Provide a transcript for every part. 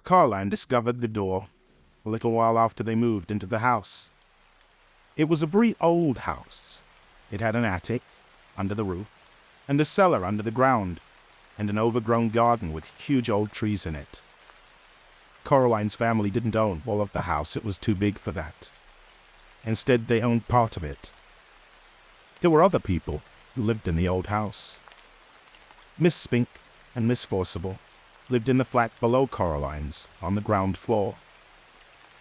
Caroline discovered the door a little while after they moved into the house. It was a very old house. It had an attic under the roof, and a cellar under the ground, and an overgrown garden with huge old trees in it. Coraline's family didn't own all of the house. It was too big for that. Instead, they owned part of it. There were other people who lived in the old house. Miss Spink and Miss Forcible lived in the flat below Coraline's, on the ground floor.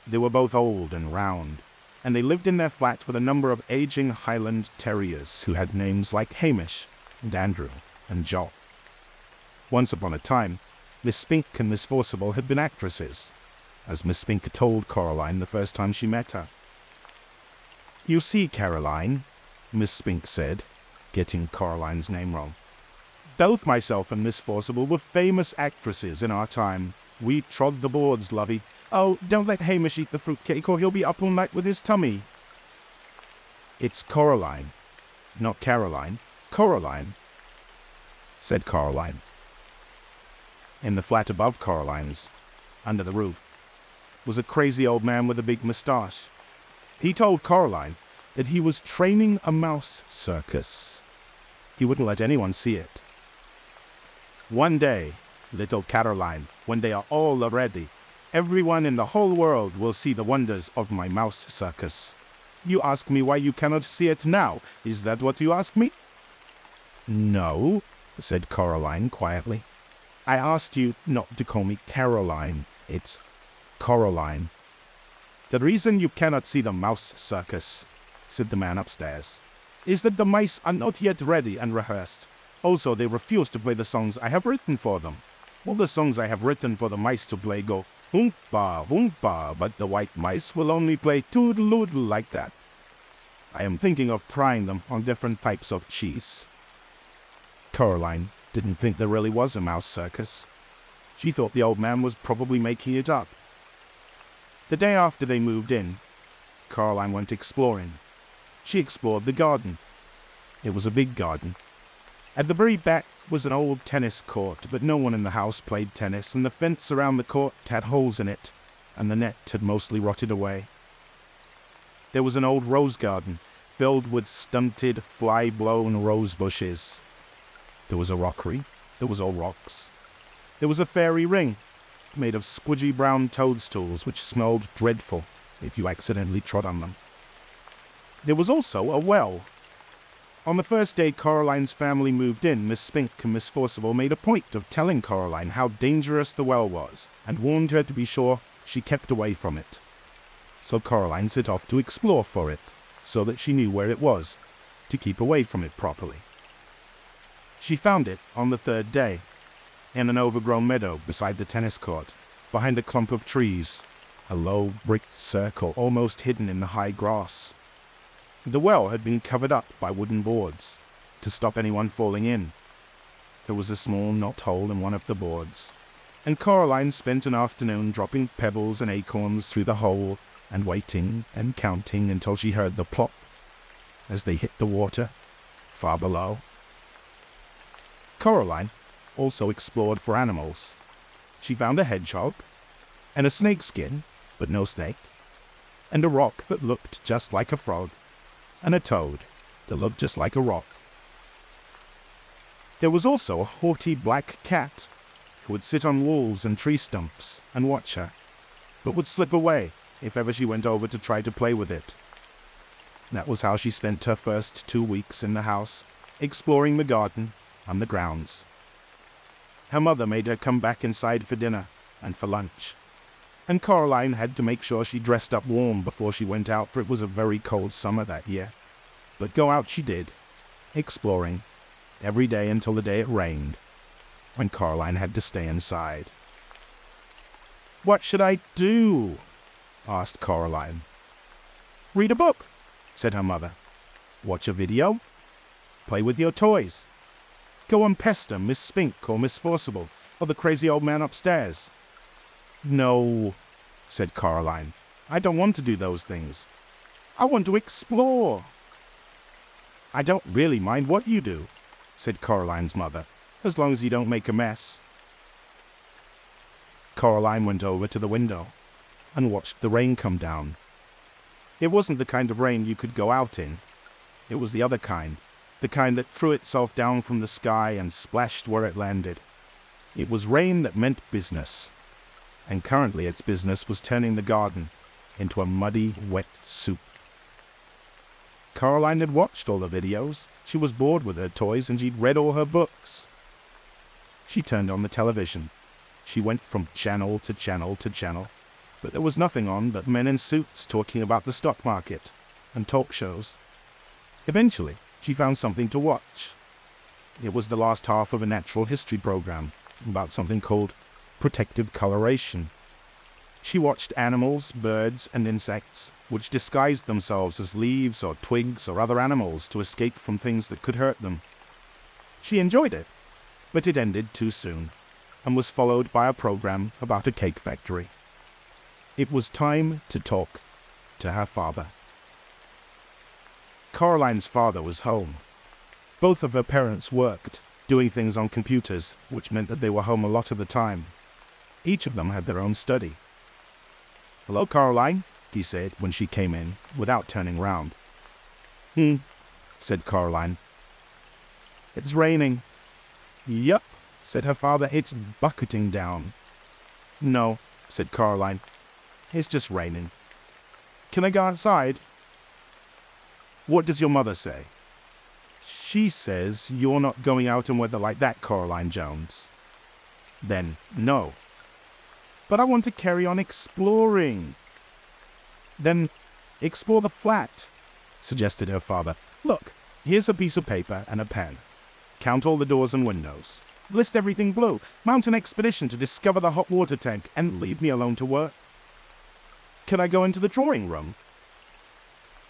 They were both old and round, and they lived in their flat with a number of aging Highland terriers who had names like Hamish and Andrew and Jock. Once upon a time, Miss Spink and Miss Forcible had been actresses, as Miss Spink told Coraline the first time she met her. "You see, Caroline," Miss Spink said, getting Coraline's name wrong, "both myself and Miss Forcible were famous actresses in our time. We trod the boards, lovey. Oh, don't let Hamish eat the fruitcake or he'll be up all night with his tummy." "It's Coraline, not Caroline. Coraline," said Coraline. In the flat above Coraline's, under the roof, was a crazy old man with a big moustache. He told Coraline that he was training a mouse circus. He wouldn't let anyone see it. "One day, little Caroline, when they are all ready, everyone in the whole world will see the wonders of my mouse circus. You ask me why you cannot see it now. Is that what you ask me?" "No," said Coraline quietly. "I asked you not to call me Caroline. It's Coraline." "The reason you cannot see the mouse circus," said the man upstairs, "is that the mice are not yet ready and rehearsed. Also, they refuse to play the songs I have written for them. All the songs I have written for the mice to play go oompa, oompa, but the white mice will only play toodle-oodle like that. I am thinking of trying them on different types of cheese." Coraline didn't think there really was a mouse circus. She thought the old man was probably making it up. The day after they moved in, Coraline went exploring. She explored the garden. It was a big garden. At the very back was an old tennis court, but no one in the house played tennis, and the fence around the court had holes in it, and the net had mostly rotted away. There was an old rose garden, filled with stunted, fly-blown rose bushes. There was a rockery. There was all rocks. There was a fairy ring, made of squidgy brown toadstools, which smelled dreadful if you accidentally trod on them. There was also a well. On the first day Coraline's family moved in, Miss Spink and Miss Forcible made a point of telling Coraline how dangerous the well was, and warned her to be sure she kept away from it. So Coraline set off to explore for it, so that she knew where it was, to keep away from it properly. She found it on the third day, in an overgrown meadow beside the tennis court, behind a clump of trees, a low brick circle almost hidden in the high grass. The well had been covered up by wooden boards, to stop anyone falling in. There was a small knot-hole in one of the boards, and Coraline spent an afternoon dropping pebbles and acorns through the hole, and waiting and counting until she heard the plop as they hit the water far below. Coraline also explored for animals. She found a hedgehog, and a snakeskin, but no snake, and a rock that looked just like a frog, and a toad that looked just like a rock. There was also a haughty black cat who would sit on walls and tree stumps and watch her, but would slip away if ever she went over to try to play with it. That was how she spent her first 2 weeks in the house, exploring the garden and the grounds. Her mother made her come back inside for dinner and for lunch, and Coraline had to make sure she dressed up warm before she went out, for it was a very cold summer that year. But go out she did, exploring, every day until the day it rained, when Coraline had to stay inside. "What should I do?" asked Coraline. "Read a book," said her mother. "Watch a video. Play with your toys. Go and pester Miss Spink or Miss Forcible or the crazy old man upstairs." "No," said Coraline. "I don't want to do those things. I want to explore." "I don't really mind what you do," said Coraline's mother, "as long as you don't make a mess." Coraline went over to the window and watched the rain come down. It wasn't the kind of rain you could go out in. It was the other kind, the kind that threw itself down from the sky and splashed where it landed. It was rain that meant business, and currently its business was turning the garden into a muddy, wet soup. Coraline had watched all the videos. She was bored with her toys and she'd read all her books. She turned on the television. She went from channel to channel to channel, but there was nothing on but men in suits talking about the stock market and talk shows. Eventually, she found something to watch. It was the last half of a natural history program about something called protective coloration. She watched animals, birds, and insects which disguised themselves as leaves or twigs or other animals to escape from things that could hurt them. She enjoyed it, but it ended too soon and was followed by a program about a cake factory. It was time to talk to her father. Coraline's father was home. Both of her parents worked, doing things on computers, which meant that they were home a lot of the time. Each of them had their own study. "Hello, Coraline," he said when she came in, without turning round. Said Coraline. "It's raining." "Yup," said her father, "it's bucketing down." "No," said Coraline, "it's just raining." "Can I go outside?" "What does your mother say?" "She says you're not going out in weather like that, Coraline Jones." "Then, no." "But I want to carry on exploring." "Then, explore the flat," suggested her father. "Look, here's a piece of paper and a pen. Count all the doors and windows. List everything blue. Mount an expedition to discover the hot water tank and leave me alone to work." "Can I go into the drawing room?"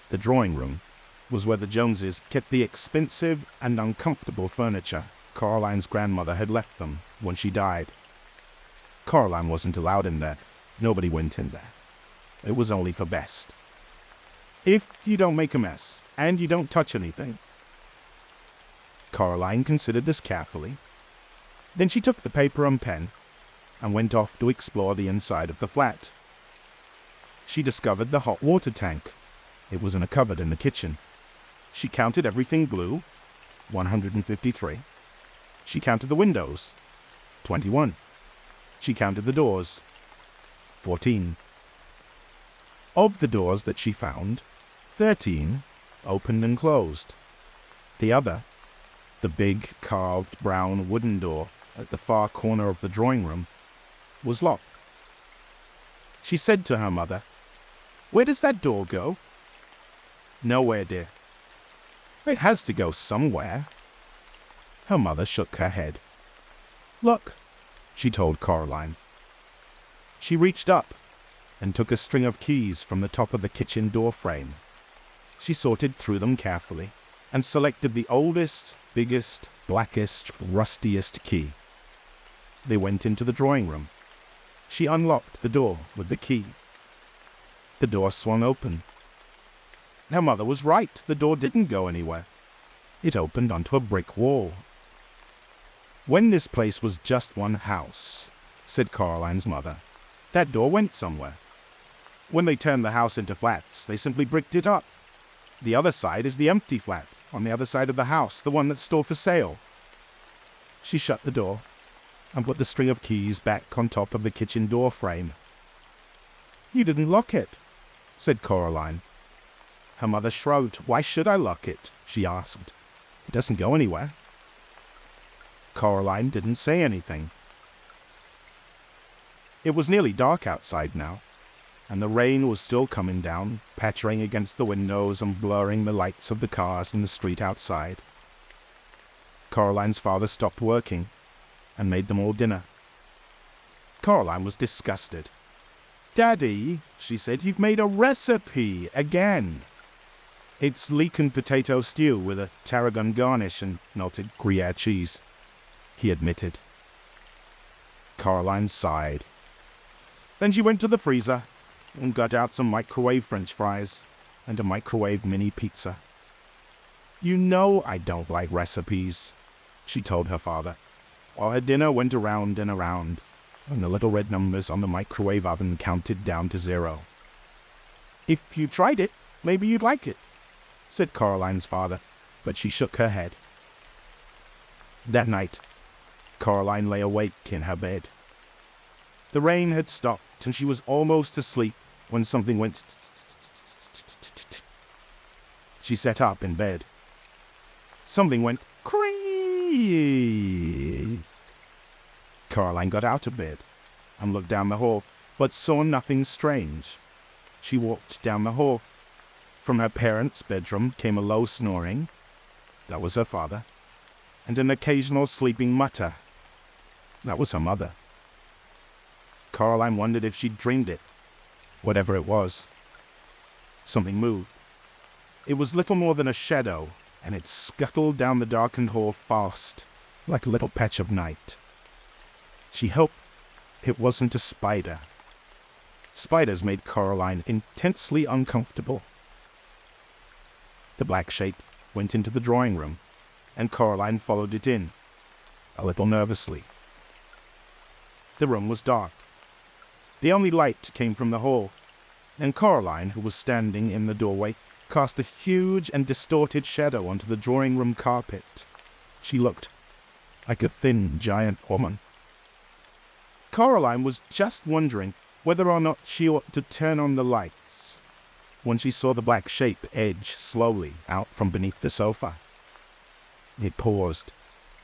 The drawing room was where the Joneses kept the expensive and uncomfortable furniture Coraline's grandmother had left them when she died. Coraline wasn't allowed in there. Nobody went in there. It was only for Best. "If you don't make a mess, and you don't touch anything." Coraline considered this carefully. Then she took the paper and pen and went off to explore the inside of the flat. She discovered the hot water tank. It was in a cupboard in the kitchen. She counted everything blue, 153. She counted the windows, 21. She counted the doors, 14. Of the doors that she found, 13 opened and closed. The other, the big carved brown wooden door at the far corner of the drawing room, was locked. She said to her mother, "Where does that door go?" "Nowhere, dear." "It has to go somewhere." Her mother shook her head. "Look," she told Coraline. She reached up and took a string of keys from the top of the kitchen door frame. She sorted through them carefully and selected the oldest, biggest, blackest, rustiest key. They went into the drawing room. She unlocked the door with the key. The door swung open. Her mother was right. The door didn't go anywhere. It opened onto a brick wall. "When this place was just one house," said Coraline's mother, "that door went somewhere. When they turned the house into flats, they simply bricked it up. The other side is the empty flat, on the other side of the house, the one that's still for sale." She shut the door and put the string of keys back on top of the kitchen door frame. "You didn't lock it," said Coraline. Her mother shrugged. "Why should I lock it?" she asked. "It doesn't go anywhere." Coraline didn't say anything. It was nearly dark outside now, and the rain was still coming down, pattering against the windows and blurring the lights of the cars in the street outside. Coraline's father stopped working and made them all dinner. Coraline was disgusted. "Daddy," she said, "you've made a recipe again." "It's leek and potato stew with a tarragon garnish and melted Gruyere cheese," he admitted. Coraline sighed. Then she went to the freezer and got out some microwave French fries and a microwave mini pizza. "You know I don't like recipes," she told her father, while her dinner went around and around. and the little red numbers on the microwave oven counted down to 0. "If you tried it, maybe you'd like it," said Coraline's father, but she shook her head. That night, Coraline lay awake in her bed. The rain had stopped, and she was almost asleep when something went. She sat up in bed. Something went creak. Coraline got out of bed and looked down the hall, but saw nothing strange. She walked down the hall. From her parents' bedroom came a low snoring. That was her father. And an occasional sleeping mutter. That was her mother. Coraline wondered if she'd dreamed it. Whatever it was. Something moved. It was little more than a shadow, and it scuttled down the darkened hall fast, like a little patch of night. She hoped it wasn't a spider. Spiders made Coraline intensely uncomfortable. The black shape went into the drawing room, and Coraline followed it in, a little nervously. The room was dark. The only light came from the hall, and Coraline, who was standing in the doorway, cast a huge and distorted shadow onto the drawing room carpet. She looked like a thin, giant woman. Coraline was just wondering whether or not she ought to turn on the lights when she saw the black shape edge slowly out from beneath the sofa. It paused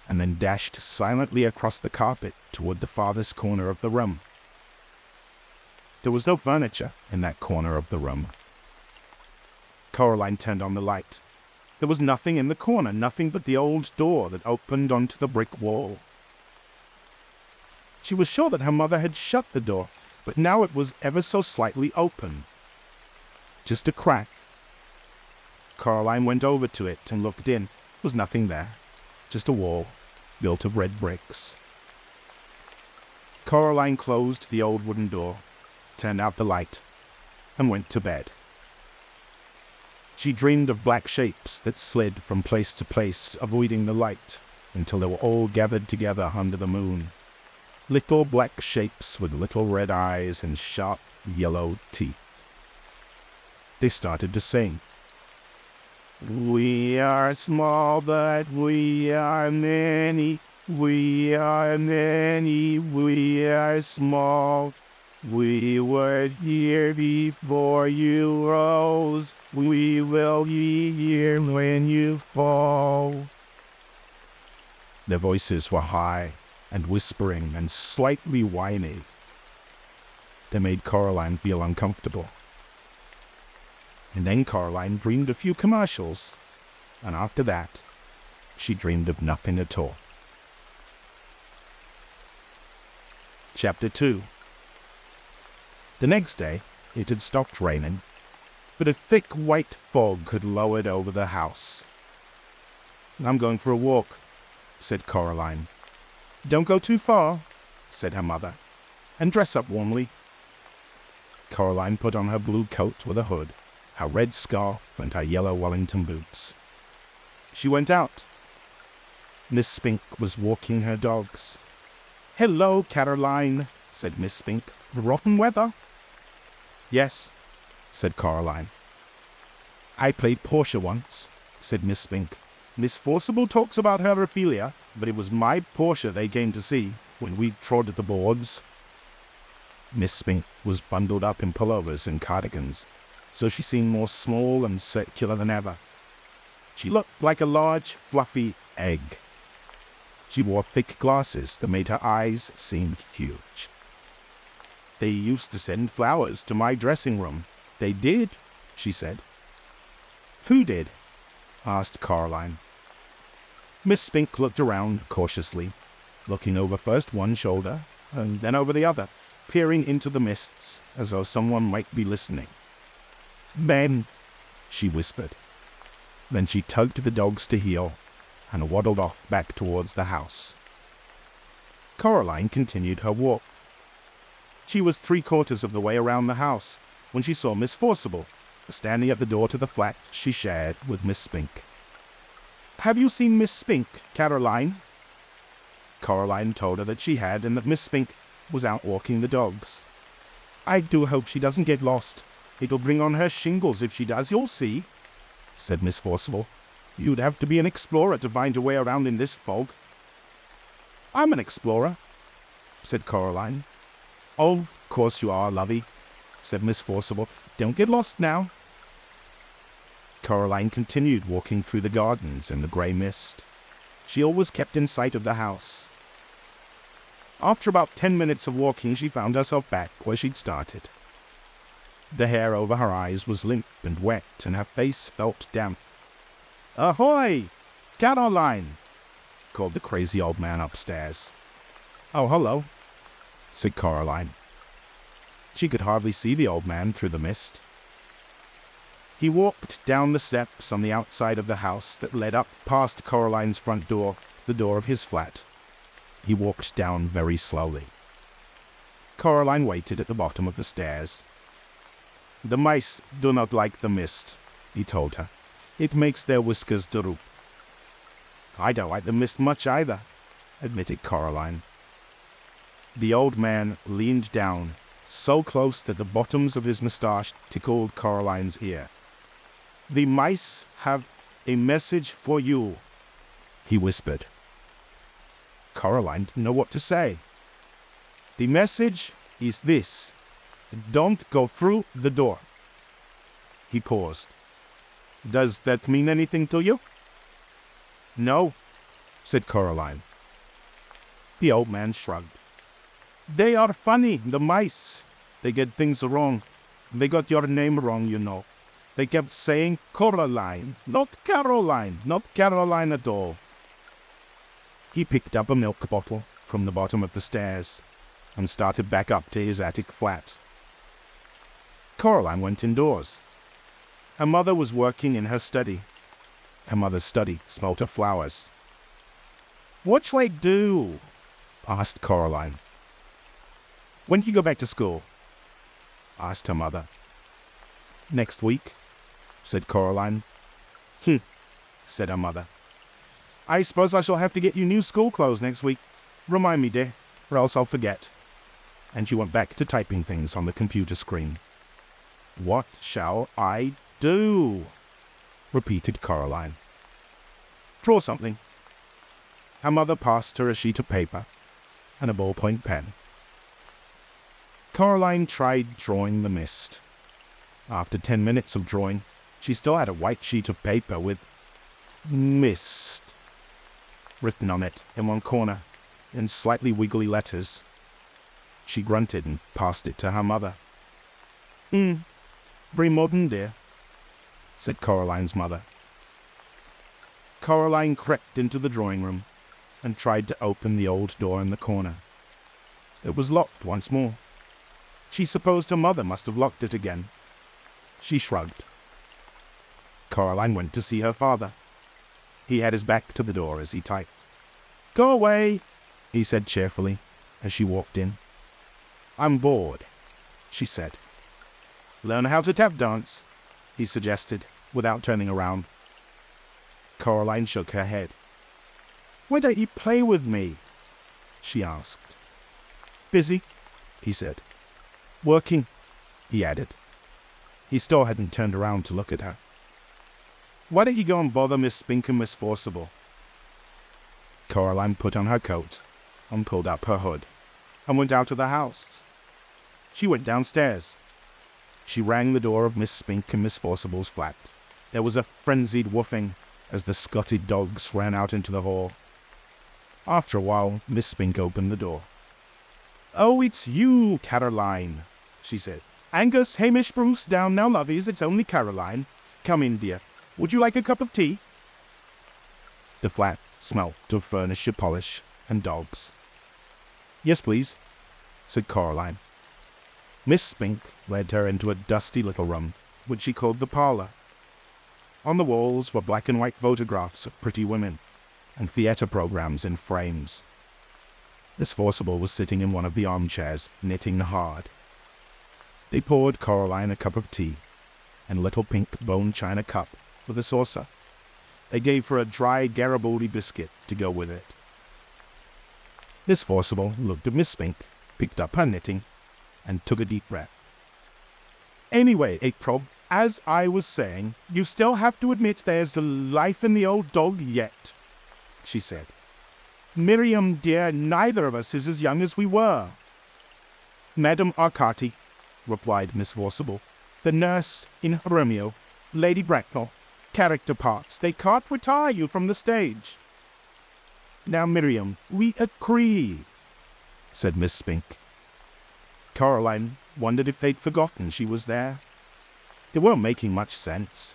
and then dashed silently across the carpet toward the farthest corner of the room. There was no furniture in that corner of the room. Coraline turned on the light. There was nothing in the corner, nothing but the old door that opened onto the brick wall. She was sure that her mother had shut the door, but now it was ever so slightly open. Just a crack. Coraline went over to it and looked in. There was nothing there, just a wall built of red bricks. Coraline closed the old wooden door, turned out the light, and went to bed. She dreamed of black shapes that slid from place to place, avoiding the light, until they were all gathered together under the moon. Little black shapes with little red eyes and sharp yellow teeth. They started to sing. "We are small, but we are many. We are many, we are small. We were here before you rose. We will be here when you fall." Their voices were high and whispering and slightly whiny. They made Coraline feel uncomfortable. And then Coraline dreamed a few commercials, and after that, she dreamed of nothing at all. Chapter 2. The next day, it had stopped raining, but a thick white fog had lowered over the house. "I'm going for a walk," said Coraline. "Don't go too far," said her mother, "and dress up warmly." Coraline put on her blue coat with a hood, her red scarf, and her yellow Wellington boots. She went out. Miss Spink was walking her dogs. "Hello, Caroline," said Miss Spink. "Rotten weather?" "Yes," said Coraline. "I played Portia once," said Miss Spink. "Miss Forcible talks about her Ophelia, but it was my Portia they came to see when we trod the boards." Miss Spink was bundled up in pullovers and cardigans, so she seemed more small and circular than ever. She looked like a large, fluffy egg. She wore thick glasses that made her eyes seem huge. "They used to send flowers to my dressing room." "They did," she said. "Who did?" asked Coraline. Miss Spink looked around cautiously, looking over first one shoulder and then over the other, peering into the mists as though someone might be listening. "Ben," she whispered. Then she tugged the dogs to heel and waddled off back towards the house. Coraline continued her walk. She was 3/4 of the way around the house when she saw Miss Forcible, standing at the door to the flat she shared with Miss Spink. "Have you seen Miss Spink, Caroline?" Coraline told her that she had, and that Miss Spink was out walking the dogs. "I do hope she doesn't get lost. It'll bring on her shingles if she does, you'll see," said Miss Forcible. "You'd have to be an explorer to find your way around in this fog." "I'm an explorer," said Coraline. "Of course you are, lovey," said Miss Forcible. "Don't get lost now." Coraline continued walking through the gardens in the grey mist. She always kept in sight of the house. After about 10 minutes of walking, she found herself back where she'd started. The hair over her eyes was limp and wet, and her face felt damp. "Ahoy! Caroline!" called the crazy old man upstairs. "Oh, hello," said Coraline. She could hardly see the old man through the mist. He walked down the steps on the outside of the house that led up past Coraline's front door, the door of his flat. He walked down very slowly. Coraline waited at the bottom of the stairs. "The mice do not like the mist," he told her. "It makes their whiskers droop." "I don't like the mist much either," admitted Coraline. The old man leaned down, so close that the bottoms of his moustache tickled Coraline's ear. "The mice have a message for you," he whispered. Coraline didn't know what to say. "The message is this: don't go through the door." He paused. "Does that mean anything to you?" "No," said Coraline. The old man shrugged. "They are funny, the mice. They get things wrong. They got your name wrong, you know. They kept saying Coraline, not Caroline, not Caroline at all." He picked up a milk bottle from the bottom of the stairs and started back up to his attic flat. Coraline went indoors. Her mother was working in her study. Her mother's study smelt of flowers. "What shall I do?" asked Coraline. "When do you go back to school?" asked her mother. "Next week," said Coraline. Said her mother. "I suppose I shall have to get you new school clothes next week. Remind me, dear, or else I'll forget." And she went back to typing things on the computer screen. "What shall I do?" repeated Coraline. "Draw something." Her mother passed her a sheet of paper and a ballpoint pen. Coraline tried drawing the mist. After 10 minutes of drawing, she still had a white sheet of paper with "Mist" written on it in one corner in slightly wiggly letters. She grunted and passed it to her mother. Very modern, dear," said Coraline's mother. Coraline crept into the drawing room and tried to open the old door in the corner. It was locked once more. She supposed her mother must have locked it again. She shrugged. Coraline went to see her father. He had his back to the door as he typed. "Go away," he said cheerfully as she walked in. "I'm bored," she said. "Learn how to tap dance," he suggested without turning around. Coraline shook her head. "Why don't you play with me?" she asked. "Busy," he said. "Working," he added. He still hadn't turned around to look at her. "Why don't you go and bother Miss Spink and Miss Forcible?" Coraline put on her coat and pulled up her hood and went out of the house. She went downstairs. She rang the door of Miss Spink and Miss Forcible's flat. There was a frenzied woofing as the Scotted dogs ran out into the hall. After a while, Miss Spink opened the door. "Oh, it's you, Caroline," she said. "Angus, Hamish, Bruce, down now, lovies. It's only Caroline. Come in, dear. Would you like a cup of tea?" The flat smelt of furniture polish and dogs. "Yes, please," said Coraline. Miss Spink led her into a dusty little room, which she called the parlour. On the walls were black and white photographs of pretty women and theatre programs in frames. Miss Forcible was sitting in one of the armchairs, knitting hard. They poured Coraline a cup of tea and a little pink bone china cup with a saucer. They gave her a dry Garibaldi biscuit to go with it. Miss Forcible looked at Miss Spink picked up her knitting, and took a deep breath. "Anyway, April, as I was saying, you still have to admit there's life in the old dog yet," she said. "Miriam, dear, neither of us is as young as we were." "Madam Arcati," replied Miss Forcible, "the nurse in Romeo, Lady Bracknell, character parts, they can't retire you from the stage." "Now, Miriam, we agree," said Miss Spink. Coraline wondered if they'd forgotten she was there. They weren't making much sense.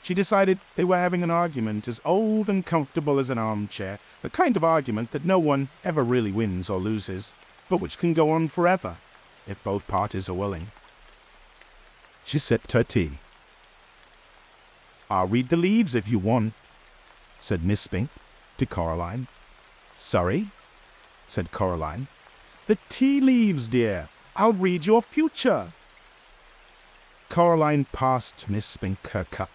She decided they were having an argument as old and comfortable as an armchair, the kind of argument that no one ever really wins or loses, but which can go on forever, if both parties are willing. She sipped her tea. "I'll read the leaves if you want," said Miss Spink to Coraline. "Sorry?" said Coraline. "The tea leaves, dear. I'll read your future." Coraline passed Miss Spink her cup.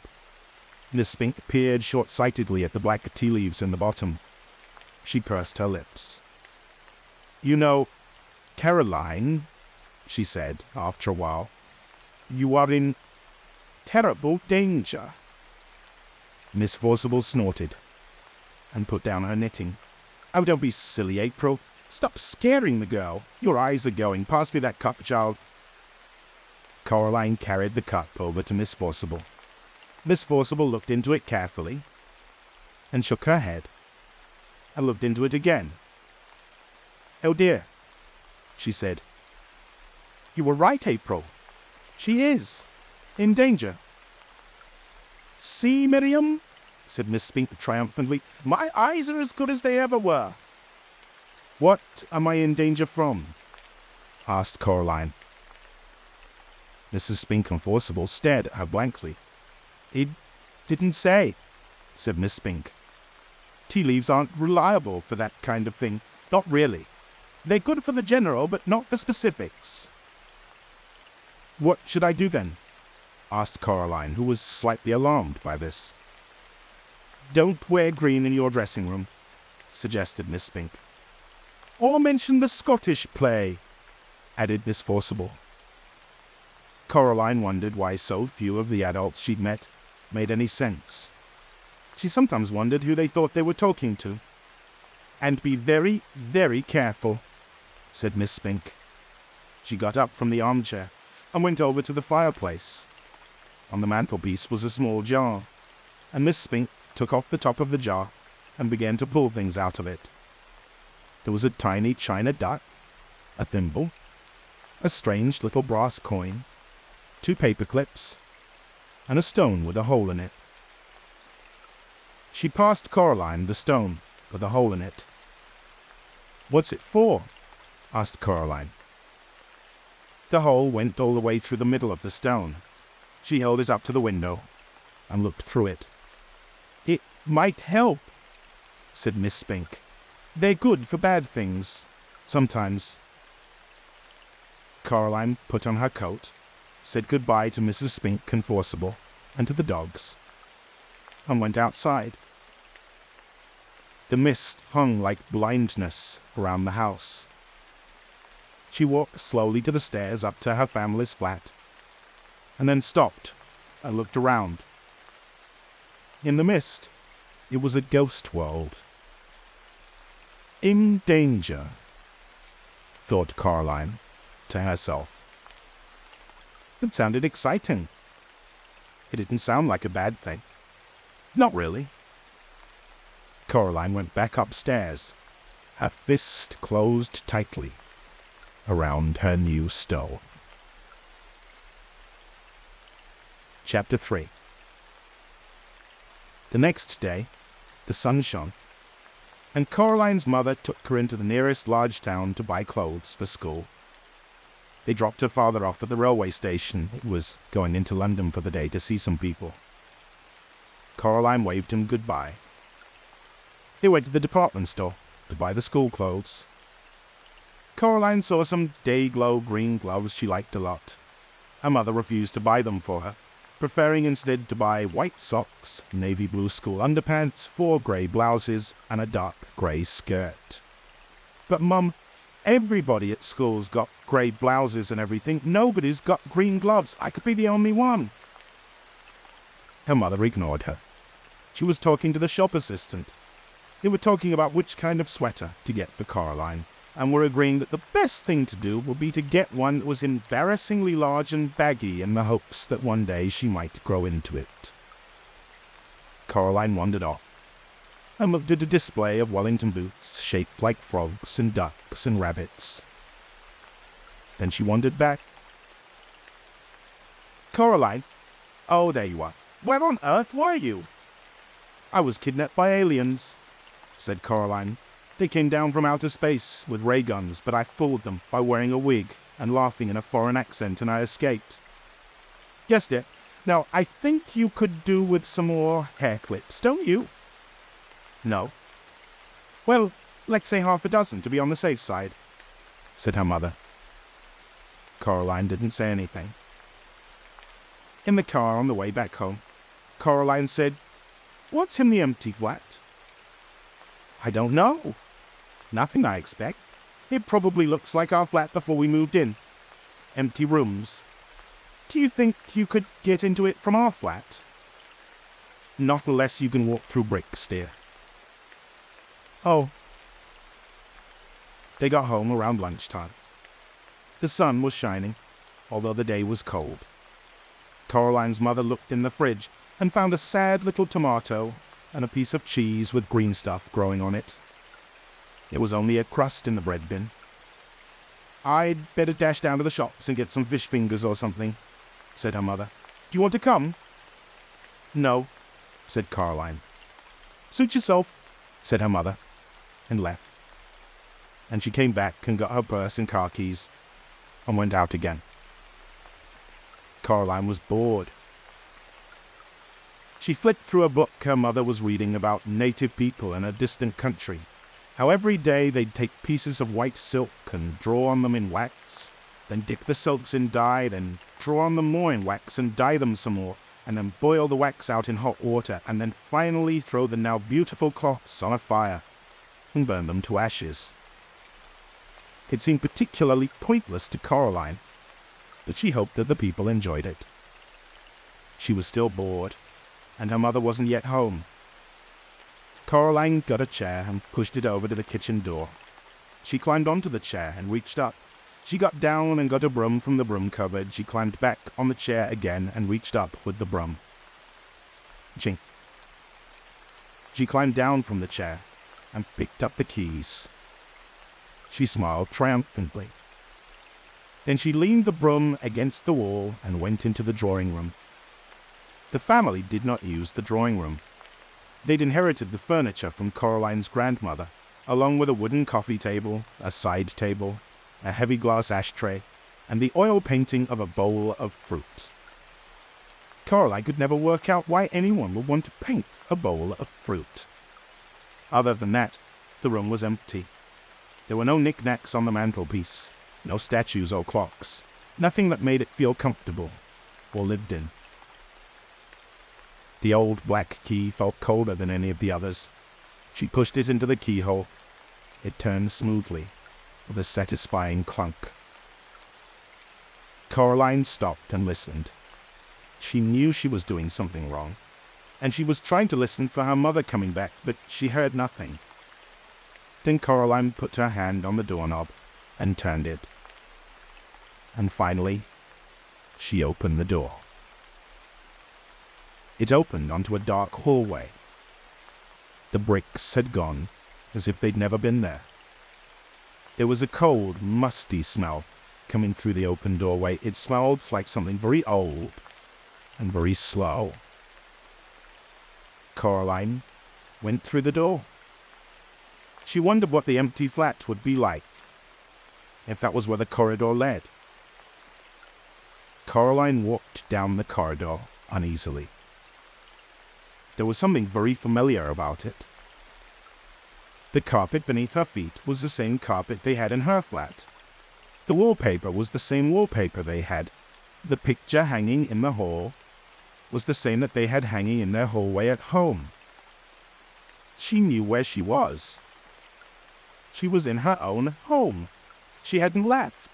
Miss Spink peered short-sightedly at the black tea leaves in the bottom. She pursed her lips. "You know, Caroline," she said after a while, "you are in terrible danger." Miss Forcible snorted and put down her knitting. "Oh, don't be silly, April. Stop scaring the girl. Your eyes are going. Pass me that cup, child." Coraline carried the cup over to Miss Forcible. Miss Forcible looked into it carefully and shook her head and looked into it again. "Oh dear," she said. "You were right, April. She is in danger." "See, Miriam," said Miss Spink triumphantly, "my eyes are as good as they ever were." "What am I in danger from?" asked Coraline. Mrs. Spink and Forcible stared at her blankly. "It didn't say," said Miss Spink. "Tea leaves aren't reliable for that kind of thing. Not really. They're good for the general, but not for specifics." "What should I do then?" asked Coraline, who was slightly alarmed by this. "Don't wear green in your dressing room," suggested Miss Spink. "Or mention the Scottish play," added Miss Forcible. Coraline wondered why so few of the adults she'd met made any sense. She sometimes wondered who they thought they were talking to. "And be very, very careful," said Miss Spink. She got up from the armchair and went over to the fireplace. On the mantelpiece was a small jar, and Miss Spink took off the top of the jar and began to pull things out of it. There was a tiny china duck, a thimble, a strange little brass coin, 2 paper clips, and a stone with a hole in it. She passed Coraline the stone with a hole in it. "What's it for?" asked Coraline. The hole went all the way through the middle of the stone. She held it up to the window and looked through it. "It might help," said Miss Spink. "They're good for bad things, sometimes." Coraline put on her coat, said goodbye to Mrs. Spink and Forcible and to the dogs, and went outside. The mist hung like blindness around the house. She walked slowly to the stairs up to her family's flat, and then stopped and looked around. In the mist, it was a ghost world. "In danger," thought Coraline to herself. It sounded exciting. It didn't sound like a bad thing. Not really. Coraline went back upstairs, her fist closed tightly around her new stone. Chapter 3. The next day, the sun shone, and Coraline's mother took her into the nearest large town to buy clothes for school. They dropped her father off at the railway station. He was going into London for the day to see some people. Coraline waved him goodbye. They went to the department store to buy the school clothes. Coraline saw some day-glow green gloves she liked a lot. Her mother refused to buy them for her, preferring instead to buy white socks, navy blue school underpants, 4 grey blouses, and a dark grey skirt. "But, Mum, Everybody at school's got grey blouses and everything. Nobody's got green gloves. I could be the only one." Her mother ignored her. She was talking to the shop assistant. They were talking about which kind of sweater to get for Coraline, and were agreeing that the best thing to do would be to get one that was embarrassingly large and baggy in the hopes that one day she might grow into it. Coraline wandered off and looked at a display of Wellington boots shaped like frogs and ducks and rabbits. Then she wandered back. "Coraline? Oh, there you are. Where on earth were you?" "I was kidnapped by aliens," said Coraline. "They came down from outer space with ray guns, but I fooled them by wearing a wig and laughing in a foreign accent, and I escaped." "Yes, dear. Now, I think you could do with some more hair clips, don't you?" "No." "Well, let's say half a dozen to be on the safe side," said her mother. Coraline didn't say anything. In the car on the way back home, Coraline said, "What's in the empty flat?" "I don't know. Nothing, I expect. It probably looks like our flat before we moved in. Empty rooms. Do you think you could get into it from our flat?" "Not unless you can walk through bricks, dear." "Oh." They got home around lunchtime. The sun was shining, although the day was cold. Coraline's mother looked in the fridge and found a sad little tomato and a piece of cheese with green stuff growing on it. It was only a crust in the bread bin. "I'd better dash down to the shops and get some fish fingers or something," said her mother. "Do you want to come?" "No," said Coraline. "Suit yourself," said her mother, and left. And she came back and got her purse and car keys and went out again. Coraline was bored. She flipped through a book her mother was reading about native people in a distant country, how every day they'd take pieces of white silk and draw on them in wax, then dip the silks in dye, then draw on them more in wax and dye them some more, and then boil the wax out in hot water, and then finally throw the now beautiful cloths on a fire and burn them to ashes. It seemed particularly pointless to Coraline, but she hoped that the people enjoyed it. She was still bored, and her mother wasn't yet home. Coraline got a chair and pushed it over to the kitchen door. She climbed onto the chair and reached up. She got down and got a broom from the broom cupboard. She climbed back on the chair again and reached up with the broom. Chink. She climbed down from the chair and picked up the keys. She smiled triumphantly. Then she leaned the broom against the wall and went into the drawing room. The family did not use the drawing room. They'd inherited the furniture from Coraline's grandmother, along with a wooden coffee table, a side table, a heavy glass ashtray, and the oil painting of a bowl of fruit. Coraline could never work out why anyone would want to paint a bowl of fruit. Other than that, the room was empty. There were no knickknacks on the mantelpiece, no statues or clocks, nothing that made it feel comfortable or lived in. The old black key felt colder than any of the others. She pushed it into the keyhole. It turned smoothly, with a satisfying clunk. Coraline stopped and listened. She knew she was doing something wrong, and she was trying to listen for her mother coming back, but she heard nothing. Then Coraline put her hand on the doorknob and turned it. And finally, she opened the door. It opened onto a dark hallway. The bricks had gone, as if they'd never been there. There was a cold, musty smell coming through the open doorway. It smelled like something very old and very slow. Coraline went through the door. She wondered what the empty flat would be like, if that was where the corridor led. Coraline walked down the corridor uneasily. There was something very familiar about it. The carpet beneath her feet was the same carpet they had in her flat. The wallpaper was the same wallpaper they had. The picture hanging in the hall was the same that they had hanging in their hallway at home. She knew where she was. She was in her own home, she hadn't left.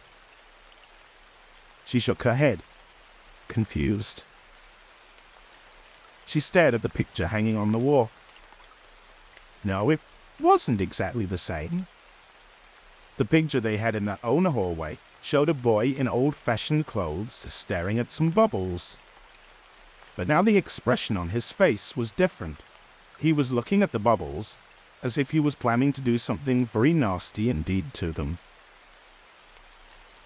She shook her head, confused. She stared at the picture hanging on the wall. No, it wasn't exactly the same. The picture they had in their own hallway showed a boy in old-fashioned clothes staring at some bubbles. But now the expression on his face was different. He was looking at the bubbles as if he was planning to do something very nasty indeed to them.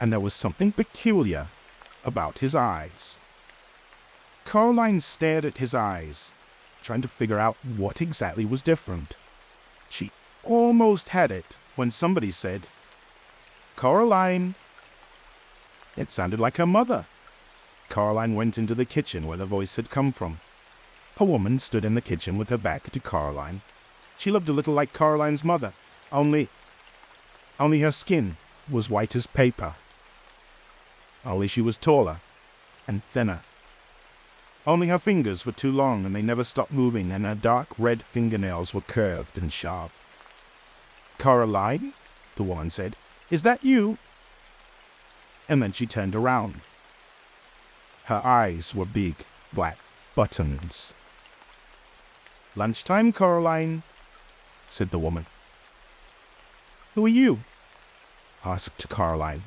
And there was something peculiar about his eyes. Coraline stared at his eyes, trying to figure out what exactly was different. She almost had it when somebody said, "Coraline." It sounded like her mother. Coraline went into the kitchen where the voice had come from. A woman stood in the kitchen with her back to Coraline. She looked a little like Coraline's mother, only her skin was white as paper. Only she was taller and thinner. Only her fingers were too long and they never stopped moving, and her dark red fingernails were curved and sharp. "Coraline," the woman said, "is that you?" And then she turned around. Her eyes were big, black buttons. "Lunchtime, Coraline," said the woman. "Who are you?" asked Coraline.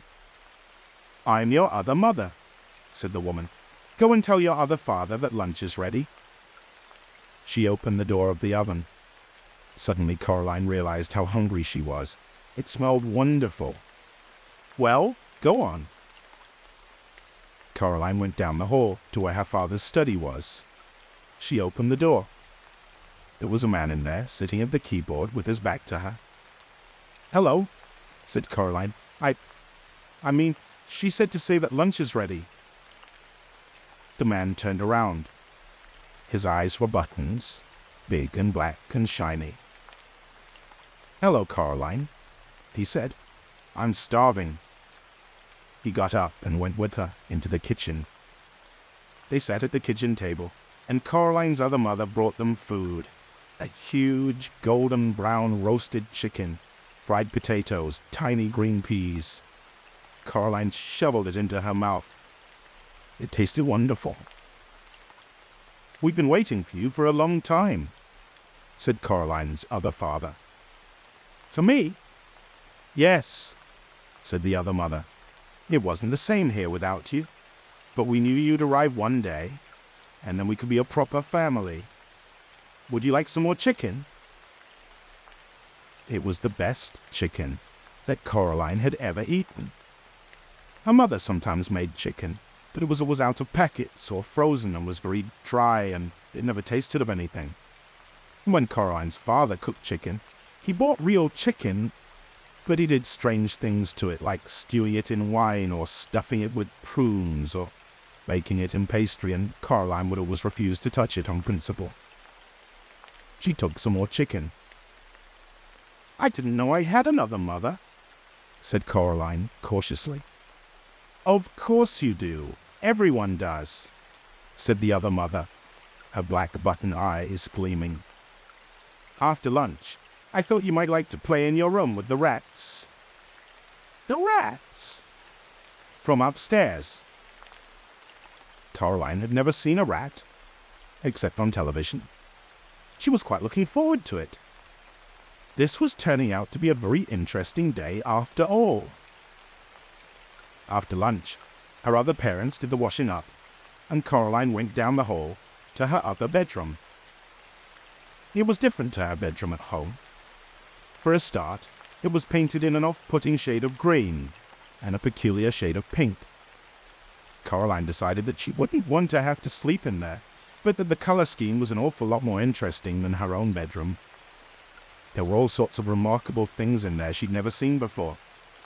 "I'm your other mother," said the woman. "Go and tell your other father that lunch is ready." She opened the door of the oven. Suddenly Coraline realized how hungry she was. It smelled wonderful. "Well, go on." Coraline went down the hall to where her father's study was. She opened the door. There was a man in there, sitting at the keyboard with his back to her. "Hello," said Coraline. I mean, she said to say that lunch is ready." The man turned around. His eyes were buttons, big and black and shiny. "Hello, Coraline," he said. "I'm starving." He got up and went with her into the kitchen. They sat at the kitchen table, and Coraline's other mother brought them food. A huge golden brown roasted chicken, fried potatoes, tiny green peas. Coraline shoveled it into her mouth. It tasted wonderful. "We've been waiting for you for a long time," said Coraline's other father. "For me?" "Yes," said the other mother. "It wasn't the same here without you, but we knew you'd arrive one day, and then we could be a proper family. Would you like some more chicken?" It was the best chicken that Coraline had ever eaten. Her mother sometimes made chicken, but it was always out of packets or frozen and was very dry, and it never tasted of anything. When Coraline's father cooked chicken, he bought real chicken, but he did strange things to it, like stewing it in wine or stuffing it with prunes or baking it in pastry, and Coraline would always refuse to touch it on principle. She took some more chicken. "I didn't know I had another mother," said Coraline cautiously. "Of course you do. Everyone does," said the other mother, her black button eyes gleaming. "After lunch, I thought you might like to play in your room with the rats." "The rats?" "From upstairs." Coraline had never seen a rat, except on television. She was quite looking forward to it. This was turning out to be a very interesting day after all. After lunch, her other parents did the washing up, and Coraline went down the hall to her other bedroom. It was different to her bedroom at home. For a start, it was painted in an off-putting shade of green and a peculiar shade of pink. Coraline decided that she wouldn't want to have to sleep in there, but that the color scheme was an awful lot more interesting than her own bedroom. There were all sorts of remarkable things in there she'd never seen before.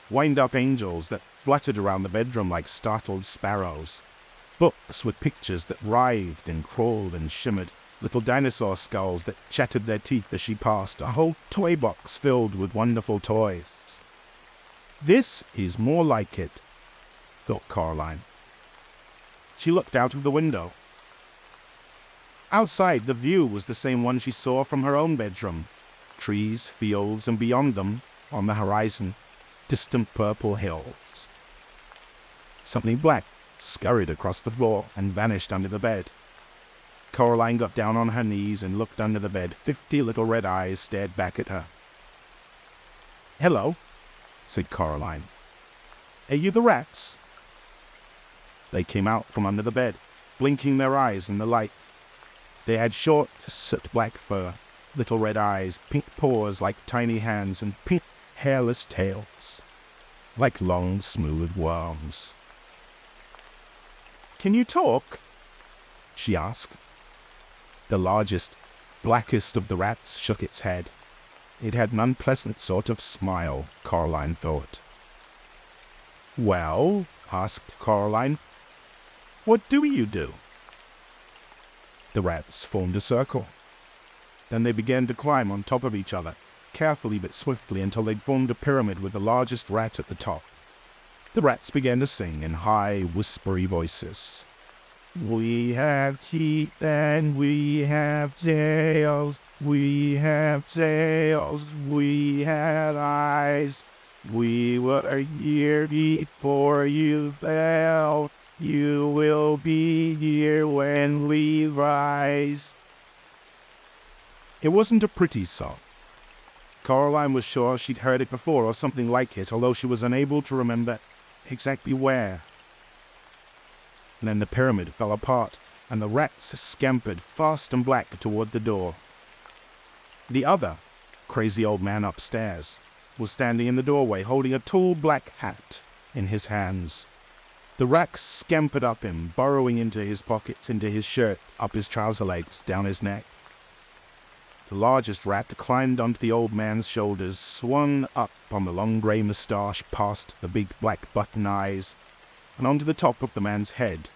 Wind-up angels that fluttered around the bedroom like startled sparrows. Books with pictures that writhed and crawled and shimmered. Little dinosaur skulls that chattered their teeth as she passed. A whole toy box filled with wonderful toys. "This is more like it," thought Coraline. She looked out of the window. Outside, the view was the same one she saw from her own bedroom. Trees, fields, and beyond them, on the horizon, distant purple hills. Something black scurried across the floor and vanished under the bed. Coraline got down on her knees and looked under the bed. 50 little red eyes stared back at her. "Hello," said Coraline. "Are you the rats?" They came out from under the bed, blinking their eyes in the light. They had short, soot-black fur, little red eyes, pink paws like tiny hands, and pink, hairless tails, like long, smooth worms. "Can you talk?" she asked. The largest, blackest of the rats shook its head. It had an unpleasant sort of smile, Coraline thought. "Well," asked Coraline, "what do you do?" The rats formed a circle. Then they began to climb on top of each other, carefully but swiftly, until they'd formed a pyramid with the largest rat at the top. The rats began to sing in high, whispery voices. "We have teeth and we have tails. We have tails, we have eyes. We were here before you fell. You will be here when we rise." It wasn't a pretty song. Coraline was sure she'd heard it before or something like it, although she was unable to remember exactly where. And then the pyramid fell apart, and the rats scampered fast and black toward the door. The other crazy old man upstairs was standing in the doorway, holding a tall black hat in his hands. The rats scampered up him, burrowing into his pockets, into his shirt, up his trouser legs, down his neck. The largest rat climbed onto the old man's shoulders, swung up on the long grey moustache, past the big black button eyes, and onto the top of the man's head.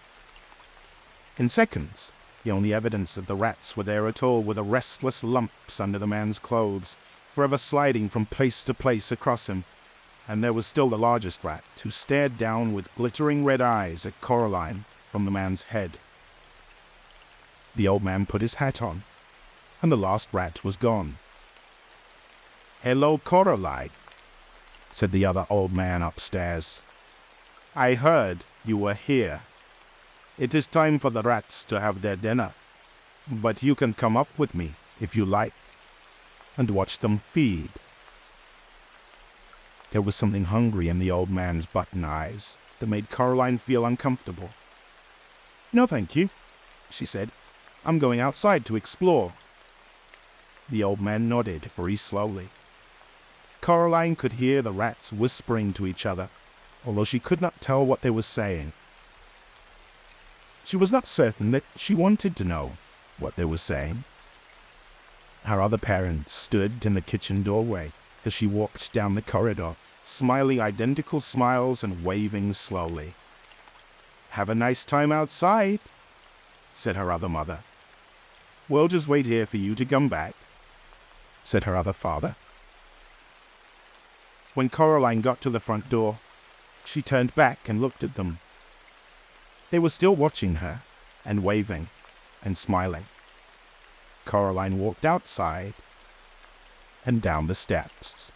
In seconds, the only evidence that the rats were there at all were the restless lumps under the man's clothes, forever sliding from place to place across him, and there was still the largest rat, who stared down with glittering red eyes at Coraline from the man's head. The old man put his hat on, and the last rat was gone. "Hello, Coraline," said the other old man upstairs. "I heard you were here. It is time for the rats to have their dinner, but you can come up with me, if you like, and watch them feed." There was something hungry in the old man's button eyes that made Coraline feel uncomfortable. "No, thank you," she said. "I'm going outside to explore." The old man nodded very slowly. Coraline could hear the rats whispering to each other, although she could not tell what they were saying. She was not certain that she wanted to know what they were saying. Her other parents stood in the kitchen doorway as she walked down the corridor, smiling identical smiles and waving slowly. "Have a nice time outside," said her other mother. "We'll just wait here for you to come back," said her other father. When Coraline got to the front door, she turned back and looked at them. They were still watching her, and waving, and smiling. Coraline walked outside, and down the steps.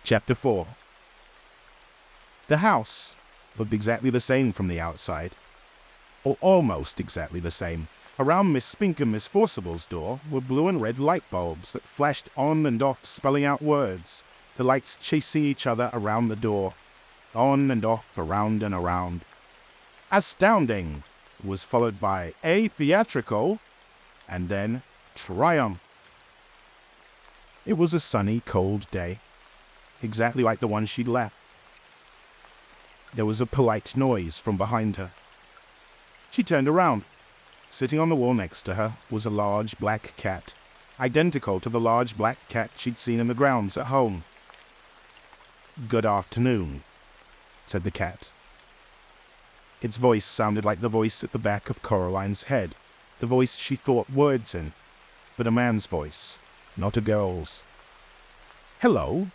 Chapter 4. The house looked exactly the same from the outside, or almost exactly the same. Around Miss Spink and Miss Forcible's door were blue and red light bulbs that flashed on and off, spelling out words, the lights chasing each other around the door, on and off, around and around. "Astounding" was followed by "A theatrical," and then "Triumph." It was a sunny, cold day, exactly like the one she'd left. There was a polite noise from behind her. She turned around. Sitting on the wall next to her was a large black cat, identical to the large black cat she'd seen in the grounds at home. "Good afternoon," said the cat. Its voice sounded like the voice at the back of Coraline's head, the voice she thought words in, but a man's voice, not a girl's. "Hello,"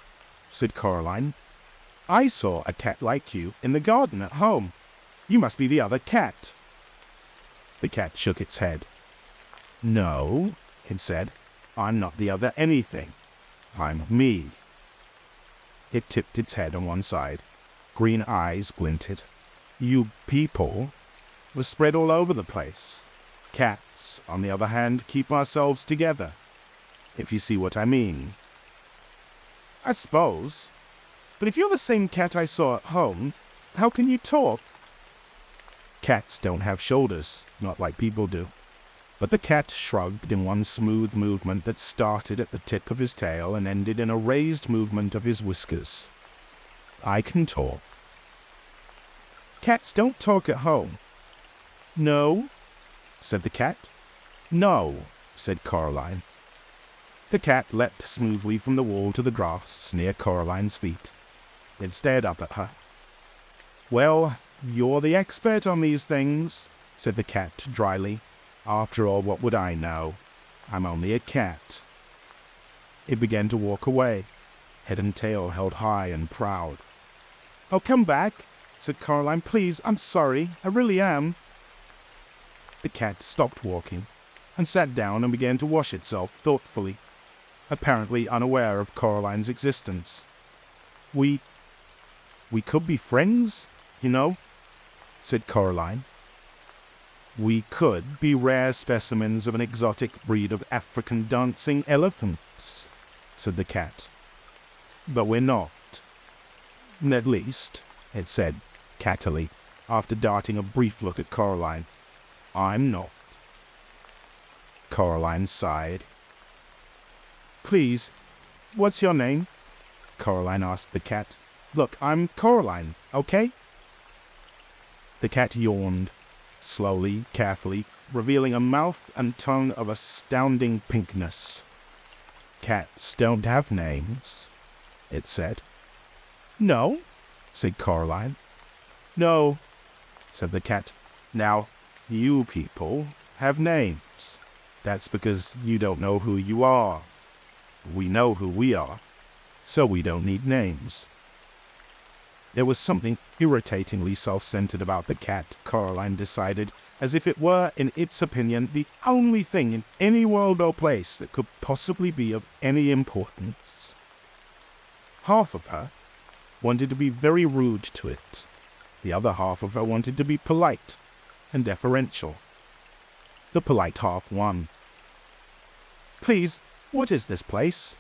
said Coraline. "I saw a cat like you in the garden at home. You must be the other cat." The cat shook its head. "No," it said, "I'm not the other anything. I'm me. It tipped its head on one side. Green eyes glinted. You people were spread all over the place. Cats, on the other hand, keep ourselves together, if you see what I mean. I suppose. But if you're the same cat I saw at home, how can you talk? Cats don't have shoulders, not like people do. But the cat shrugged in one smooth movement that started at the tip of his tail and ended in a raised movement of his whiskers. I can talk. Cats don't talk at home. No, said the cat. No, said Coraline. The cat leapt smoothly from the wall to the grass near Coraline's feet. It stared up at her. Well, you're the expert on these things, said the cat dryly. After all, what would I know? I'm only a cat. It began to walk away, head and tail held high and proud. Oh, come back, said Coraline. Please, I'm sorry. I really am. The cat stopped walking and sat down and began to wash itself thoughtfully, apparently unaware of Coraline's existence. We could be friends, you know, said Coraline. We could be rare specimens of an exotic breed of African dancing elephants, said the cat. But we're not. At least, it said, cattily, after darting a brief look at Coraline, I'm not. Coraline sighed. Please, what's your name? Coraline asked the cat. Look, I'm Coraline, okay? The cat yawned, slowly, carefully, revealing a mouth and tongue of astounding pinkness. Cats don't have names, it said. No, said Coraline. No, said the cat. Now, you people have names. That's because you don't know who you are. We know who we are, so we don't need names. There was something irritatingly self-centered about the cat, Coraline decided, as if it were, in its opinion, the only thing in any world or place that could possibly be of any importance. Half of her wanted to be very rude to it. The other half of her wanted to be polite and deferential. The polite half won. Please, what is this place?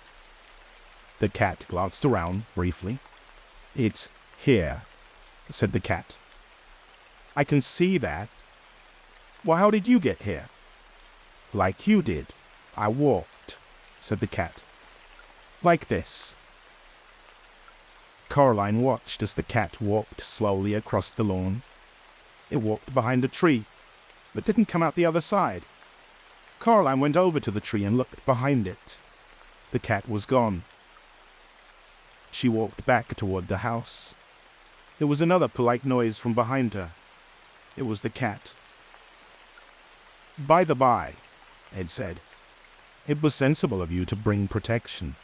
The cat glanced around briefly. It's here, said the cat. I can see that. Well, how did you get here? Like you did. I walked, said the cat. Like this. Coraline watched as the cat walked slowly across the lawn. It walked behind a tree, but didn't come out the other side. Coraline went over to the tree and looked behind it. The cat was gone. She walked back toward the house. There was another polite noise from behind her. It was the cat. By the by, it said, it was sensible of you to bring protection.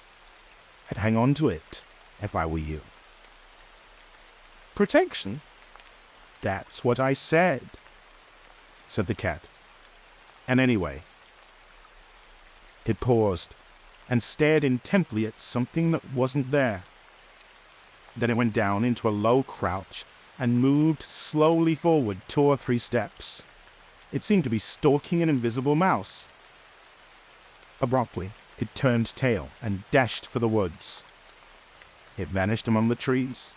I'd hang on to it, if I were you. Protection? That's what I said, said the cat. And anyway. It paused and stared intently at something that wasn't there. Then it went down into a low crouch and moved slowly forward 2 or 3 steps. It seemed to be stalking an invisible mouse. Abruptly, it turned tail and dashed for the woods. It vanished among the trees.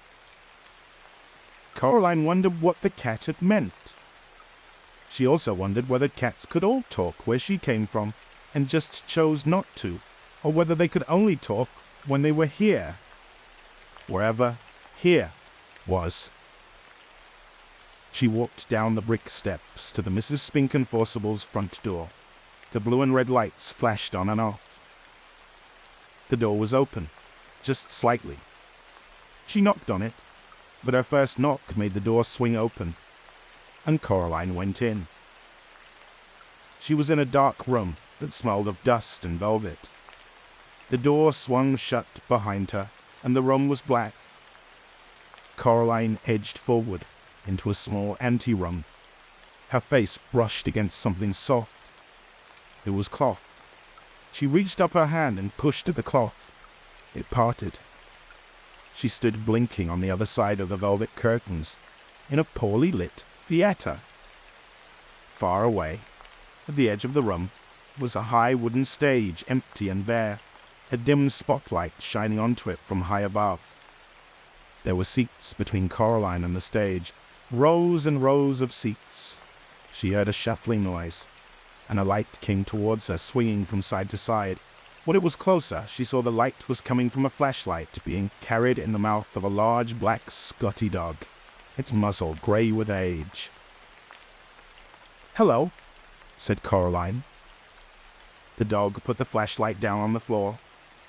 Coraline wondered what the cat had meant. She also wondered whether cats could all talk where she came from and just chose not to, or whether they could only talk when they were here. Wherever here was. She walked down the brick steps to the Mrs. Spink and Forcible's front door. The blue and red lights flashed on and off. The door was open, just slightly. She knocked on it, but her first knock made the door swing open, and Coraline went in. She was in a dark room that smelled of dust and velvet. The door swung shut behind her, and the room was black. Coraline edged forward into a small anteroom. Her face brushed against something soft. It was cloth. She reached up her hand and pushed at the cloth. It parted. She stood blinking on the other side of the velvet curtains, in a poorly lit theatre. Far away, at the edge of the room, was a high wooden stage, empty and bare, a dim spotlight shining onto it from high above. There were seats between Coraline and the stage, rows and rows of seats. She heard a shuffling noise, and a light came towards her, swinging from side to side. When it was closer, she saw the light was coming from a flashlight being carried in the mouth of a large black Scotty dog, its muzzle grey with age. "Hello," said Coraline. The dog put the flashlight down on the floor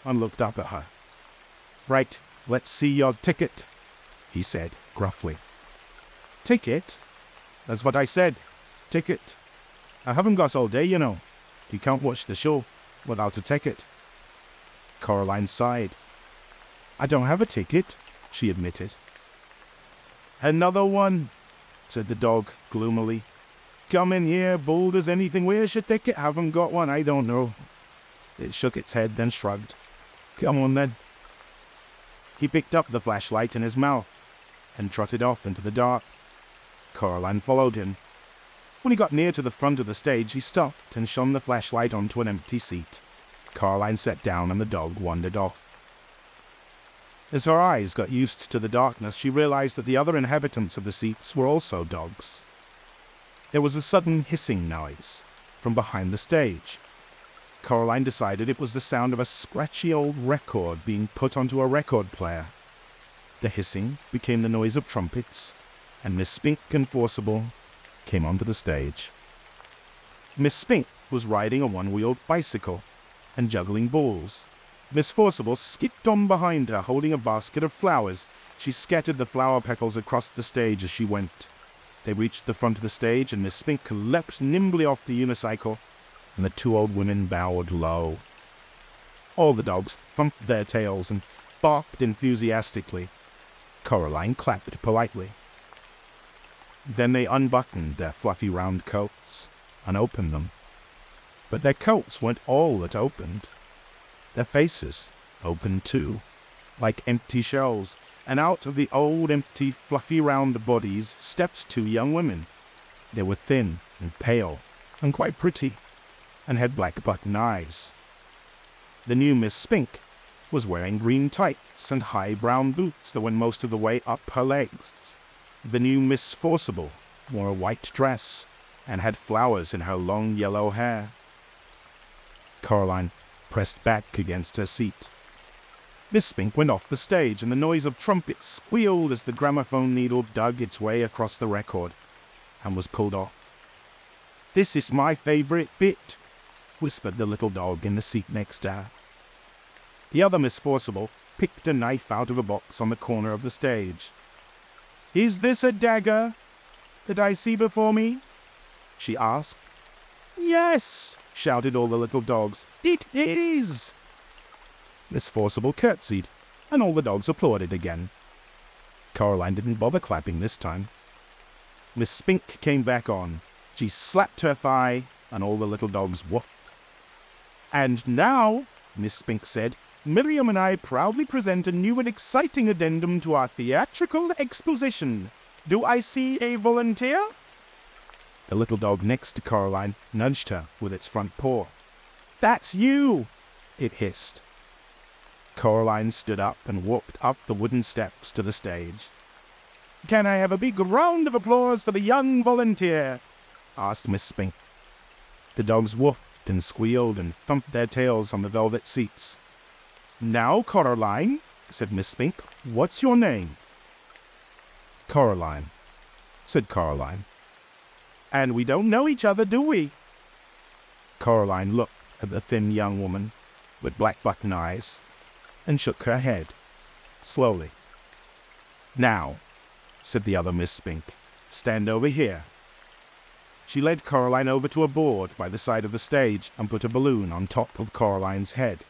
and looked up at her. "Right, let's see your ticket," he said gruffly. "Ticket? That's what I said. Ticket. I haven't got all day, you know. You can't watch the show without a ticket." Coraline sighed. "I don't have a ticket," she admitted. "Another one," said the dog gloomily. "Come in here, bold as anything. Where's your ticket? Haven't got one. I don't know." It shook its head, then shrugged. "Come on, then." He picked up the flashlight in his mouth and trotted off into the dark. Coraline followed him. When he got near to the front of the stage, he stopped and shone the flashlight onto an empty seat. Coraline sat down and the dog wandered off. As her eyes got used to the darkness, she realized that the other inhabitants of the seats were also dogs. There was a sudden hissing noise from behind the stage. Coraline decided it was the sound of a scratchy old record being put onto a record player. The hissing became the noise of trumpets, and Miss Spink and Forcible came onto the stage. Miss Spink was riding a one-wheeled bicycle and juggling balls. Miss Forcible skipped on behind her, holding a basket of flowers. She scattered the flower petals across the stage as she went. They reached the front of the stage, and Miss Spink leapt nimbly off the unicycle, and the two old women bowed low. All the dogs thumped their tails and barked enthusiastically. Coraline clapped politely. Then they unbuttoned their fluffy round coats and opened them. But their coats weren't all that opened. Their faces opened too, like empty shells, and out of the old, empty, fluffy round bodies stepped two young women. They were thin and pale and quite pretty, and had black button eyes. The new Miss Spink was wearing green tights and high brown boots that went most of the way up her legs. The new Miss Forcible wore a white dress and had flowers in her long yellow hair. Coraline pressed back against her seat. Miss Spink went off the stage, and the noise of trumpets squealed as the gramophone needle dug its way across the record and was pulled off. "This is my favorite bit," whispered the little dog in the seat next to her. The other Miss Forcible picked a knife out of a box on the corner of the stage. "Is this a dagger that I see before me?" she asked. "Yes," shouted all the little dogs. "It is!" Miss Forcible curtsied, and all the dogs applauded again. Coraline didn't bother clapping this time. Miss Spink came back on. She slapped her thigh, and all the little dogs whooped. "And now," Miss Spink said, "Miriam and I proudly present a new and exciting addendum to our theatrical exposition. Do I see a volunteer?" The little dog next to Coraline nudged her with its front paw. "That's you," it hissed. Coraline stood up and walked up the wooden steps to the stage. "Can I have a big round of applause for the young volunteer?" asked Miss Spink. The dogs woofed and squealed and thumped their tails on the velvet seats. "Now, Coraline," said Miss Spink, "what's your name?" "Coraline," said Coraline. "And we don't know each other, do we?" Coraline looked at the thin young woman with black button eyes and shook her head, slowly. "Now," said the other Miss Spink, "stand over here." She led Coraline over to a board by the side of the stage and put a balloon on top of Coraline's head.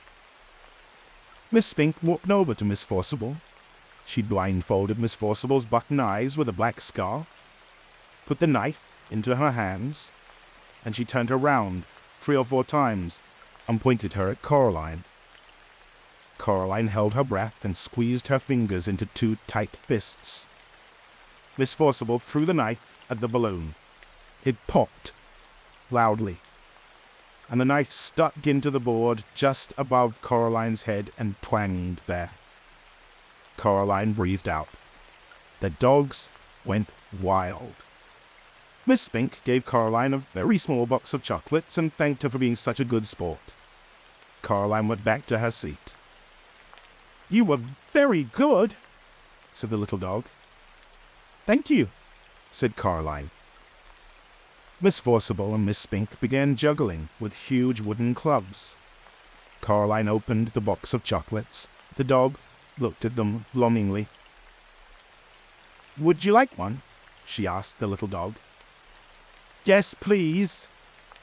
Miss Spink walked over to Miss Forcible. She blindfolded Miss Forcible's button eyes with a black scarf, put the knife into her hands, and she turned her round 3 or 4 times and pointed her at Coraline. Coraline held her breath and squeezed her fingers into two tight fists. Miss Forcible threw the knife at the balloon. It popped loudly, and the knife stuck into the board just above Coraline's head and twanged there. Coraline breathed out. The dogs went wild. Miss Spink gave Coraline a very small box of chocolates and thanked her for being such a good sport. Coraline went back to her seat. "You were very good," said the little dog. "Thank you," said Coraline. Miss Forcible and Miss Spink began juggling with huge wooden clubs. Coraline opened the box of chocolates. The dog looked at them longingly. "Would you like one?" she asked the little dog. "Yes, please,"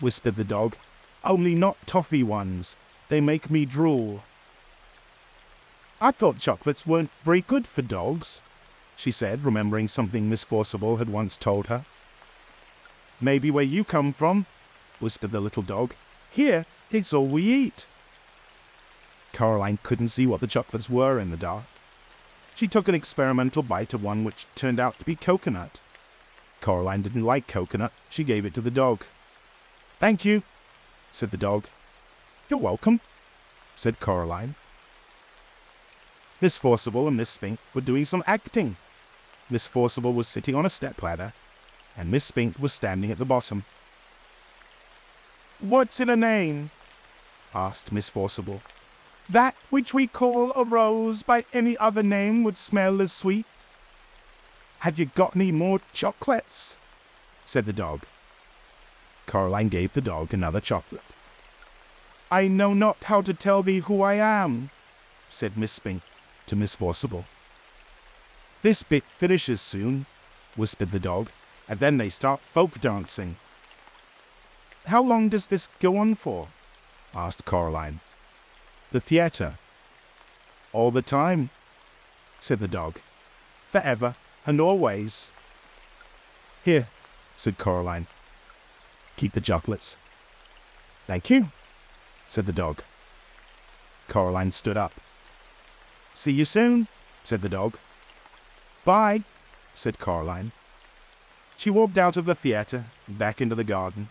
whispered the dog. "Only not toffee ones. They make me drool." "I thought chocolates weren't very good for dogs," she said, remembering something Miss Forcible had once told her. "Maybe where you come from," whispered the little dog. "Here, it's all we eat." Coraline couldn't see what the chocolates were in the dark. She took an experimental bite of one which turned out to be coconut. Coraline didn't like coconut. She gave it to the dog. "Thank you," said the dog. "You're welcome," said Coraline. Miss Forcible and Miss Spink were doing some acting. Miss Forcible was sitting on a stepladder, and Miss Spink was standing at the bottom. "What's in a name?" asked Miss Forcible. "That which we call a rose by any other name would smell as sweet." "Have you got any more chocolates?" said the dog. Coraline gave the dog another chocolate. "I know not how to tell thee who I am," said Miss Spink to Miss Forcible. "This bit finishes soon," whispered the dog, "and then they start folk dancing." "How long does this go on for?" asked Coraline. "The theatre." "All the time," said the dog. "Forever and always." "Here," said Coraline. "Keep the chocolates." "Thank you," said the dog. Coraline stood up. "See you soon," said the dog. "Bye," said Coraline. She walked out of the theatre, back into the garden.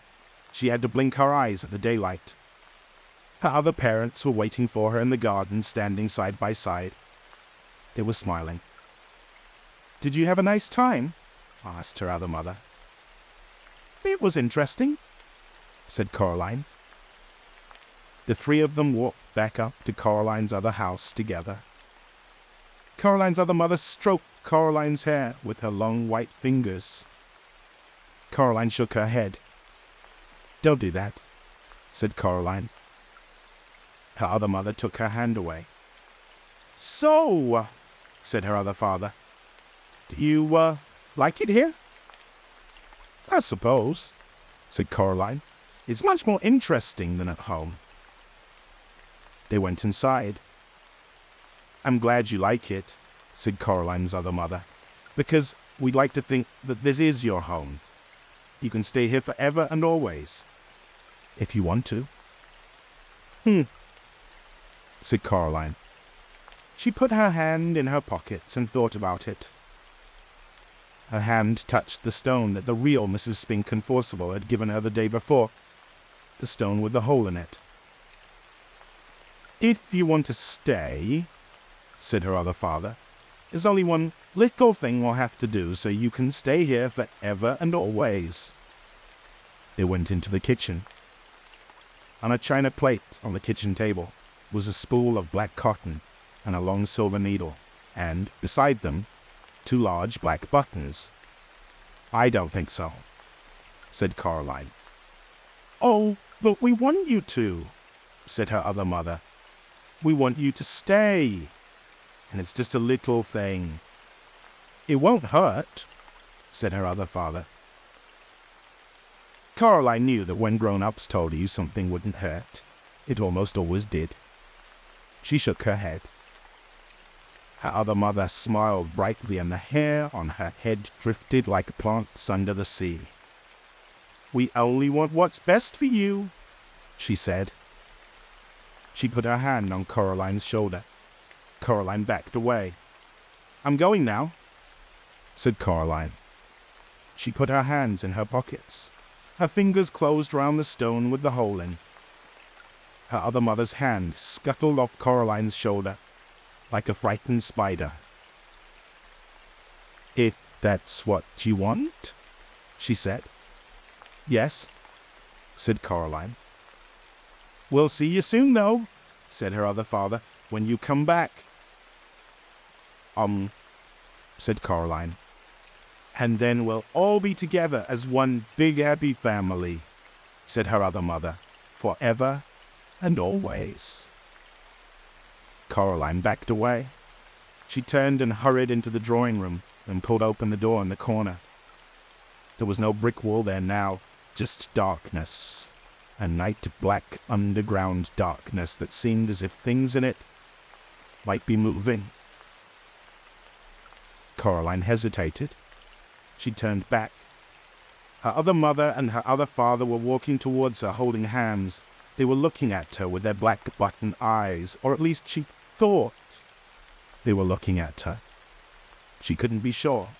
She had to blink her eyes at the daylight. Her other parents were waiting for her in the garden, standing side by side. They were smiling. "Did you have a nice time?" asked her other mother. "It was interesting," said Coraline. The three of them walked back up to Coraline's other house together. Coraline's other mother stroked Coraline's hair with her long white fingers. Coraline shook her head. "Don't do that," said Coraline. Her other mother took her hand away. "So," said her other father, "do you, like it here?" "I suppose," said Coraline. "It's much more interesting than at home." They went inside. "I'm glad you like it," said Coraline's other mother, "because we'd like to think that this is your home. You can stay here forever and always, if you want to." Said Coraline. She put her hand in her pocket and thought about it. Her hand touched the stone that the real Mrs. Spink and Forcible had given her the day before, the stone with the hole in it. "If you want to stay," said her other father, "there's only one little thing we'll have to do so you can stay here forever and always." They went into the kitchen. On a china plate on the kitchen table was a spool of black cotton and a long silver needle, and, beside them, 2 large black buttons. "I don't think so," said Coraline. "Oh, but we want you to," said her other mother. "We want you to stay. And it's just a little thing." "It won't hurt," said her other father. Coraline knew that when grown-ups told you something wouldn't hurt, it almost always did. She shook her head. Her other mother smiled brightly, and the hair on her head drifted like plants under the sea. "We only want what's best for you," she said. She put her hand on Coraline's shoulder. Coraline backed away. "I'm going now," said Coraline. She put her hands in her pockets. Her fingers closed round the stone with the hole in. Her other mother's hand scuttled off Coraline's shoulder like a frightened spider. "If that's what you want," she said. "Yes," said Coraline. "We'll see you soon, though," said her other father, "when you come back." Said Coraline. "And then we'll all be together as one big happy family," said her other mother, "forever and always." Coraline backed away. She turned and hurried into the drawing room and pulled open the door in the corner. There was no brick wall there now, just darkness, a night-black underground darkness that seemed as if things in it might be moving. Coraline hesitated. She turned back. Her other mother and her other father were walking towards her, holding hands. They were looking at her with their black button eyes, or at least she thought they were looking at her. She couldn't be sure.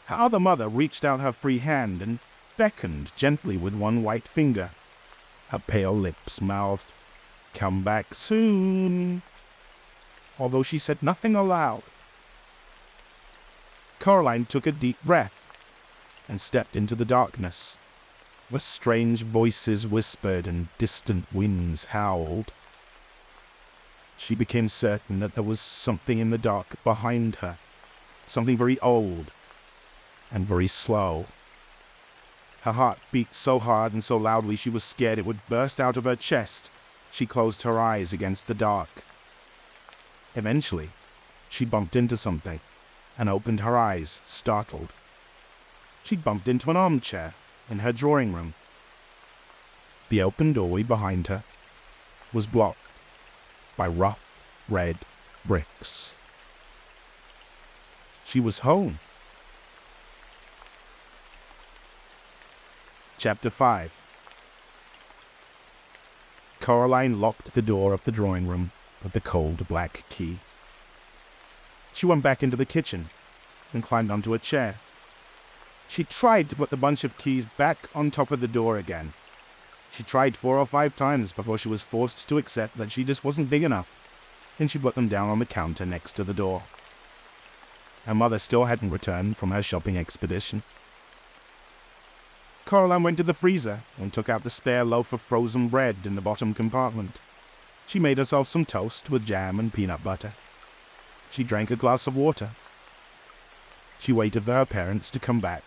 Her other mother reached out her free hand and beckoned gently with one white finger. Her pale lips mouthed, "Come back soon," although she said nothing aloud. Coraline took a deep breath and stepped into the darkness, where strange voices whispered and distant winds howled. She became certain that there was something in the dark behind her, something very old and very slow. Her heart beat so hard and so loudly she was scared it would burst out of her chest. She closed her eyes against the dark. Eventually, she bumped into something and opened her eyes, startled. She'd bumped into an armchair in her drawing room. The open doorway behind her was blocked by rough red bricks. She was home. Chapter 5. Coraline locked the door of the drawing room with the cold black key. She went back into the kitchen and climbed onto a chair. She tried to put the bunch of keys back on top of the door again. She tried 4 or 5 times before she was forced to accept that she just wasn't big enough, and she put them down on the counter next to the door. Her mother still hadn't returned from her shopping expedition. Coraline went to the freezer and took out the spare loaf of frozen bread in the bottom compartment. She made herself some toast with jam and peanut butter. She drank a glass of water. She waited for her parents to come back.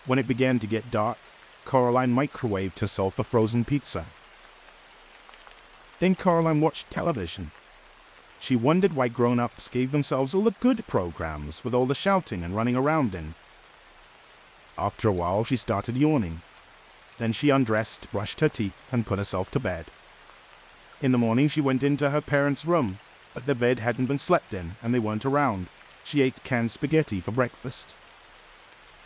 When it began to get dark, Coraline microwaved herself a frozen pizza. Then Coraline watched television. She wondered why grown-ups gave themselves all the good programs with all the shouting and running around in. After a while, she started yawning. Then she undressed, brushed her teeth, and put herself to bed. In the morning, she went into her parents' room, but the bed hadn't been slept in, and they weren't around. She ate canned spaghetti for breakfast.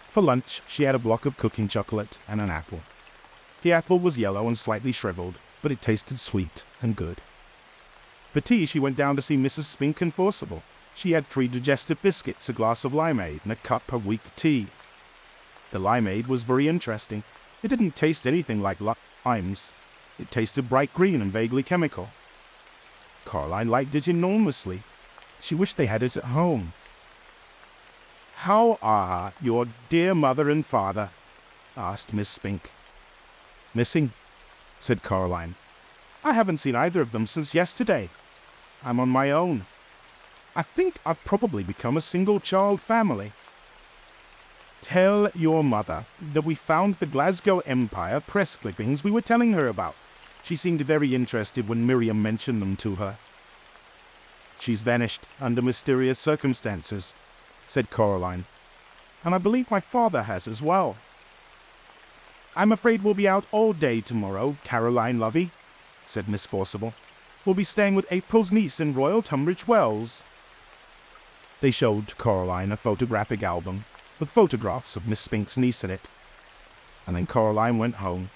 For lunch, she had a block of cooking chocolate and an apple. The apple was yellow and slightly shriveled, but it tasted sweet and good. For tea, she went down to see Mrs. Spink and Forcible. She had 3 digestive biscuits, a glass of limeade, and a cup of weak tea. The limeade was very interesting. It didn't taste anything like limes. It tasted bright green and vaguely chemical. Coraline liked it enormously. She wished they had it at home. "How are your dear mother and father?" asked Miss Spink. "Missing," said Coraline. "I haven't seen either of them since yesterday. I'm on my own. I think I've probably become a single-child family." "Tell your mother that we found the Glasgow Empire press clippings we were telling her about. She seemed very interested when Miriam mentioned them to her." "She's vanished under mysterious circumstances," said Coraline. "And I believe my father has as well." "I'm afraid we'll be out all day tomorrow, Caroline lovey," said Miss Forcible. "We'll be staying with April's niece in Royal Tunbridge Wells." They showed Coraline a photographic album with photographs of Miss Spink's niece in it. And then Coraline went home.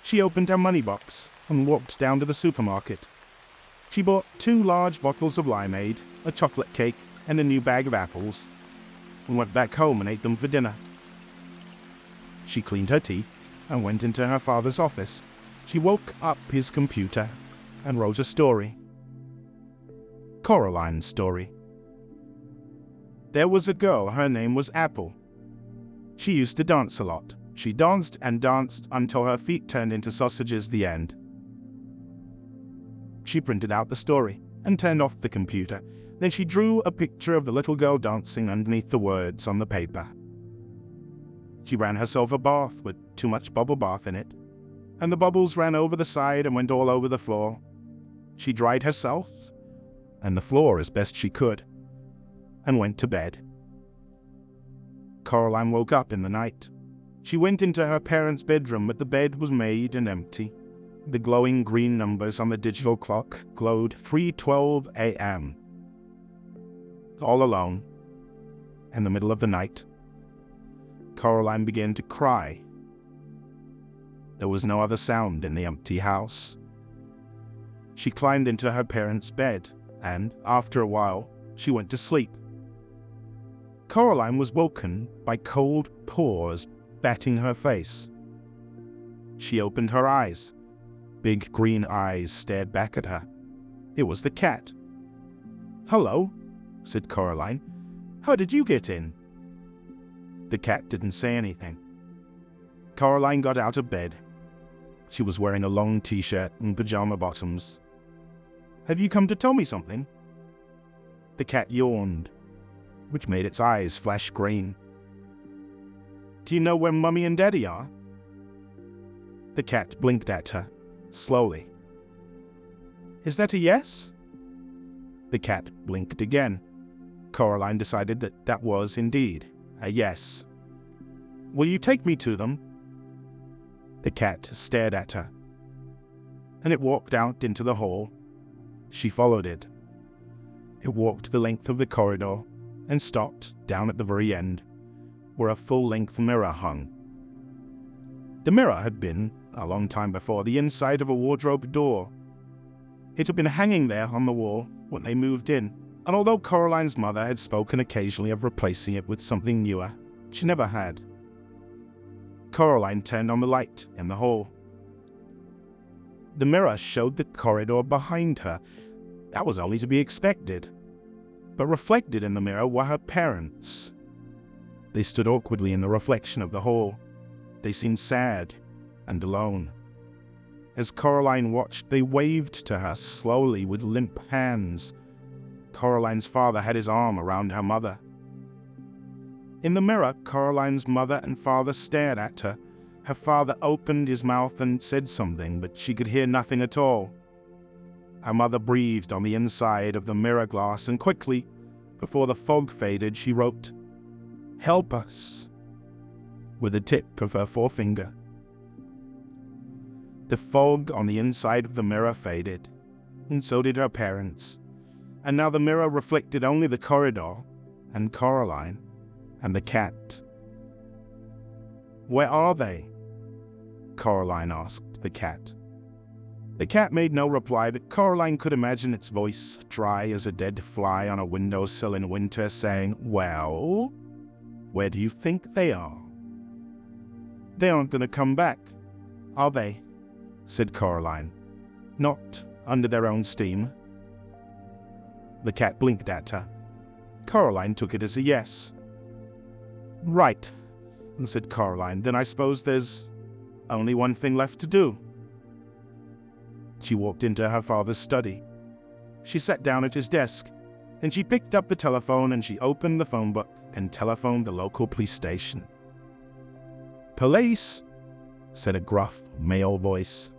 She opened her money box and walked down to the supermarket. She bought 2 large bottles of limeade, a chocolate cake, and a new bag of apples, and went back home and ate them for dinner. She cleaned her teeth and went into her father's office. She woke up his computer and wrote a story. Coraline's story. There was a girl, her name was Apple. She used to dance a lot. She danced and danced until her feet turned into sausages. The end. She printed out the story and turned off the computer. Then she drew a picture of the little girl dancing underneath the words on the paper. She ran herself a bath with too much bubble bath in it, and the bubbles ran over the side and went all over the floor. She dried herself and the floor as best she could, and went to bed. Coraline woke up in the night. She went into her parents' bedroom, but the bed was made and empty. The glowing green numbers on the digital clock glowed 3:12 a.m. All alone, in the middle of the night, Coraline began to cry. There was no other sound in the empty house. She climbed into her parents' bed, and, after a while, she went to sleep. Coraline was woken by cold paws batting her face. She opened her eyes. Big green eyes stared back at her. It was the cat. "Hello," said Coraline. "How did you get in?" The cat didn't say anything. Coraline got out of bed. She was wearing a long t-shirt and pajama bottoms. "Have you come to tell me something?" The cat yawned, which made its eyes flash green. "Do you know where Mummy and Daddy are?" The cat blinked at her, slowly. "Is that a yes?" The cat blinked again. Coraline decided that that was indeed a yes. "Will you take me to them?" The cat stared at her, and it walked out into the hall. She followed it. It walked the length of the corridor and stopped down at the very end, where a full-length mirror hung. The mirror had been, a long time before, the inside of a wardrobe door. It had been hanging there on the wall when they moved in, and although Coraline's mother had spoken occasionally of replacing it with something newer, she never had. Coraline turned on the light in the hall. The mirror showed the corridor behind her. That was only to be expected. But reflected in the mirror were her parents. They stood awkwardly in the reflection of the hall. They seemed sad and alone. As Coraline watched, they waved to her slowly with limp hands. Coraline's father had his arm around her mother. In the mirror, Coraline's mother and father stared at her. Her father opened his mouth and said something, but she could hear nothing at all. Her mother breathed on the inside of the mirror glass, and quickly, before the fog faded, she wrote, "Help us," with the tip of her forefinger. The fog on the inside of the mirror faded, and so did her parents, and now the mirror reflected only the corridor, and Coraline, and the cat. "Where are they?" Coraline asked the cat. The cat made no reply, but Coraline could imagine its voice, dry as a dead fly on a windowsill in winter, saying, "Well, where do you think they are?" "They aren't going to come back, are they?" said Coraline. "Not under their own steam." The cat blinked at her. Coraline took it as a yes. "Right," said Coraline. "Then I suppose there's only one thing left to do." She walked into her father's study. She sat down at his desk. Then she picked up the telephone and she opened the phone book and telephoned the local police station. "Police," said a gruff male voice.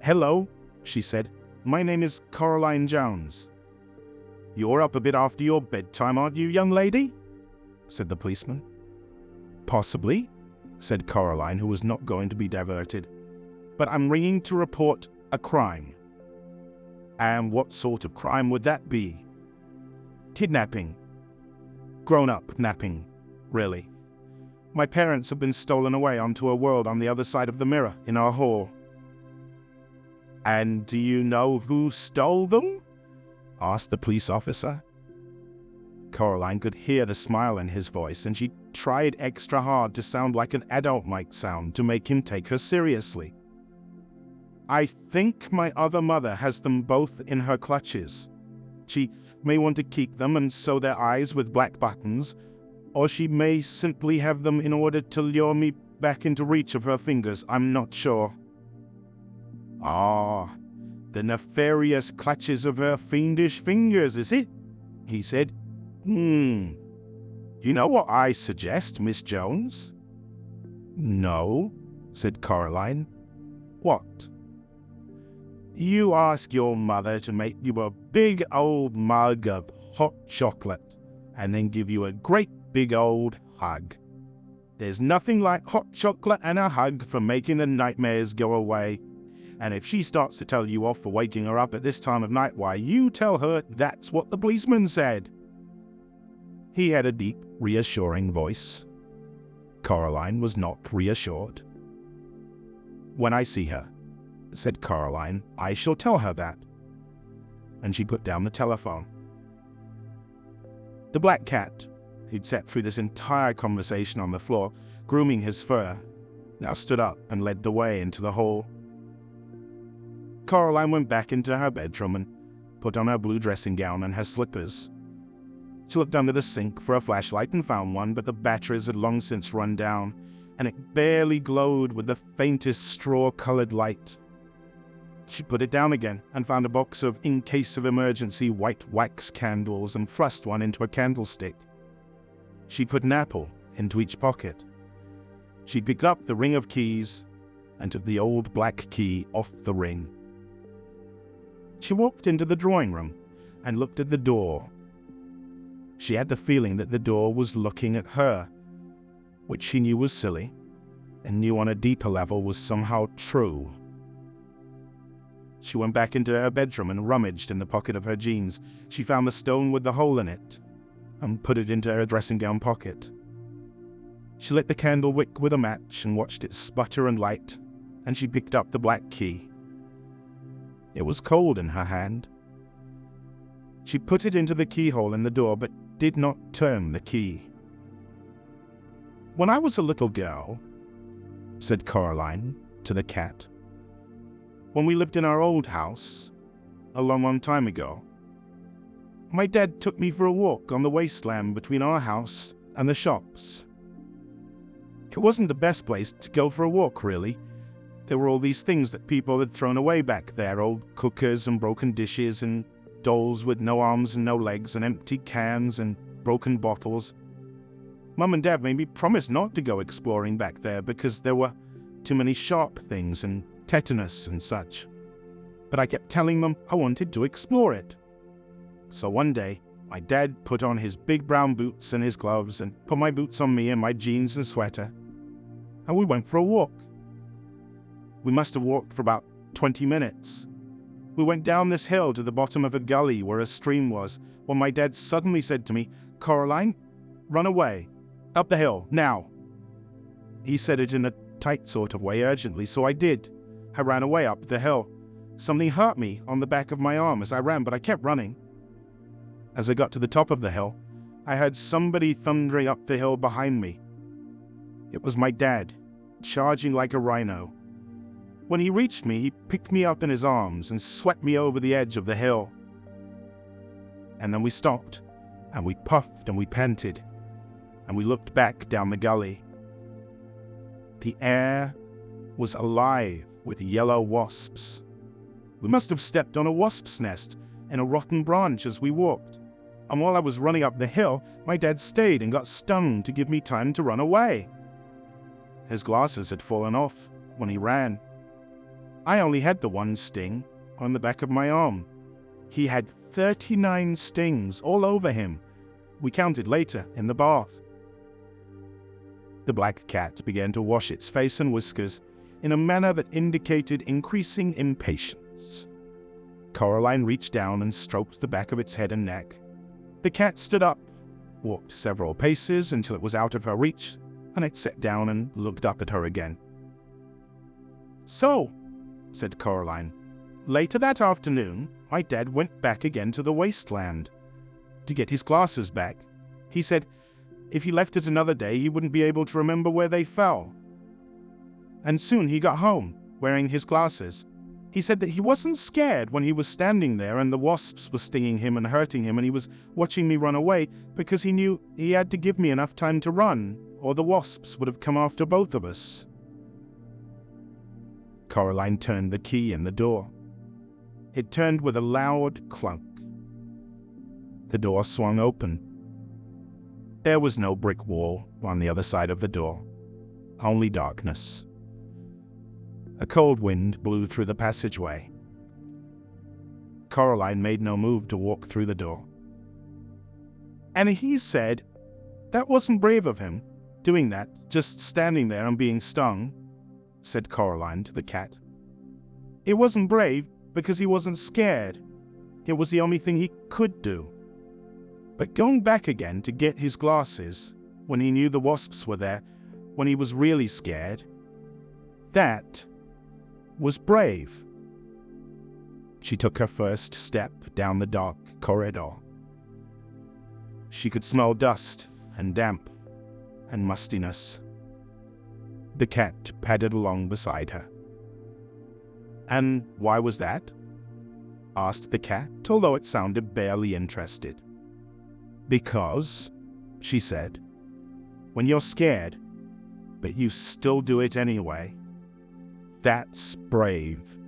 "Hello," she said. "My name is Coraline Jones." "You're up a bit after your bedtime, aren't you, young lady?" said the policeman. "Possibly," said Coraline, who was not going to be diverted. "But I'm ringing to report a crime." "And what sort of crime would that be?" "Kidnapping. Grown-up napping, really. My parents have been stolen away onto a world on the other side of the mirror in our hall." And do you know who stole them? Asked the police officer. Coraline could hear the smile in his voice, and she tried extra hard to sound like an adult might sound to make him take her seriously. I think my other mother has them both in her clutches. She may want to keep them and sew their eyes with black buttons, or she may simply have them in order to lure me back into reach of her fingers. I'm not sure. Ah, the nefarious clutches of her fiendish fingers, is it? He said. You know what I suggest, Miss Jones? No, said Coraline. What? You ask your mother to make you a big old mug of hot chocolate, and then give you a great big old hug. There's nothing like hot chocolate and a hug for making the nightmares go away. And if she starts to tell you off for waking her up at this time of night, why, you tell her that's what the policeman said. He had a deep, reassuring voice. Coraline was not reassured. When I see her, said Coraline, I shall tell her that. And she put down the telephone. The black cat, who'd sat through this entire conversation on the floor, grooming his fur, now stood up and led the way into the hall. Coraline went back into her bedroom and put on her blue dressing gown and her slippers. She looked under the sink for a flashlight and found one, but the batteries had long since run down, and it barely glowed with the faintest straw-colored light. She put it down again and found a box of in case of emergency white wax candles and thrust one into a candlestick. She put an apple into each pocket. She picked up the ring of keys and took the old black key off the ring. She walked into the drawing room and looked at the door. She had the feeling that the door was looking at her, which she knew was silly, and knew on a deeper level was somehow true. She went back into her bedroom and rummaged in the pocket of her jeans. She found the stone with the hole in it, and put it into her dressing gown pocket. She lit the candle wick with a match and watched it sputter and light, and she picked up the black key. It was cold in her hand. She put it into the keyhole in the door, but did not turn the key. When I was a little girl, said Coraline to the cat, when we lived in our old house, a long, long time ago, my dad took me for a walk on the wasteland between our house and the shops. It wasn't the best place to go for a walk, really. There were all these things that people had thrown away back there, old cookers and broken dishes and dolls with no arms and no legs and empty cans and broken bottles. Mum and Dad made me promise not to go exploring back there because there were too many sharp things and tetanus and such. But I kept telling them I wanted to explore it. So one day, my dad put on his big brown boots and his gloves and put my boots on me and my jeans and sweater, and we went for a walk. We must have walked for about 20 minutes. We went down this hill to the bottom of a gully where a stream was, when my dad suddenly said to me, "Coraline, run away. Up the hill, now." He said it in a tight sort of way, urgently, so I did. I ran away up the hill. Something hurt me on the back of my arm as I ran, but I kept running. As I got to the top of the hill, I heard somebody thundering up the hill behind me. It was my dad, charging like a rhino. When he reached me, he picked me up in his arms and swept me over the edge of the hill. And then we stopped, and we puffed and we panted, and we looked back down the gully. The air was alive with yellow wasps. We must have stepped on a wasp's nest in a rotten branch as we walked. And while I was running up the hill, my dad stayed and got stung to give me time to run away. His glasses had fallen off when he ran. I only had the one sting on the back of my arm. He had 39 stings all over him. We counted later in the bath. The black cat began to wash its face and whiskers in a manner that indicated increasing impatience. Coraline reached down and stroked the back of its head and neck. The cat stood up, walked several paces until it was out of her reach, and it sat down and looked up at her again. "So," said Coraline, Later that afternoon, my dad went back again to the wasteland to get his glasses back. He said if he left it another day, he wouldn't be able to remember where they fell. And soon he got home, wearing his glasses. He said that he wasn't scared when he was standing there and the wasps were stinging him and hurting him, and he was watching me run away because he knew he had to give me enough time to run, or the wasps would have come after both of us. Coraline turned the key in the door. It turned with a loud clunk. The door swung open. There was no brick wall on the other side of the door, only darkness. A cold wind blew through the passageway. Coraline made no move to walk through the door. And he said that wasn't brave of him, doing that, just standing there and being stung, said Coraline to the cat. It wasn't brave because he wasn't scared. It was the only thing he could do. But going back again to get his glasses, when he knew the wasps were there, when he was really scared, that was brave. She took her first step down the dark corridor. She could smell dust and damp and mustiness. The cat padded along beside her. And why was that? Asked the cat, although it sounded barely interested. Because, she said, when you're scared, but you still do it anyway, that's brave.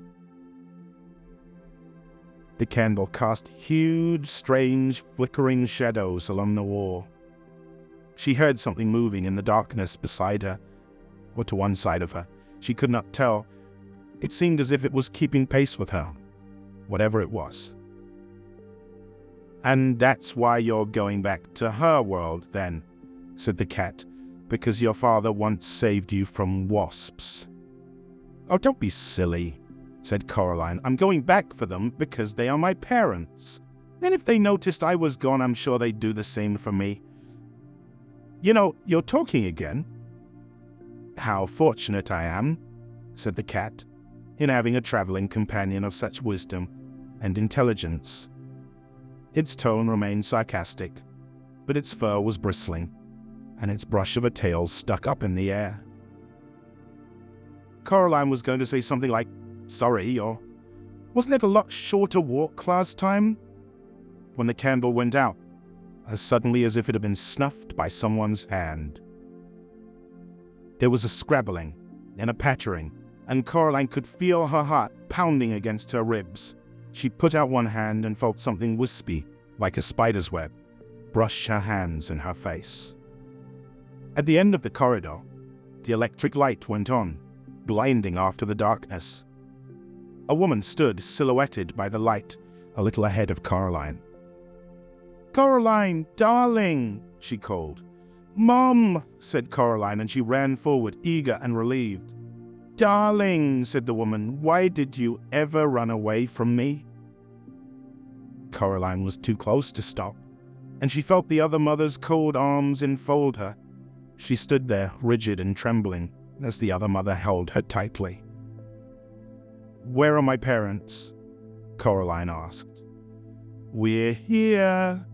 The candle cast huge, strange, flickering shadows along the wall. She heard something moving in the darkness beside her, or to one side of her. She could not tell. It seemed as if it was keeping pace with her, whatever it was. And that's why you're going back to her world, then, said the cat, because your father once saved you from wasps. Oh, don't be silly, said Coraline. I'm going back for them because they are my parents. And if they noticed I was gone, I'm sure they'd do the same for me. You know, you're talking again. How fortunate I am, said the cat, in having a traveling companion of such wisdom and intelligence. Its tone remained sarcastic, but its fur was bristling, and its brush of a tail stuck up in the air. Coraline was going to say something like, sorry, or wasn't it a lot shorter walk last time? When the candle went out, as suddenly as if it had been snuffed by someone's hand. There was a scrabbling and a pattering, and Coraline could feel her heart pounding against her ribs. She put out one hand and felt something wispy, like a spider's web, brush her hands and her face. At the end of the corridor, the electric light went on, blinding after the darkness. A woman stood silhouetted by the light, a little ahead of Coraline. "Coraline, darling," she called. "Mom," said Coraline, and she ran forward, eager and relieved. "Darling," said the woman, "why did you ever run away from me?" Coraline was too close to stop, and she felt the other mother's cold arms enfold her. She stood there, rigid and trembling, as the other mother held her tightly. "Where are my parents?" Coraline asked. "We're here,"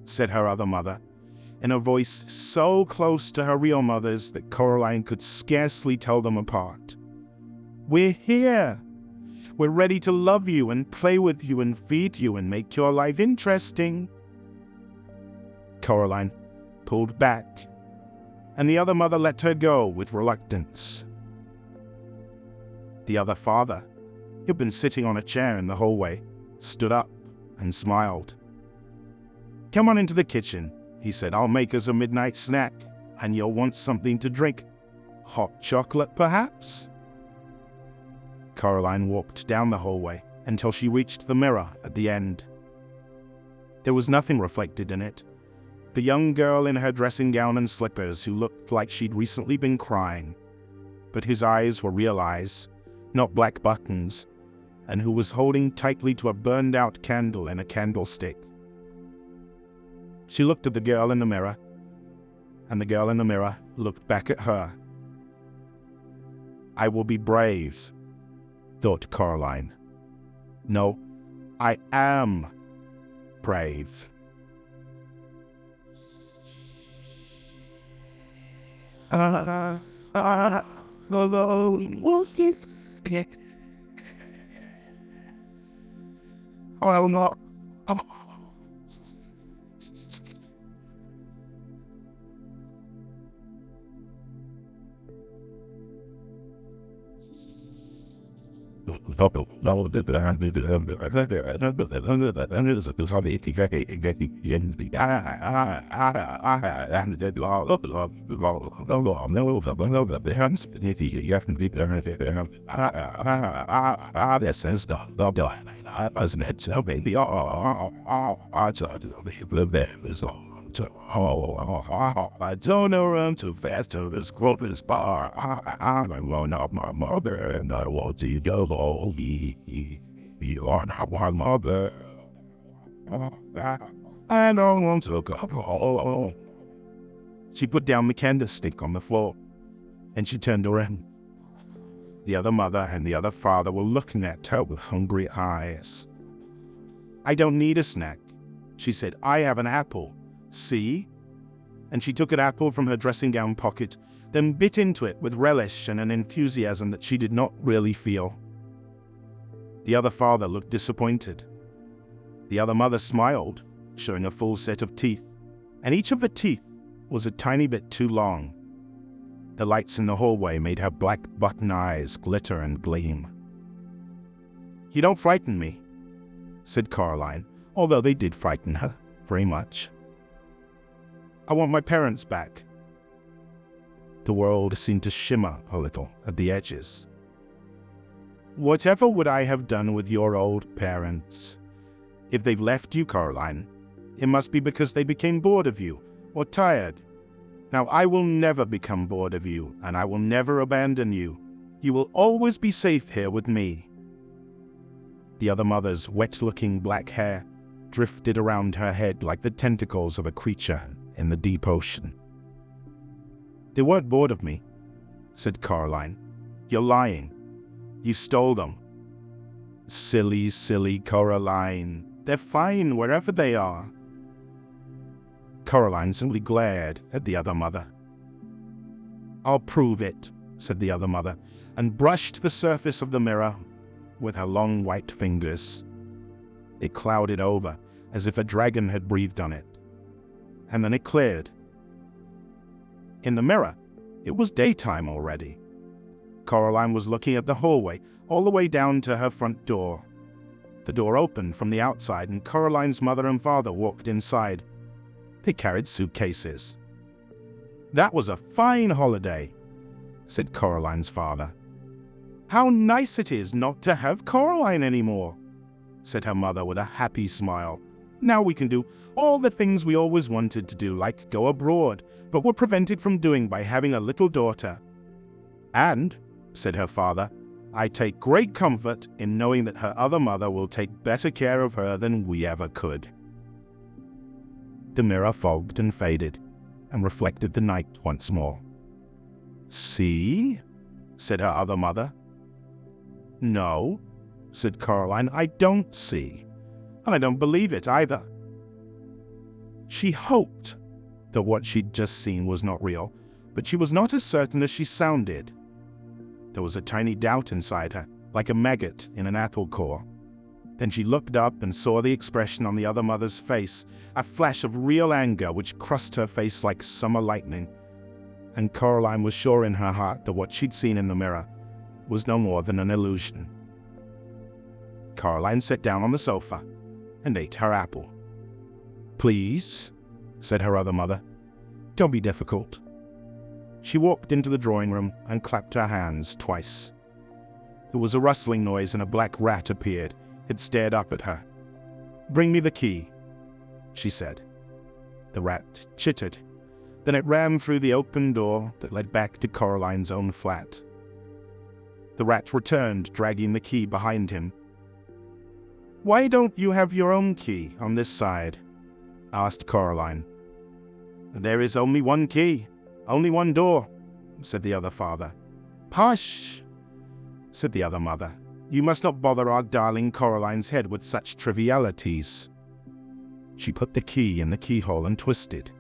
said her other mother, in a voice so close to her real mother's that Coraline could scarcely tell them apart. "We're here. We're ready to love you and play with you and feed you and make your life interesting." Coraline pulled back, and the other mother let her go with reluctance. The other father, who'd been sitting on a chair in the hallway, stood up and smiled. "Come on into the kitchen," he said. "I'll make us a midnight snack, and you'll want something to drink. Hot chocolate, perhaps?" Coraline walked down the hallway until she reached the mirror at the end. There was nothing reflected in it. The young girl in her dressing gown and slippers who looked like she'd recently been crying, but whose eyes were real eyes, not black buttons, and who was holding tightly to a burned-out candle in a candlestick. She looked at the girl in the mirror, and the girl in the mirror looked back at her. "I will be brave," thought Coraline. No, I am brave. Oh no. This is the I wasn't so baby. I don't know run too fast to this corpus bar. I'm going up my mother and I want to go. You are not my mother. I don't want to go. She put down the candlestick on the floor and she turned around. The other mother and the other father were looking at her with hungry eyes. I don't need a snack, she said. I have an apple. See? And she took an apple from her dressing gown pocket, then bit into it with relish and an enthusiasm that she did not really feel. The other father looked disappointed. The other mother smiled, showing a full set of teeth, and each of the teeth was a tiny bit too long. The lights in the hallway made her black button eyes glitter and gleam. You don't frighten me, said Coraline, although they did frighten her very much. I want my parents back. The world seemed to shimmer a little at the edges. Whatever would I have done with your old parents? If they've left you, Coraline, it must be because they became bored of you or tired. Now I will never become bored of you, and I will never abandon you. You will always be safe here with me. The other mother's wet-looking black hair drifted around her head like the tentacles of a creature in the deep ocean. They weren't bored of me, said Coraline. You're lying. You stole them. Silly, silly Coraline. They're fine wherever they are. Coraline simply glared at the other mother. I'll prove it, said the other mother, and brushed the surface of the mirror with her long white fingers. It clouded over as if a dragon had breathed on it, and then it cleared. In the mirror, it was daytime already. Coraline was looking at the hallway all the way down to her front door. The door opened from the outside, and Coraline's mother and father walked inside. They carried suitcases. That was a fine holiday, said Coraline's father. How nice it is not to have Coraline anymore, said her mother with a happy smile. Now we can do all the things we always wanted to do, like go abroad, but were prevented from doing by having a little daughter. And, said her father, I take great comfort in knowing that her other mother will take better care of her than we ever could. The mirror fogged and faded, and reflected the night once more. See? Said her other mother. No, said Coraline, I don't see. And I don't believe it either. She hoped that what she'd just seen was not real, but she was not as certain as she sounded. There was a tiny doubt inside her, like a maggot in an apple core. Then she looked up and saw the expression on the other mother's face, a flash of real anger which crossed her face like summer lightning. And Coraline was sure in her heart that what she'd seen in the mirror was no more than an illusion. Coraline sat down on the sofa and ate her apple. Please, said her other mother, don't be difficult. She walked into the drawing room and clapped her hands twice. There was a rustling noise and a black rat appeared. It stared up at her. Bring me the key, she said. The rat chittered. Then it ran through the open door that led back to Coraline's own flat. The rat returned, dragging the key behind him. Why don't you have your own key on this side? Asked Coraline. There is only one key, only one door, said the other father. Hush, said the other mother. You must not bother our darling Coraline's head with such trivialities." She put the key in the keyhole and twisted.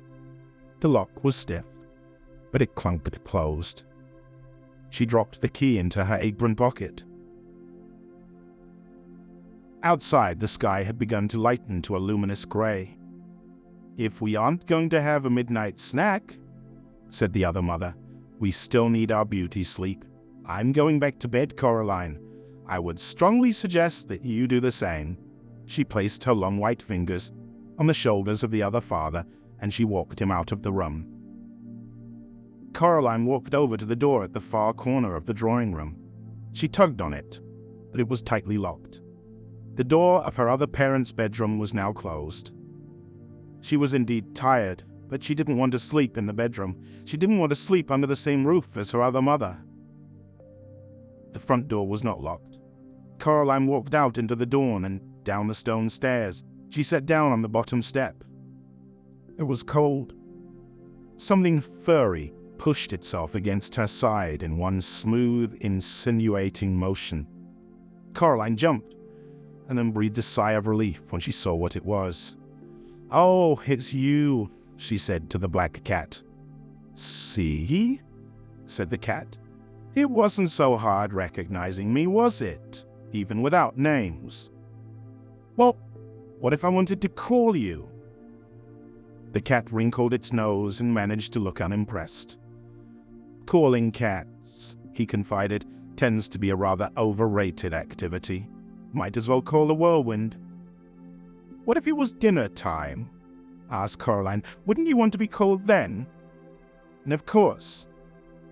The lock was stiff, but it clunked closed. She dropped the key into her apron pocket. Outside, the sky had begun to lighten to a luminous gray. "If we aren't going to have a midnight snack," said the other mother, "we still need our beauty sleep. I'm going back to bed, Coraline. I would strongly suggest that you do the same." She placed her long white fingers on the shoulders of the other father, and she walked him out of the room. Coraline walked over to the door at the far corner of the drawing room. She tugged on it, but it was tightly locked. The door of her other parents' bedroom was now closed. She was indeed tired, but she didn't want to sleep in the bedroom. She didn't want to sleep under the same roof as her other mother. The front door was not locked. Coraline walked out into the dawn and down the stone stairs. She sat down on the bottom step. It was cold. Something furry pushed itself against her side in one smooth, insinuating motion. Coraline jumped, and then breathed a sigh of relief when she saw what it was. "Oh, it's you," she said to the black cat. "See?" said the cat. "It wasn't so hard recognizing me, was it? Even without names." "Well, what if I wanted to call you?" The cat wrinkled its nose and managed to look unimpressed. "Calling cats," he confided, "tends to be a rather overrated activity. Might as well call the whirlwind." "What if it was dinner time?" asked Coraline. "Wouldn't you want to be called then?" "And of course,"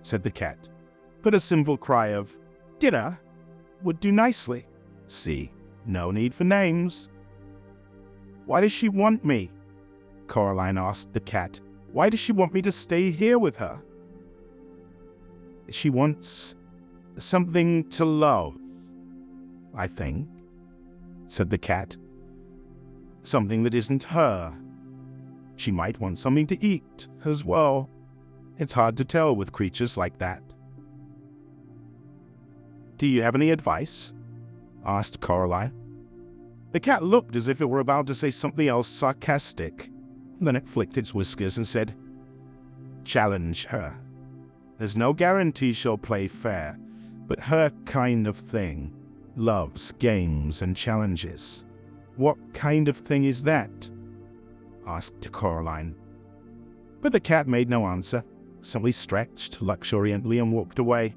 said the cat, but a simple cry of "dinner" would do nicely. See, no need for names. "Why does she want me?" Coraline asked the cat. "Why does she want me to stay here with her?" "She wants something to love, I think," said the cat. "Something that isn't her. She might want something to eat as well. It's hard to tell with creatures like that." "Do you have any advice?" asked Coraline. The cat looked as if it were about to say something else sarcastic. Then it flicked its whiskers and said, "Challenge her. There's no guarantee she'll play fair, but her kind of thing loves games and challenges." "What kind of thing is that?" asked Coraline. But the cat made no answer, simply stretched luxuriantly and walked away.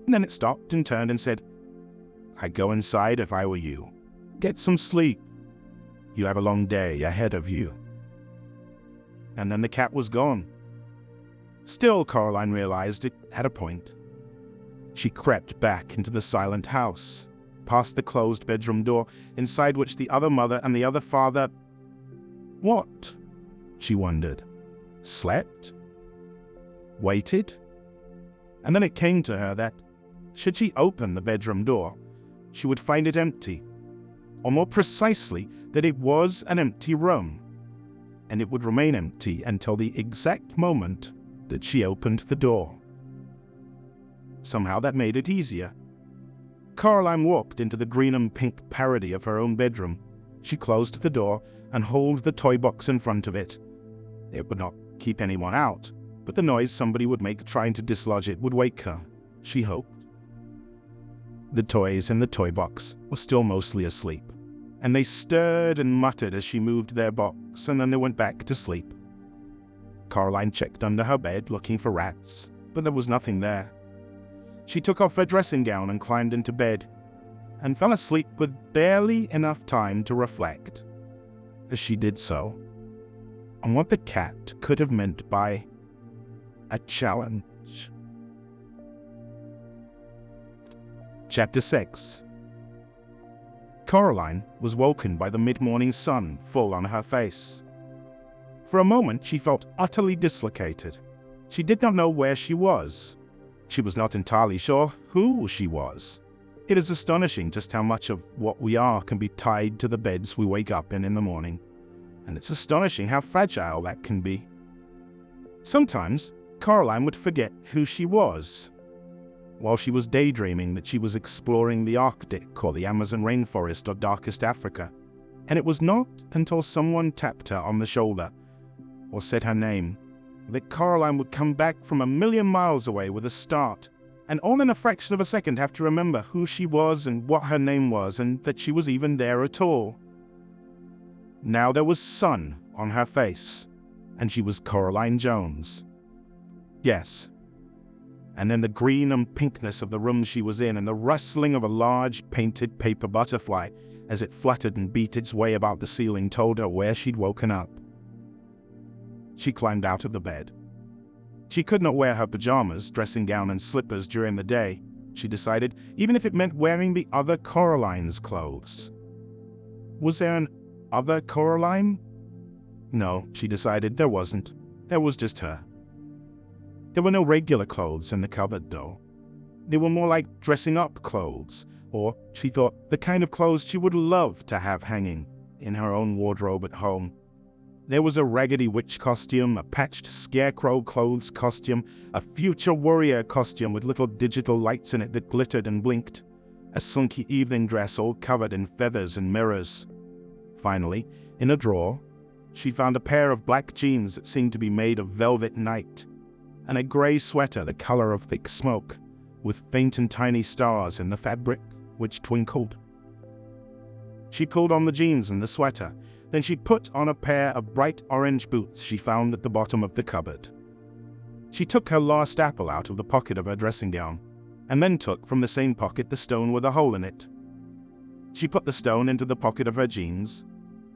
And then it stopped and turned and said, "I'd go inside if I were you. Get some sleep. You have a long day ahead of you." And then the cat was gone. Still, Coraline realized it had a point. She crept back into the silent house, past the closed bedroom door, inside which the other mother and the other father... What? She wondered. Slept? Waited? And then it came to her that, should she open the bedroom door, she would find it empty. Or more precisely, that it was an empty room. And it would remain empty until the exact moment that she opened the door. Somehow that made it easier. Coraline walked into the green and pink parody of her own bedroom. She closed the door and hauled the toy box in front of it. It would not keep anyone out, but the noise somebody would make trying to dislodge it would wake her, she hoped. The toys in the toy box were still mostly asleep, and they stirred and muttered as she moved their box, and then they went back to sleep. Coraline checked under her bed looking for rats, but there was nothing there. She took off her dressing gown and climbed into bed, and fell asleep with barely enough time to reflect, as she did so, on what the cat could have meant by a challenge. Chapter 6. Coraline was woken by the mid-morning sun full on her face. For a moment she felt utterly dislocated. She did not know where she was. She was not entirely sure who she was. It is astonishing just how much of what we are can be tied to the beds we wake up in the morning. And it's astonishing how fragile that can be. Sometimes Coraline would forget who she was. while she was daydreaming that she was exploring the Arctic or the Amazon rainforest or darkest Africa, and it was not until someone tapped her on the shoulder or said her name that Coraline would come back from a million miles away with a start, and all in a fraction of a second have to remember who she was and what her name was and that she was even there at all. Now there was sun on her face, and she was Coraline Jones. Yes. And then the green and pinkness of the room she was in and the rustling of a large painted paper butterfly as it fluttered and beat its way about the ceiling told her where she'd woken up. She climbed out of the bed. She could not wear her pajamas, dressing gown and slippers during the day, she decided, even if it meant wearing the other Coraline's clothes. Was there an other Coraline? No, she decided, there wasn't. There was just her. There were no regular clothes in the cupboard, though. They were more like dressing-up clothes, or, she thought, the kind of clothes she would love to have hanging in her own wardrobe at home. There was a raggedy witch costume, a patched scarecrow clothes costume, a future warrior costume with little digital lights in it that glittered and blinked, a slinky evening dress all covered in feathers and mirrors. Finally, in a drawer, she found a pair of black jeans that seemed to be made of velvet night, and a grey sweater the color of thick smoke, with faint and tiny stars in the fabric which twinkled. She pulled on the jeans and the sweater. Then she put on a pair of bright orange boots she found at the bottom of the cupboard. She took her last apple out of the pocket of her dressing gown, and then took from the same pocket the stone with a hole in it. She put the stone into the pocket of her jeans,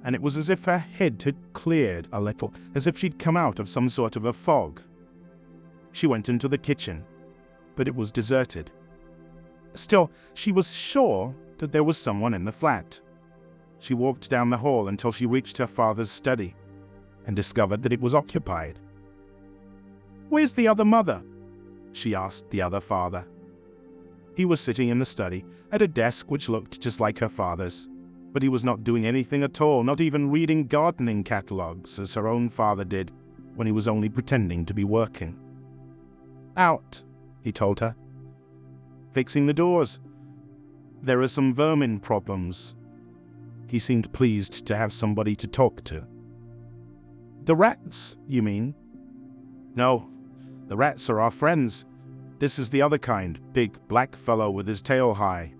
and it was as if her head had cleared a little, as if she'd come out of some sort of a fog. She went into the kitchen, but it was deserted. Still, she was sure that there was someone in the flat. She walked down the hall until she reached her father's study and discovered that it was occupied. "Where's the other mother?" she asked the other father. He was sitting in the study at a desk which looked just like her father's, but he was not doing anything at all, not even reading gardening catalogues as her own father did when he was only pretending to be working. "Out," he told her. "Fixing the doors. There are some vermin problems." He seemed pleased to have somebody to talk to. "The rats, you mean?" "No, the rats are our friends. This is the other kind, big black fellow with his tail high."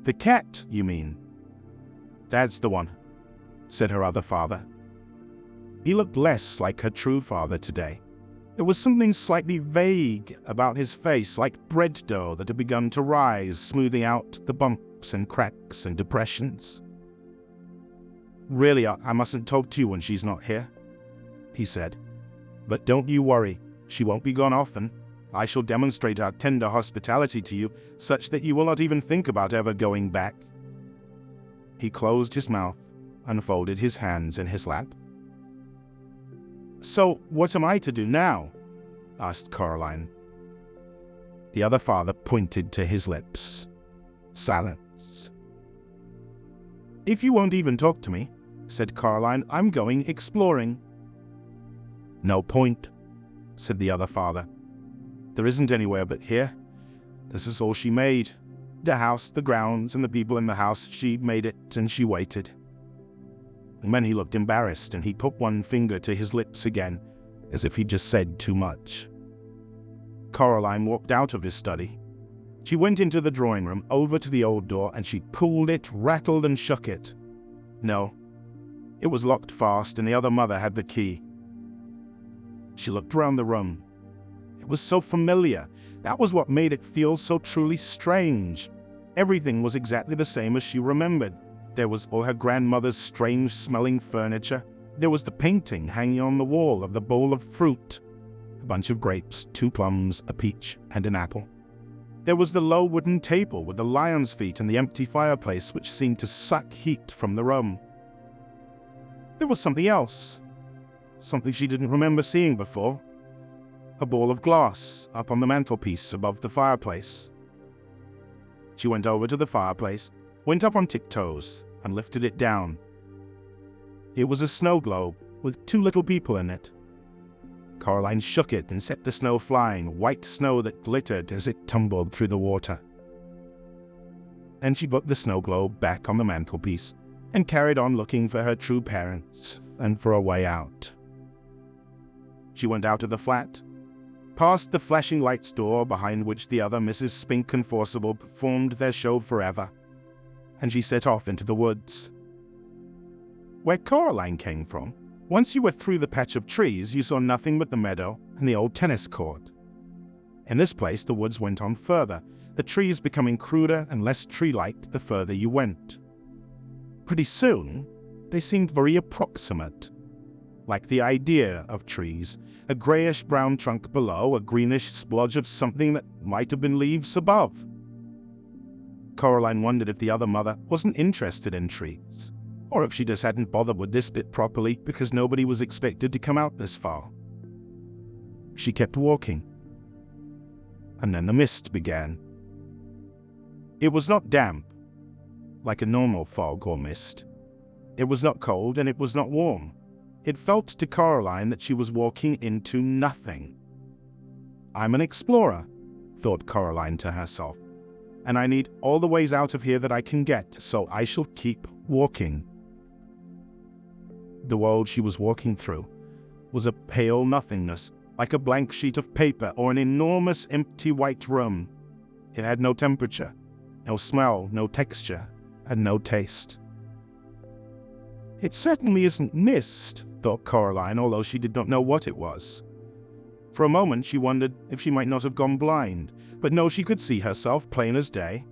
"The cat, you mean?" "That's the one," said her other father. He looked less like her true father today. There was something slightly vague about his face, like bread dough that had begun to rise, smoothing out the bumps and cracks and depressions. "Really, I mustn't talk to you when she's not here," he said. "But don't you worry, she won't be gone often. I shall demonstrate our tender hospitality to you, such that you will not even think about ever going back." He closed his mouth and folded his hands in his lap. "So, what am I to do now?" asked Coraline. The other father pointed to his lips. Silence. "If you won't even talk to me," said Coraline, "I'm going exploring." "No point," said the other father. "There isn't anywhere but here. This is all she made. The house, the grounds, and the people in the house. She made it, and she waited." And then he looked embarrassed, and he put one finger to his lips again, as if he'd just said too much. Coraline walked out of his study. She went into the drawing room, over to the old door, and she pulled it, rattled and shook it. No, it was locked fast, and the other mother had the key. She looked around the room. It was so familiar. That was what made it feel so truly strange. Everything was exactly the same as she remembered. There was all her grandmother's strange-smelling furniture. There was the painting hanging on the wall of the bowl of fruit. A bunch of grapes, 2 plums, a peach, and an apple. There was the low wooden table with the lion's feet and the empty fireplace which seemed to suck heat from the room. There was something else. Something she didn't remember seeing before. A ball of glass up on the mantelpiece above the fireplace. She went over to the fireplace, went up on tiptoes, and lifted it down. It was a snow globe with 2 little people in it. Coraline shook it and set the snow flying, white snow that glittered as it tumbled through the water. Then she put the snow globe back on the mantelpiece and carried on looking for her true parents and for a way out. She went out of the flat, past the flashing lights door behind which the other Mrs. Spink and Forcible performed their show forever, and she set off into the woods. Where Coraline came from, once you were through the patch of trees, you saw nothing but the meadow and the old tennis court. In this place, the woods went on further, the trees becoming cruder and less tree-like the further you went. Pretty soon, they seemed very approximate, like the idea of trees, a greyish-brown trunk below, a greenish splodge of something that might have been leaves above. Coraline wondered if the other mother wasn't interested in trees, or if she just hadn't bothered with this bit properly because nobody was expected to come out this far. She kept walking, and then the mist began. It was not damp, like a normal fog or mist. It was not cold and it was not warm. It felt to Coraline that she was walking into nothing. I'm an explorer, thought Coraline to herself, and I need all the ways out of here that I can get, so I shall keep walking. The world she was walking through was a pale nothingness, like a blank sheet of paper or an enormous empty white room. It had no temperature, no smell, no texture, and no taste. It certainly isn't mist, thought Coraline, although she did not know what it was. For a moment she wondered if she might not have gone blind, but no, she could see herself plain as day.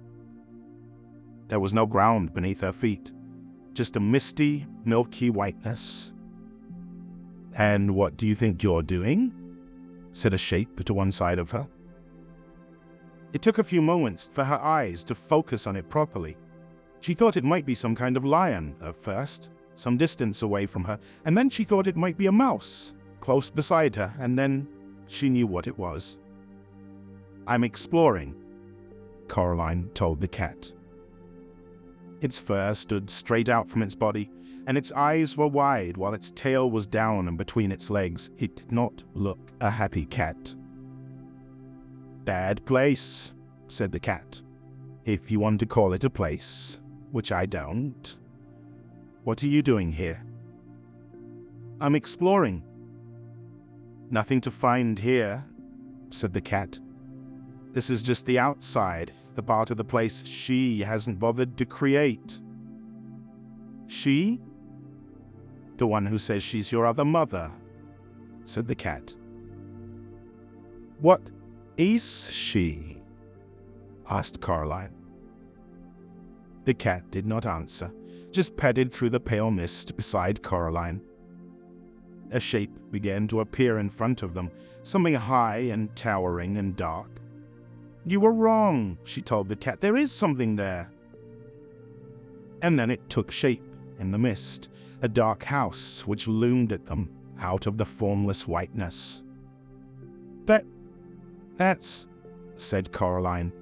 There was no ground beneath her feet, just a misty, milky whiteness. "And what do you think you're doing?" said a shape to one side of her. It took a few moments for her eyes to focus on it properly. She thought it might be some kind of lion at first, some distance away from her, and then she thought it might be a mouse, close beside her, and then she knew what it was. "I'm exploring," Coraline told the cat. Its fur stood straight out from its body, and its eyes were wide while its tail was down and between its legs. It did not look a happy cat. "Bad place," said the cat, "if you want to call it a place, which I don't. What are you doing here?" "I'm exploring." "Nothing to find here," said the cat. "This is just the outside, the part of the place she hasn't bothered to create." "She?" "The one who says she's your other mother," said the cat. "What is she?" asked Coraline. The cat did not answer, just padded through the pale mist beside Coraline. A shape began to appear in front of them, something high and towering and dark. "You were wrong," she told the cat. "There is something there." And then it took shape in the mist, a dark house which loomed at them out of the formless whiteness. That's," said Coraline.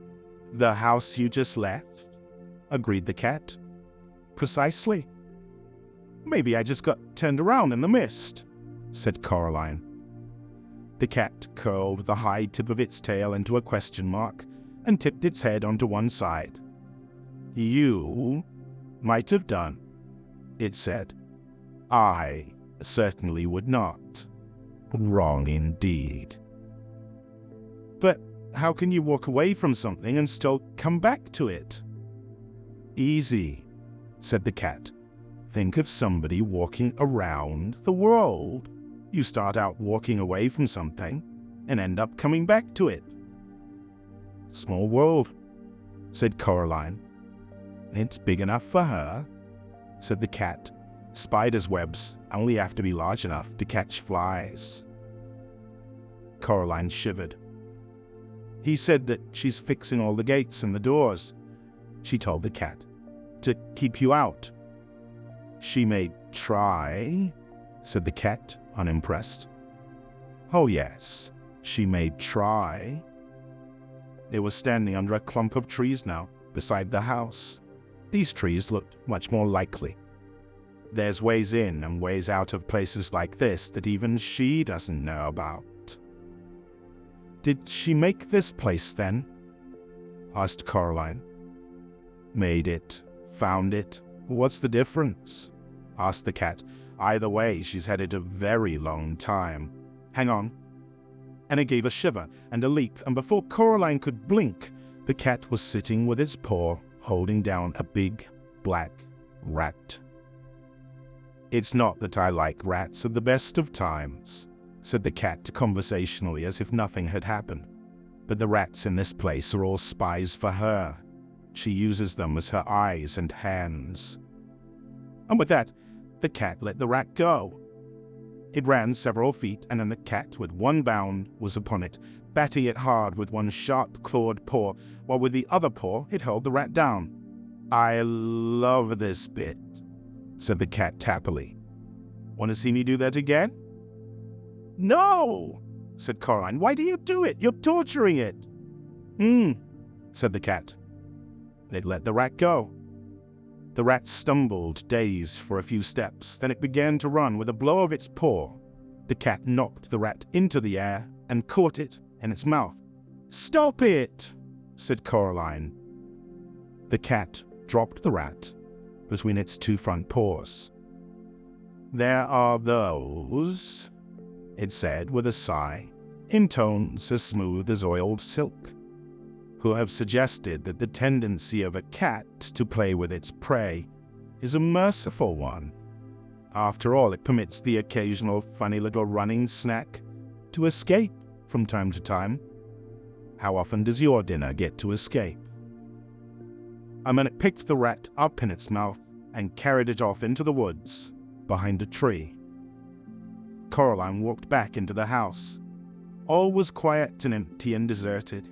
"The house you just left," agreed the cat. "Precisely." "Maybe I just got turned around in the mist," said Coraline. The cat curled the high tip of its tail into a question mark and tipped its head onto one side. "You might have done," it said. "I certainly would not. Wrong indeed." "But how can you walk away from something and still come back to it?" "Easy," said the cat. "Think of somebody walking around the world. You start out walking away from something and end up coming back to it." "Small world," said Coraline. "It's big enough for her," said the cat. "Spiders' webs only have to be large enough to catch flies." Coraline shivered. "He said that she's fixing all the gates and the doors," she told the cat, "to keep you out." "She may try," said the cat, unimpressed. "Oh yes, she may try." They were standing under a clump of trees now, beside the house. These trees looked much more likely. There's ways in and ways out of places like this that even she doesn't know about." "Did she make this place then?" asked Coraline. "Made it. Found it. What's the difference?" asked the cat. "Either way, she's had it a very long time. Hang on." And it gave a shiver and a leap, and before Coraline could blink, the cat was sitting with its paw holding down a big black rat. "It's not that I like rats at the best of times," said the cat conversationally as if nothing had happened. "But the rats in this place are all spies for her. She uses them as her eyes and hands." And with that, the cat let the rat go. It ran several feet, and then the cat, with one bound, was upon it, batting it hard with one sharp clawed paw, while with the other paw it held the rat down. "I love this bit," said the cat happily. "Want to see me do that again?" "No," said Coraline. "Why do you do it? You're torturing it." Said the cat. It let the rat go. The rat stumbled, dazed, for a few steps. Then it began to run with a blow of its paw. The cat knocked the rat into the air and caught it in its mouth. "Stop it," said Coraline. The cat dropped the rat between its two front paws. "There are those," it said with a sigh, in tones as smooth as oiled silk, "who have suggested that the tendency of a cat to play with its prey is a merciful one. After all, it permits the occasional funny little running snack to escape from time to time. How often does your dinner get to escape?" And then it picked the rat up in its mouth and carried it off into the woods behind a tree. Coraline walked back into the house. All was quiet and empty and deserted.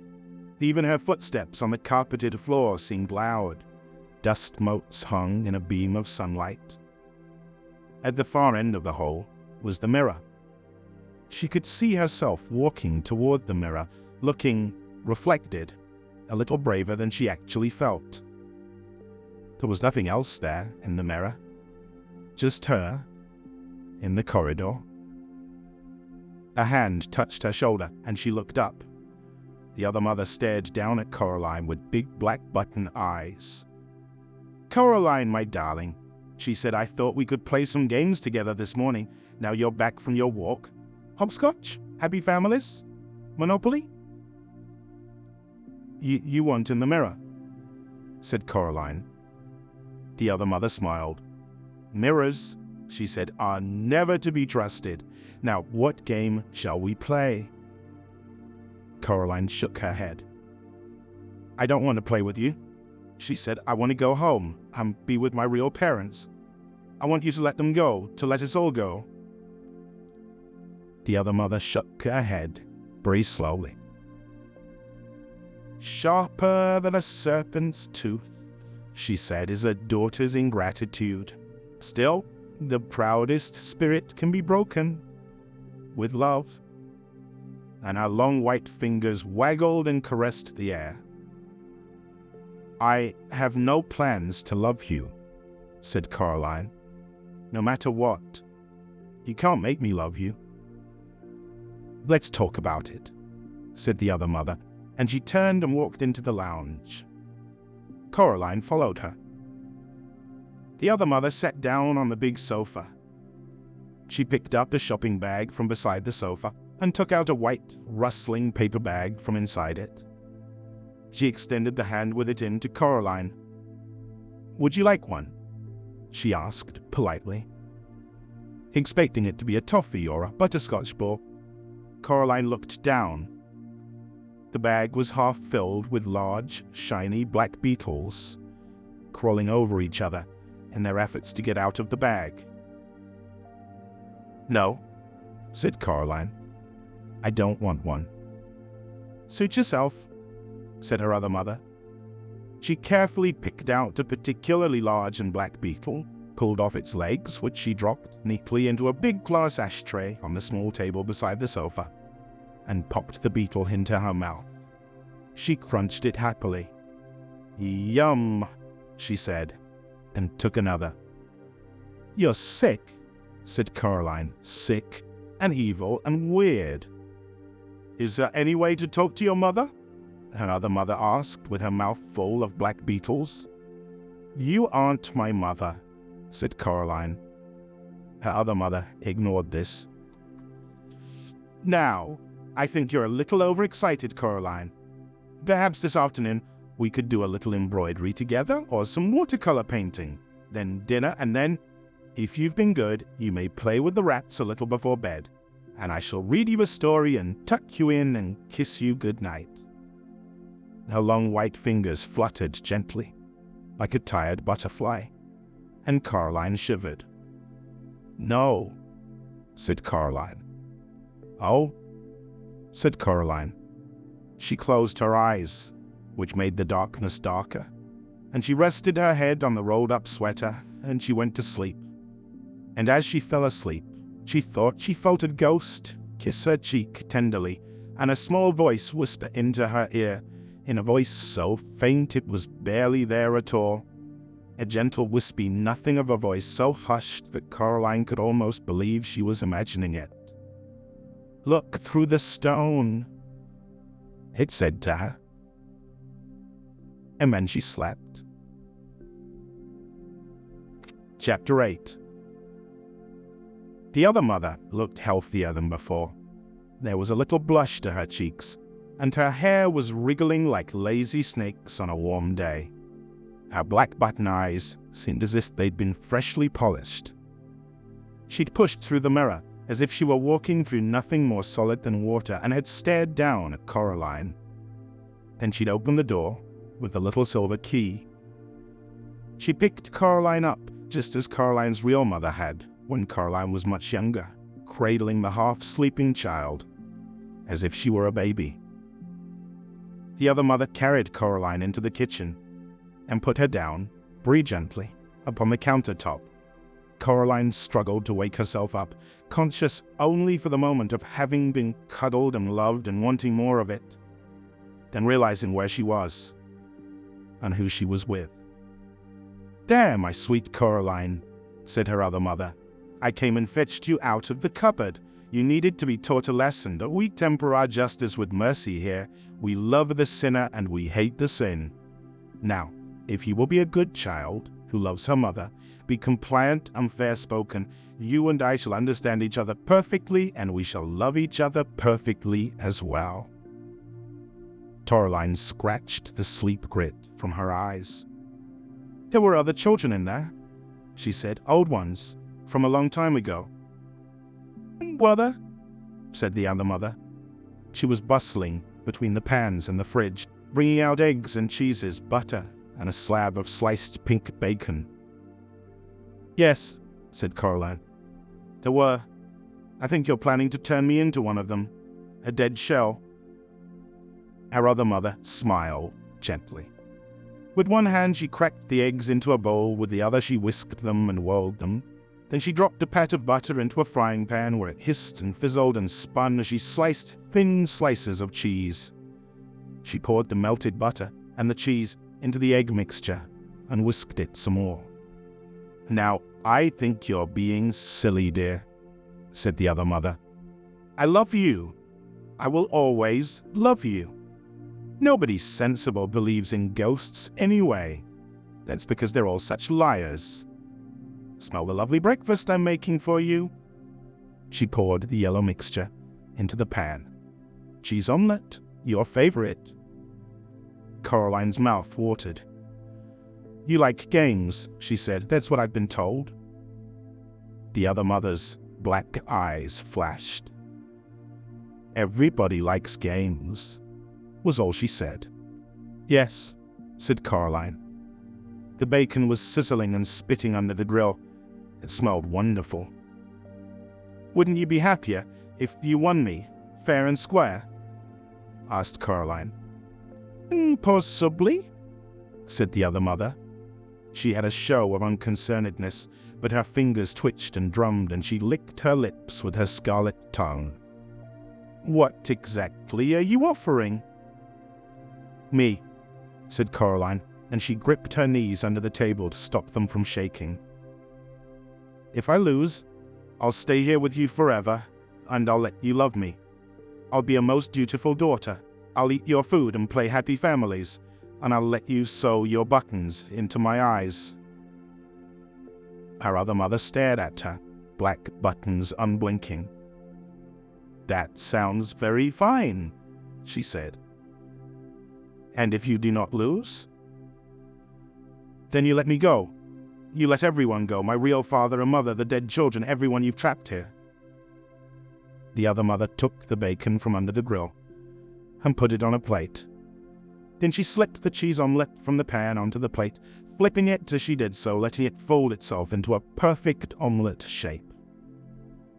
Even her footsteps on the carpeted floor seemed loud. Dust motes hung in a beam of sunlight. At the far end of the hall was the mirror. She could see herself walking toward the mirror, looking reflected, a little braver than she actually felt. There was nothing else there in the mirror, just her in the corridor. A hand touched her shoulder, and she looked up. The other mother stared down at Coraline with big black button eyes. "Coraline, my darling," she said, "I thought we could play some games together this morning. Now you're back from your walk. Hopscotch? Happy families? Monopoly?" You weren't in the mirror," said Coraline. The other mother smiled. "Mirrors," she said, "are never to be trusted. Now, what game shall we play?" Coraline shook her head. "I don't want to play with you," she said. "I want to go home and be with my real parents. I want you to let them go, to let us all go." The other mother shook her head very slowly. "Sharper than a serpent's tooth," she said, "is a daughter's ingratitude. Still, the proudest spirit can be broken with love." And her long white fingers waggled and caressed the air. "I have no plans to love you," said Coraline. "No matter what. You can't make me love you." "Let's talk about it," said the other mother, and she turned and walked into the lounge. Coraline followed her. The other mother sat down on the big sofa. She picked up a shopping bag from beside the sofa and took out a white, rustling paper bag from inside it. She extended the hand with it in to Coraline. "Would you like one?" she asked politely. Expecting it to be a toffee or a butterscotch ball, Coraline looked down. The bag was half filled with large, shiny black beetles, crawling over each other in their efforts to get out of the bag. "No," said Coraline. "I don't want one." "Suit yourself," said her other mother. She carefully picked out a particularly large and black beetle, pulled off its legs, which she dropped neatly into a big glass ashtray on the small table beside the sofa, and popped the beetle into her mouth. She crunched it happily. "Yum," she said, and took another. "You're sick," said Coraline, "sick and evil and weird." "Is there any way to talk to your mother?" her other mother asked, with her mouth full of black beetles. "You aren't my mother," said Coraline. Her other mother ignored this. "Now, I think you're a little overexcited, Coraline. Perhaps this afternoon we could do a little embroidery together or some watercolor painting, then dinner, and then, if you've been good, you may play with the rats a little before bed, and I shall read you a story and tuck you in and kiss you good night." Her long white fingers fluttered gently, like a tired butterfly, and Coraline shivered. "No," said Coraline. "Oh," said Coraline. She closed her eyes, which made the darkness darker, and she rested her head on the rolled-up sweater, and she went to sleep. And as she fell asleep, she thought she felt a ghost kiss her cheek tenderly, and a small voice whisper into her ear, in a voice so faint it was barely there at all, a gentle wispy nothing of a voice so hushed that Coraline could almost believe she was imagining it. "Look through the stone," it said to her. And then she slept. Chapter 8. The other mother looked healthier than before. There was a little blush to her cheeks, and her hair was wriggling like lazy snakes on a warm day. Her black button eyes seemed as if they'd been freshly polished. She'd pushed through the mirror as if she were walking through nothing more solid than water, and had stared down at Coraline. Then she'd opened the door with the little silver key. She picked Coraline up just as Coraline's real mother had when Coraline was much younger, cradling the half-sleeping child as if she were a baby. The other mother carried Coraline into the kitchen and put her down, very gently, upon the countertop. Coraline struggled to wake herself up, conscious only for the moment of having been cuddled and loved and wanting more of it, then realizing where she was and who she was with. "There, my sweet Coraline," said her other mother. "I came and fetched you out of the cupboard. You needed to be taught a lesson that we temper our justice with mercy here. We love the sinner and we hate the sin. Now, if you will be a good child who loves her mother, be compliant and fair-spoken, you and I shall understand each other perfectly, and we shall love each other perfectly as well." Coraline scratched the sleep grit from her eyes. "There were other children in there," she said, "old ones, from a long time ago." "Were there?" said the other mother. She was bustling between the pans and the fridge, bringing out eggs and cheeses, butter, and a slab of sliced pink bacon. "Yes," said Coraline. "There were. I think you're planning to turn me into one of them. A dead shell." Her other mother smiled gently. With one hand she cracked the eggs into a bowl, with the other she whisked them and whirled them. Then she dropped a pat of butter into a frying pan where it hissed and fizzled and spun as she sliced thin slices of cheese. She poured the melted butter and the cheese into the egg mixture and whisked it some more. "Now, I think you're being silly, dear," said the other mother. "I love you. I will always love you. Nobody sensible believes in ghosts anyway. That's because they're all such liars. Smell the lovely breakfast I'm making for you." She poured the yellow mixture into the pan. "Cheese omelette, your favorite." Coraline's mouth watered. "You like games," she said. "That's what I've been told." The other mother's black eyes flashed. "Everybody likes games," was all she said. "Yes," said Coraline. The bacon was sizzling and spitting under the grill. It smelled wonderful. "Wouldn't you be happier if you won me, fair and square?" asked Coraline. "Possibly," said the other mother. She had a show of unconcernedness, but her fingers twitched and drummed, and she licked her lips with her scarlet tongue. "What exactly are you offering?" "Me," said Coraline, and she gripped her knees under the table to stop them from shaking. If I lose, I'll stay here with you forever, and I'll let you love me. I'll be a most dutiful daughter. I'll eat your food and play happy families, and I'll let you sew your buttons into my eyes." Her other mother stared at her, black buttons unblinking. "That sounds very fine," she said. "And if you do not lose?" "Then you let me go. You let everyone go, my real father and mother, the dead children, everyone you've trapped here." The other mother took the bacon from under the grill and put it on a plate. Then she slipped the cheese omelette from the pan onto the plate, flipping it as she did so, letting it fold itself into a perfect omelette shape.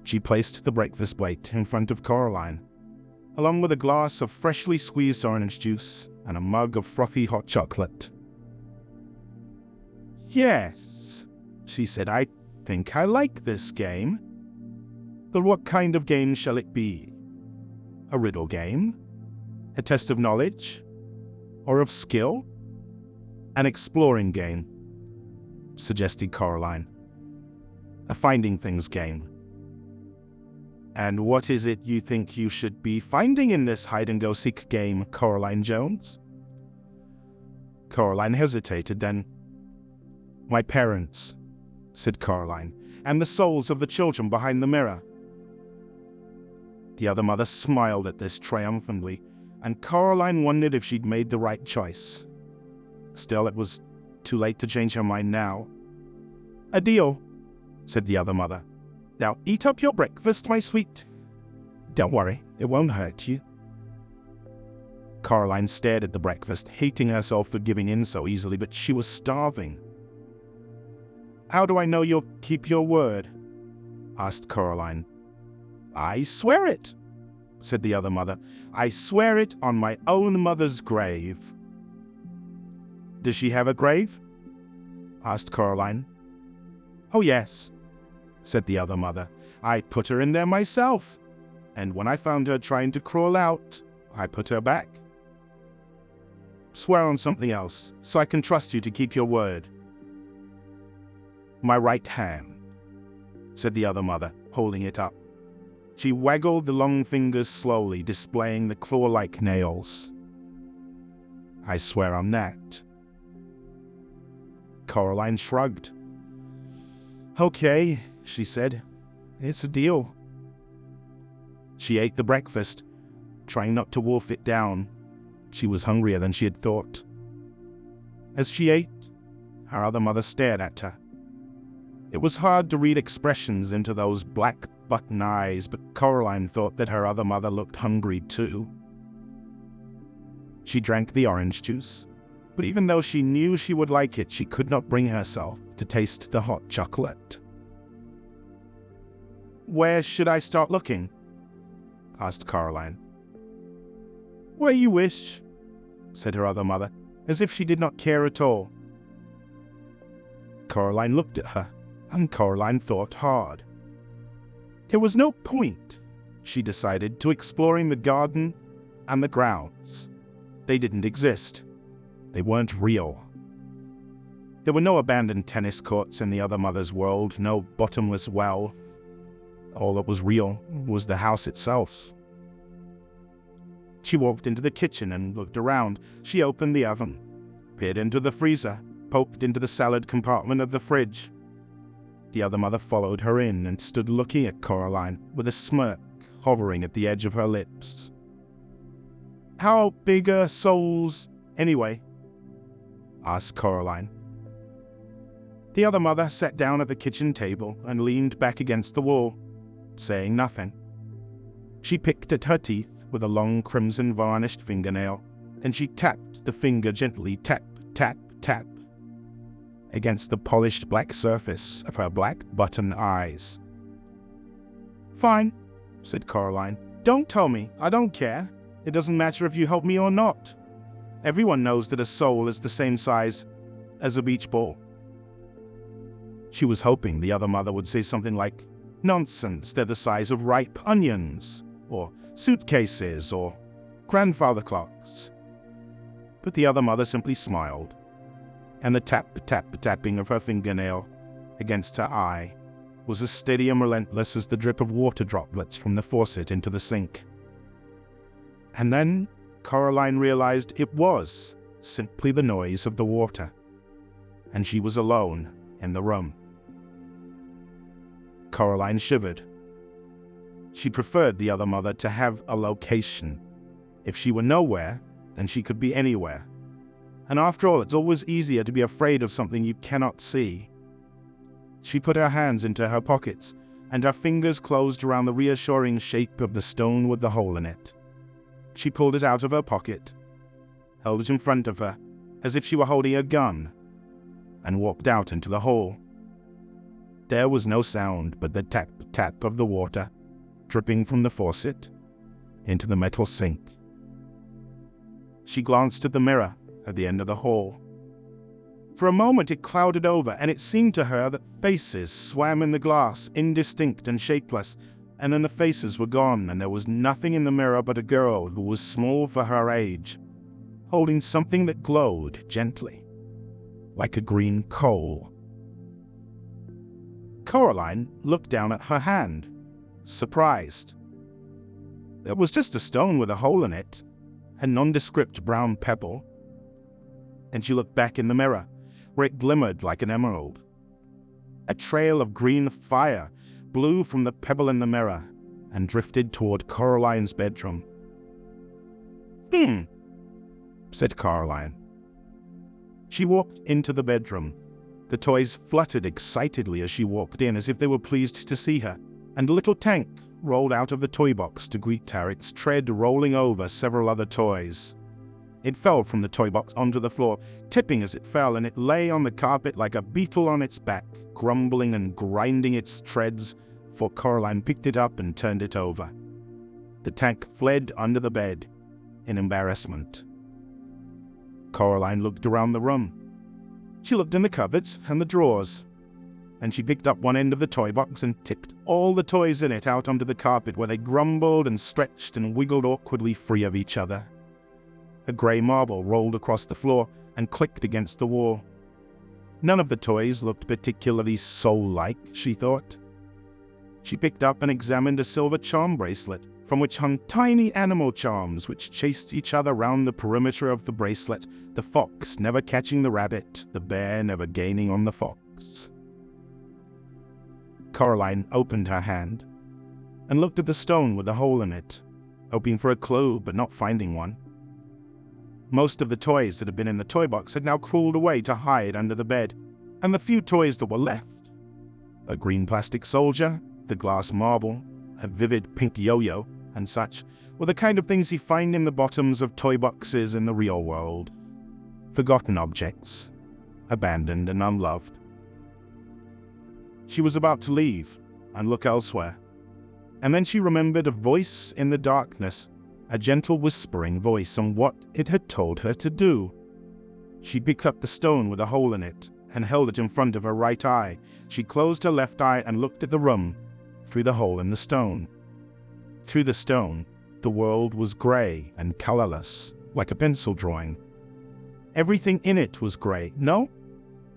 She placed the breakfast plate in front of Coraline, along with a glass of freshly squeezed orange juice and a mug of frothy hot chocolate. "Yes," she said, "I think I like this game. But what kind of game shall it be? A riddle game? A test of knowledge? Or of skill?" "An exploring game," suggested Coraline. "A finding things game." "And what is it you think you should be finding in this hide-and-go-seek game, Coraline Jones?" Coraline hesitated, then, "My parents," said Coraline, "and the souls of the children behind the mirror." The other mother smiled at this triumphantly, and Coraline wondered if she'd made the right choice. Still, it was too late to change her mind now. "A deal," said the other mother. "Now eat up your breakfast, my sweet. Don't worry, it won't hurt you." Coraline stared at the breakfast, hating herself for giving in so easily, but she was starving. "How do I know you'll keep your word?" asked Coraline. "I swear it," said the other mother. "I swear it on my own mother's grave." "Does she have a grave?" asked Coraline. "Oh yes," said the other mother. "I put her in there myself, and when I found her trying to crawl out, I put her back." "Swear on something else, so I can trust you to keep your word." "My right hand," said the other mother, holding it up. She waggled the long fingers slowly, displaying the claw-like nails. "I swear on that." Coraline shrugged. "Okay," she said. "It's a deal." She ate the breakfast, trying not to wolf it down. She was hungrier than she had thought. As she ate, her other mother stared at her. It was hard to read expressions into those black button eyes, but Coraline thought that her other mother looked hungry too. She drank the orange juice, but even though she knew she would like it, she could not bring herself to taste the hot chocolate. "Where should I start looking?" asked Coraline. "Where you wish," said her other mother, as if she did not care at all. Coraline looked at her, and Coraline thought hard. There was no point, she decided, to exploring the garden and the grounds. They didn't exist. They weren't real. There were no abandoned tennis courts in the other mother's world, no bottomless well. All that was real was the house itself. She walked into the kitchen and looked around. She opened the oven, peered into the freezer, poked into the salad compartment of the fridge. The other mother followed her in and stood looking at Coraline with a smirk hovering at the edge of her lips. "How big are souls, anyway?" asked Coraline. The other mother sat down at the kitchen table and leaned back against the wall, saying nothing. She picked at her teeth with a long crimson varnished fingernail, and she tapped the finger gently, tap, tap, tap, against the polished black surface of her black button eyes. "Fine," said Coraline. "Don't tell me. I don't care. It doesn't matter if you help me or not. Everyone knows that a soul is the same size as a beach ball." She was hoping the other mother would say something like, "Nonsense, they're the size of ripe onions," or "suitcases," or "grandfather clocks." But the other mother simply smiled, and the tap-tap-tapping of her fingernail against her eye was as steady and relentless as the drip of water droplets from the faucet into the sink. And then Coraline realized it was simply the noise of the water, and she was alone in the room. Coraline shivered. She preferred the other mother to have a location. If she were nowhere, then she could be anywhere. And after all, it's always easier to be afraid of something you cannot see. She put her hands into her pockets, and her fingers closed around the reassuring shape of the stone with the hole in it. She pulled it out of her pocket, held it in front of her, as if she were holding a gun, and walked out into the hall. There was no sound but the tap-tap of the water dripping from the faucet into the metal sink. She glanced at the mirror at the end of the hall. For a moment it clouded over, and it seemed to her that faces swam in the glass, indistinct and shapeless, and then the faces were gone, and there was nothing in the mirror but a girl who was small for her age, holding something that glowed gently, like a green coal. Coraline looked down at her hand, surprised. It was just a stone with a hole in it, a nondescript brown pebble. And she looked back in the mirror, where it glimmered like an emerald. A trail of green fire blew from the pebble in the mirror and drifted toward Coraline's bedroom. Said Coraline. She walked into the bedroom. The toys fluttered excitedly as she walked in, as if they were pleased to see her, and a little tank rolled out of the toy box to greet her, its tread rolling over several other toys. It fell from the toy box onto the floor, tipping as it fell, and it lay on the carpet like a beetle on its back, grumbling and grinding its treads, for Coraline picked it up and turned it over. The tank fled under the bed in embarrassment. Coraline looked around the room. She looked in the cupboards and the drawers, and she picked up one end of the toy box and tipped all the toys in it out onto the carpet, where they grumbled and stretched and wiggled awkwardly free of each other. A grey marble rolled across the floor and clicked against the wall. None of the toys looked particularly soul-like, she thought. She picked up and examined a silver charm bracelet, from which hung tiny animal charms which chased each other round the perimeter of the bracelet, the fox never catching the rabbit, the bear never gaining on the fox. Coraline opened her hand and looked at the stone with the hole in it, hoping for a clue but not finding one. Most of the toys that had been in the toy box had now crawled away to hide under the bed, and the few toys that were left, a green plastic soldier, the glass marble, a vivid pink yo-yo, and such, were the kind of things you find in the bottoms of toy boxes in the real world. Forgotten objects, abandoned and unloved. She was about to leave and look elsewhere, and then she remembered a voice in the darkness, a gentle whispering voice on what it had told her to do. She picked up the stone with a hole in it and held it in front of her right eye. She closed her left eye and looked at the room through the hole in the stone. Through the stone, the world was grey and colourless, like a pencil drawing. Everything in it was grey. No,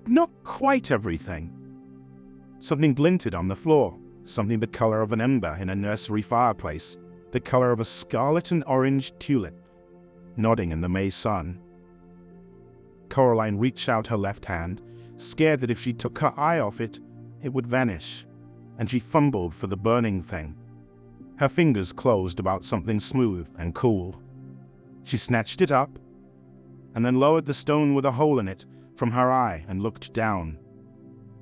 not quite everything. Something glinted on the floor, something the colour of an ember in a nursery fireplace, the colour of a scarlet and orange tulip, nodding in the May sun. Coraline reached out her left hand, scared that if she took her eye off it, it would vanish, and she fumbled for the burning thing. Her fingers closed about something smooth and cool. She snatched it up, and then lowered the stone with a hole in it from her eye and looked down.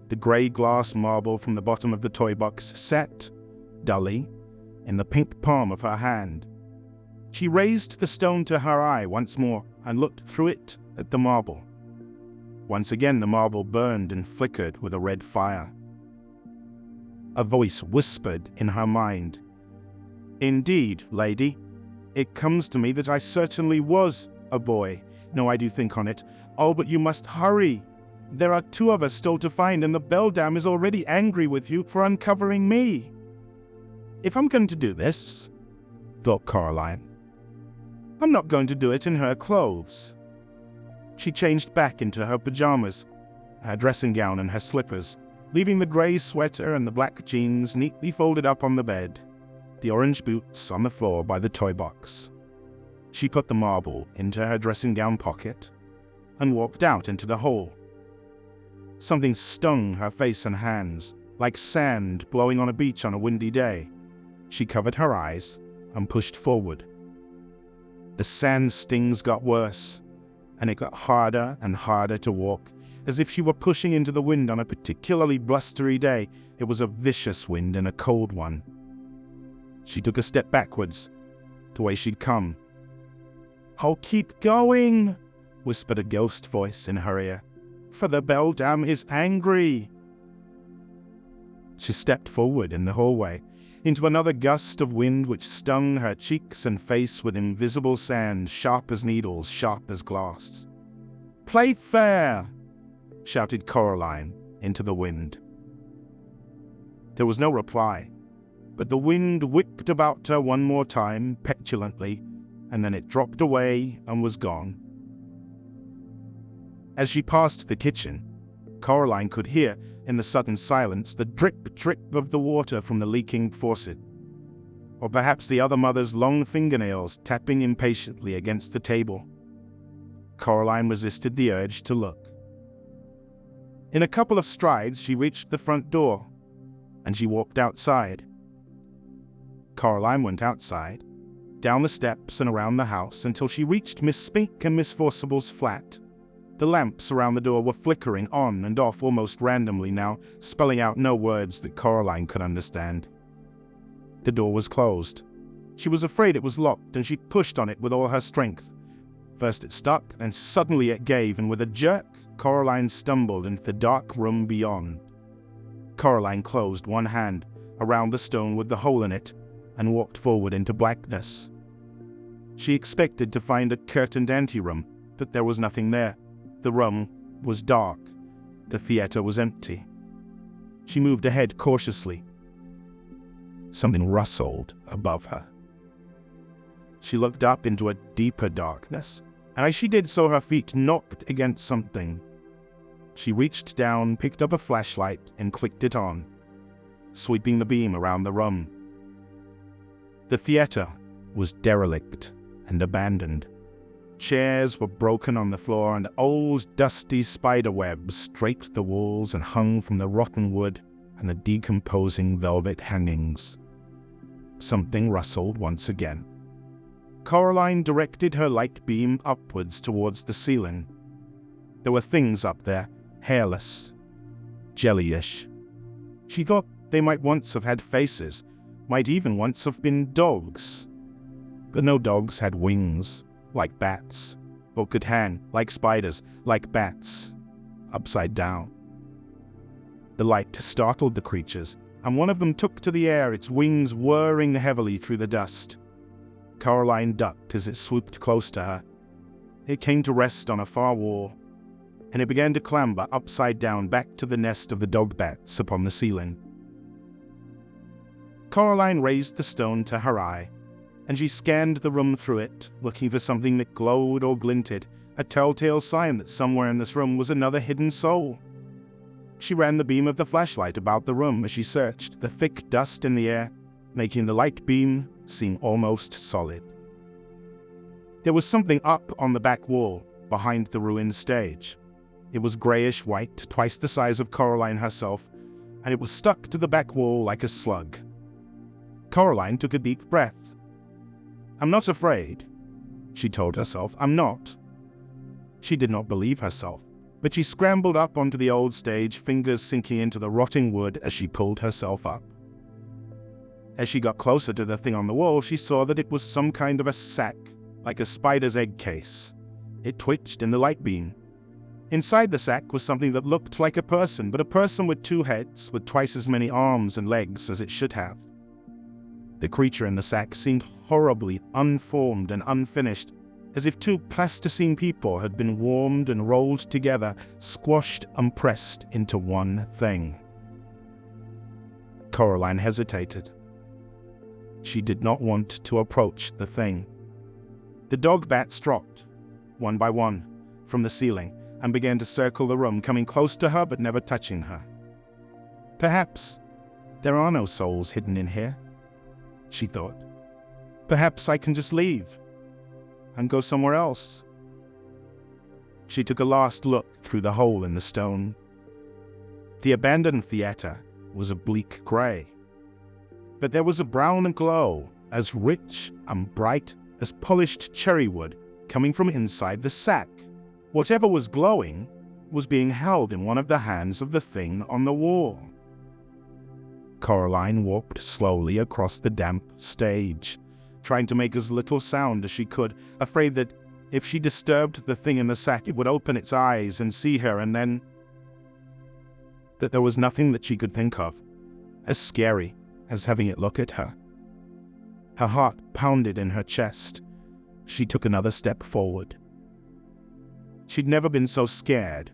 The grey glass marble from the bottom of the toy box sat, dully, in the pink palm of her hand. She raised the stone to her eye once more and looked through it at the marble. Once again the marble burned and flickered with a red fire. A voice whispered in her mind, "Indeed, lady, it comes to me that I certainly was a boy. No, I do think on it. Oh, but you must hurry. There are 2 of us still to find, and the beldam is already angry with you for uncovering me." If I'm going to do this, thought Coraline, I'm not going to do it in her clothes. She changed back into her pajamas, her dressing gown and her slippers, leaving the grey sweater and the black jeans neatly folded up on the bed, the orange boots on the floor by the toy box. She put the marble into her dressing gown pocket and walked out into the hall. Something stung her face and hands, like sand blowing on a beach on a windy day. She covered her eyes and pushed forward. The sand stings got worse, and it got harder and harder to walk, as if she were pushing into the wind on a particularly blustery day. It was a vicious wind and a cold one. She took a step backwards, the way she'd come. "Oh, keep going," whispered a ghost voice in her ear, "for the beldam is angry." She stepped forward in the hallway, into another gust of wind which stung her cheeks and face with invisible sand, sharp as needles, sharp as glass. "Play fair!" shouted Coraline into the wind. There was no reply, but the wind whipped about her one more time, petulantly, and then it dropped away and was gone. As she passed the kitchen, Coraline could hear, in the sudden silence, the drip-drip of the water from the leaking faucet, or perhaps the other mother's long fingernails tapping impatiently against the table. Coraline resisted the urge to look. In a couple of strides, she reached the front door, and she walked outside. Coraline went outside, down the steps and around the house until she reached Miss Spink and Miss Forcible's flat. The lamps around the door were flickering on and off almost randomly now, spelling out no words that Coraline could understand. The door was closed. She was afraid it was locked, and she pushed on it with all her strength. First it stuck, then suddenly it gave, and with a jerk, Coraline stumbled into the dark room beyond. Coraline closed one hand around the stone with the hole in it and walked forward into blackness. She expected to find a curtained anteroom, but there was nothing there. The room was dark. The theater was empty. She moved ahead cautiously. Something rustled above her. She looked up into a deeper darkness, and as she did so, her feet knocked against something. She reached down, picked up a flashlight, and clicked it on, sweeping the beam around the room. The theater was derelict and abandoned. Chairs were broken on the floor, and old, dusty spider webs draped the walls and hung from the rotten wood and the decomposing velvet hangings. Something rustled once again. Coraline directed her light beam upwards towards the ceiling. There were things up there, hairless, jellyish. She thought they might once have had faces, might even once have been dogs. But no dogs had wings, like bats, or could hang, like spiders, like bats, upside down. The light startled the creatures, and one of them took to the air, its wings whirring heavily through the dust. Coraline ducked as it swooped close to her. It came to rest on a far wall, and it began to clamber upside down back to the nest of the dog bats upon the ceiling. Coraline raised the stone to her eye, and she scanned the room through it, looking for something that glowed or glinted, a telltale sign that somewhere in this room was another hidden soul. She ran the beam of the flashlight about the room as she searched, the thick dust in the air, making the light beam seem almost solid. There was something up on the back wall, behind the ruined stage. It was grayish-white, twice the size of Coraline herself, and it was stuck to the back wall like a slug. Coraline took a deep breath. "I'm not afraid," she told herself. "I'm not." She did not believe herself, but she scrambled up onto the old stage, fingers sinking into the rotting wood as she pulled herself up. As she got closer to the thing on the wall, she saw that it was some kind of a sack, like a spider's egg case. It twitched in the light beam. Inside the sack was something that looked like a person, but a person with two heads, with twice as many arms and legs as it should have. The creature in the sack seemed horribly unformed and unfinished, as if two plasticine people had been warmed and rolled together, squashed and pressed into one thing. Coraline hesitated. She did not want to approach the thing. The dog bats dropped, one by one, from the ceiling and began to circle the room, coming close to her but never touching her. Perhaps there are no souls hidden in here, she thought. Perhaps I can just leave and go somewhere else. She took a last look through the hole in the stone. The abandoned theater was a bleak grey, but there was a brown glow as rich and bright as polished cherry wood coming from inside the sack. Whatever was glowing was being held in one of the hands of the thing on the wall. Coraline walked slowly across the damp stage, trying to make as little sound as she could, afraid that if she disturbed the thing in the sack, it would open its eyes and see her, and then that there was nothing that she could think of as scary as having it look at her. Her heart pounded in her chest. She took another step forward. She'd never been so scared,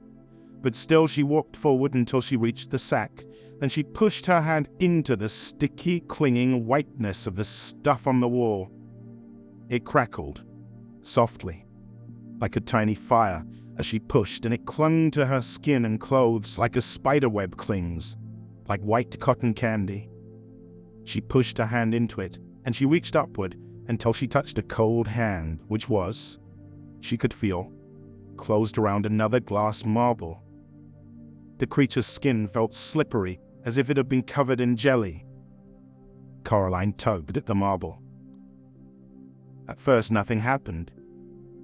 but still she walked forward until she reached the sack. Then she pushed her hand into the sticky, clinging whiteness of the stuff on the wall. It crackled, softly, like a tiny fire, as she pushed, and it clung to her skin and clothes like a spiderweb clings, like white cotton candy. She pushed her hand into it, and she reached upward until she touched a cold hand, which was, she could feel, closed around another glass marble. The creature's skin felt slippery, as if it had been covered in jelly. Coraline tugged at the marble. At first nothing happened.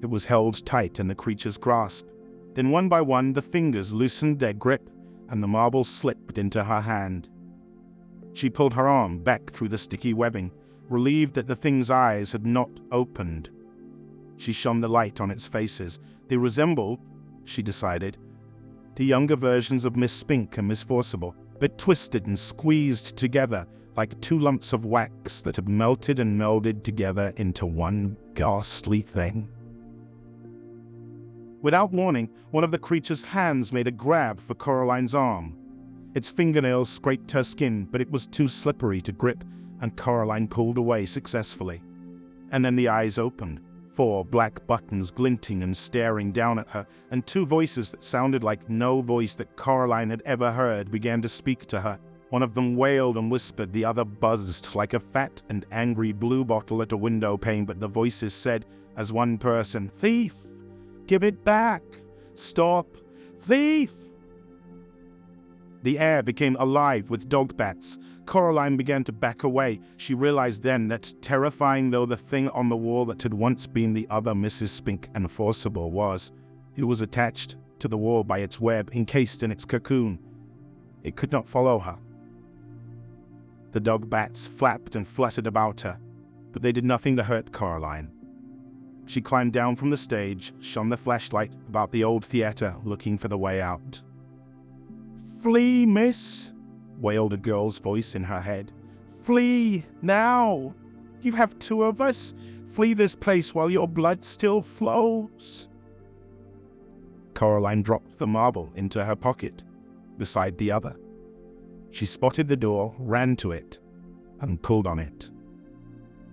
It was held tight in the creature's grasp. Then one by one the fingers loosened their grip, and the marble slipped into her hand. She pulled her arm back through the sticky webbing, relieved that the thing's eyes had not opened. She shone the light on its faces. They resembled, she decided, the younger versions of Miss Spink and Miss Forcible, but twisted and squeezed together like two lumps of wax that had melted and melded together into one ghastly thing. Without warning, one of the creature's hands made a grab for Coraline's arm. Its fingernails scraped her skin, but it was too slippery to grip, and Coraline pulled away successfully. And then the eyes opened, 4 black buttons glinting and staring down at her, and 2 voices that sounded like no voice that Coraline had ever heard began to speak to her. One of them wailed and whispered, the other buzzed like a fat and angry blue bottle at a window pane, but the voices said, as one person, "Thief! Give it back! Stop! Thief!" The air became alive with dog bats. Coraline began to back away. She realized then that, terrifying though the thing on the wall that had once been the other Mrs. Spink and Forcible was, it was attached to the wall by its web, encased in its cocoon. It could not follow her. The dog bats flapped and fluttered about her, but they did nothing to hurt Coraline. She climbed down from the stage, shone the flashlight about the old theater, looking for the way out. "Flee, miss," wailed a girl's voice in her head. "Flee, now! You have 2 of us. Flee this place while your blood still flows." Coraline dropped the marble into her pocket, beside the other. She spotted the door, ran to it, and pulled on it,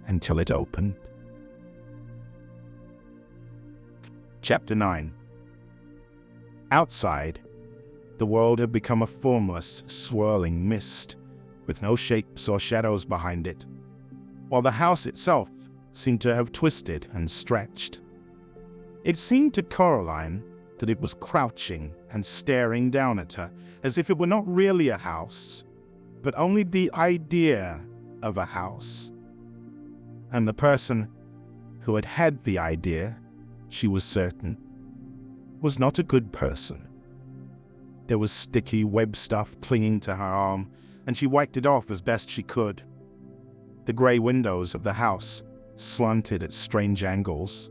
until it opened. Chapter 9. Outside, the world had become a formless, swirling mist, with no shapes or shadows behind it, while the house itself seemed to have twisted and stretched. It seemed to Coraline that it was crouching and staring down at her, as if it were not really a house, but only the idea of a house. And the person who had had the idea, she was certain, was not a good person. There was sticky web stuff clinging to her arm, and she wiped it off as best she could. The grey windows of the house slanted at strange angles.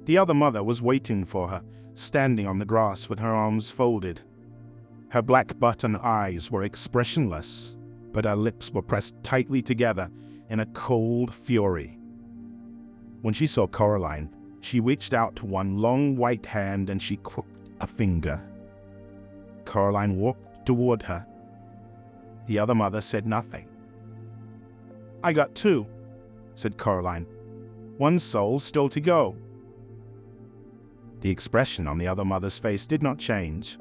The other mother was waiting for her, standing on the grass with her arms folded. Her black button eyes were expressionless, but her lips were pressed tightly together in a cold fury. When she saw Coraline, she reached out one long white hand and she crooked a finger. Coraline walked toward her. The other mother said nothing. "I got 2, said Coraline. "One soul still to go." The expression on the other mother's face did not change.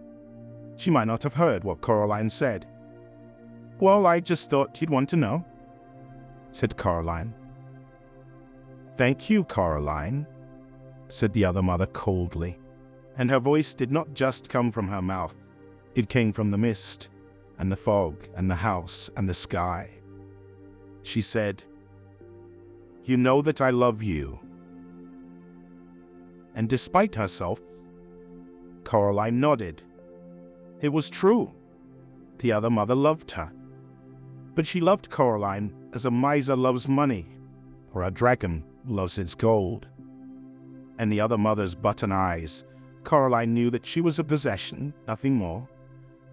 She might not have heard what Coraline said. "Well, I just thought you'd want to know," said Coraline. "Thank you, Coraline," said the other mother coldly, and her voice did not just come from her mouth. It came from the mist, and the fog, and the house, and the sky. She said, "You know that I love you." And despite herself, Coraline nodded. It was true. The other mother loved her. But she loved Coraline as a miser loves money, or a dragon loves its gold. In the other mother's button eyes, Coraline knew that she was a possession, nothing more,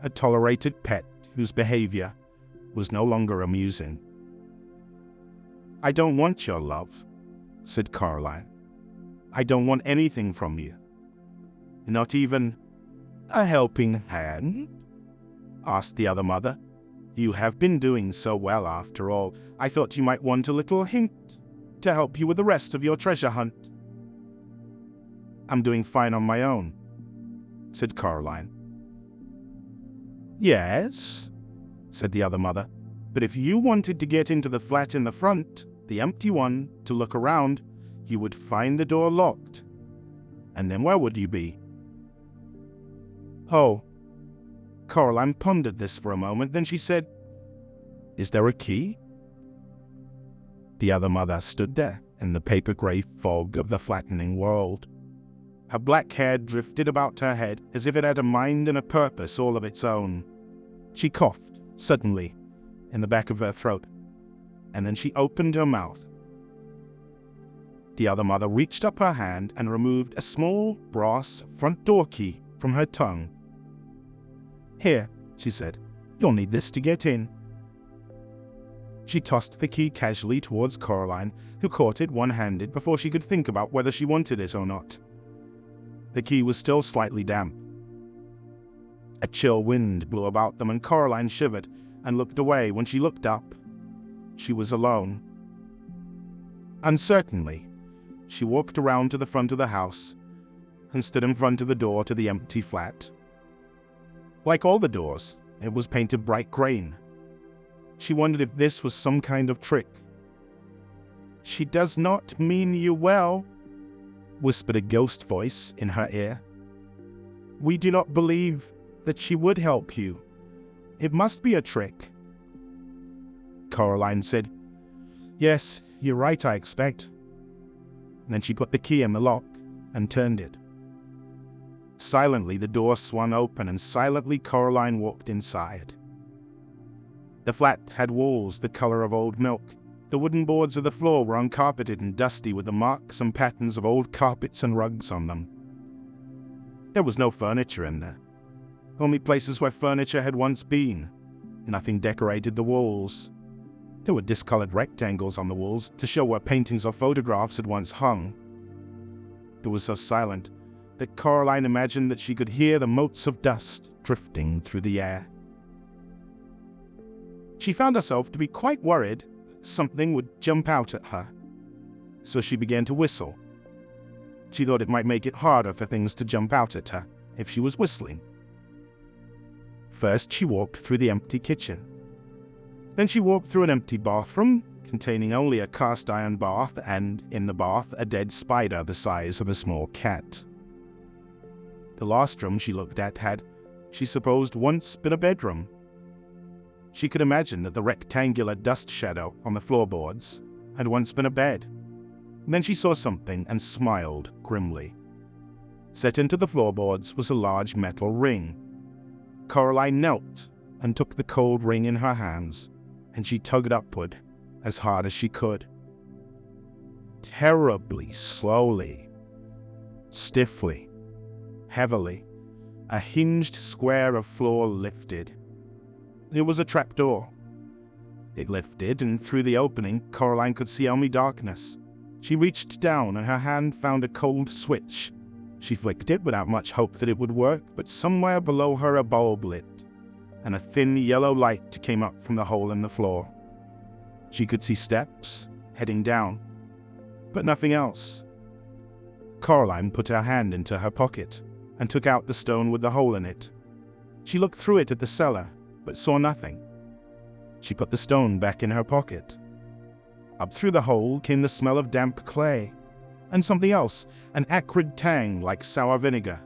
a tolerated pet whose behavior was no longer amusing. "I don't want your love," said Coraline. "I don't want anything from you." "Not even a helping hand?" asked the other mother. "You have been doing so well after all. I thought you might want a little hint to help you with the rest of your treasure hunt." "I'm doing fine on my own," said Coraline. "Yes," said the other mother, "but if you wanted to get into the flat in the front, the empty one, to look around, you would find the door locked. And then where would you be?" "Oh." Coraline pondered this for a moment, then she said, "Is there a key?" The other mother stood there in the paper-grey fog of the flattening world. Her black hair drifted about her head as if it had a mind and a purpose all of its own. She coughed, suddenly, in the back of her throat, and then she opened her mouth. The other mother reached up her hand and removed a small brass front door key from her tongue. "Here," she said, "you'll need this to get in." She tossed the key casually towards Coraline, who caught it one-handed before she could think about whether she wanted it or not. The key was still slightly damp. A chill wind blew about them, and Coraline shivered and looked away. When she looked up, she was alone. Uncertainly, she walked around to the front of the house and stood in front of the door to the empty flat. Like all the doors, it was painted bright green. She wondered if this was some kind of trick. "She does not mean you well," whispered a ghost voice in her ear. "We do not believe that she would help you. It must be a trick." Coraline said, "Yes, you're right, I expect." Then she put the key in the lock and turned it. Silently, the door swung open, and silently Coraline walked inside. The flat had walls the color of old milk. The wooden boards of the floor were uncarpeted and dusty, with the marks and patterns of old carpets and rugs on them. There was no furniture in there, only places where furniture had once been. Nothing decorated the walls. There were discolored rectangles on the walls to show where paintings or photographs had once hung. It was so silent that Coraline imagined that she could hear the motes of dust drifting through the air. She found herself to be quite worried that something would jump out at her, so she began to whistle. She thought it might make it harder for things to jump out at her if she was whistling. First, she walked through the empty kitchen. Then she walked through an empty bathroom containing only a cast-iron bath, and in the bath a dead spider the size of a small cat. The last room she looked at had, she supposed, once been a bedroom. She could imagine that the rectangular dust shadow on the floorboards had once been a bed. Then she saw something and smiled grimly. Set into the floorboards was a large metal ring. Coraline knelt and took the cold ring in her hands, and she tugged upward as hard as she could. Terribly slowly, stiffly, heavily, a hinged square of floor lifted. It was a trapdoor. It lifted, and through the opening, Coraline could see only darkness. She reached down, and her hand found a cold switch. She flicked it without much hope that it would work, but somewhere below her a bulb lit, and a thin yellow light came up from the hole in the floor. She could see steps heading down, but nothing else. Coraline put her hand into her pocket and took out the stone with the hole in it. She looked through it at the cellar, but saw nothing. She put the stone back in her pocket. Up through the hole came the smell of damp clay, and something else, an acrid tang like sour vinegar.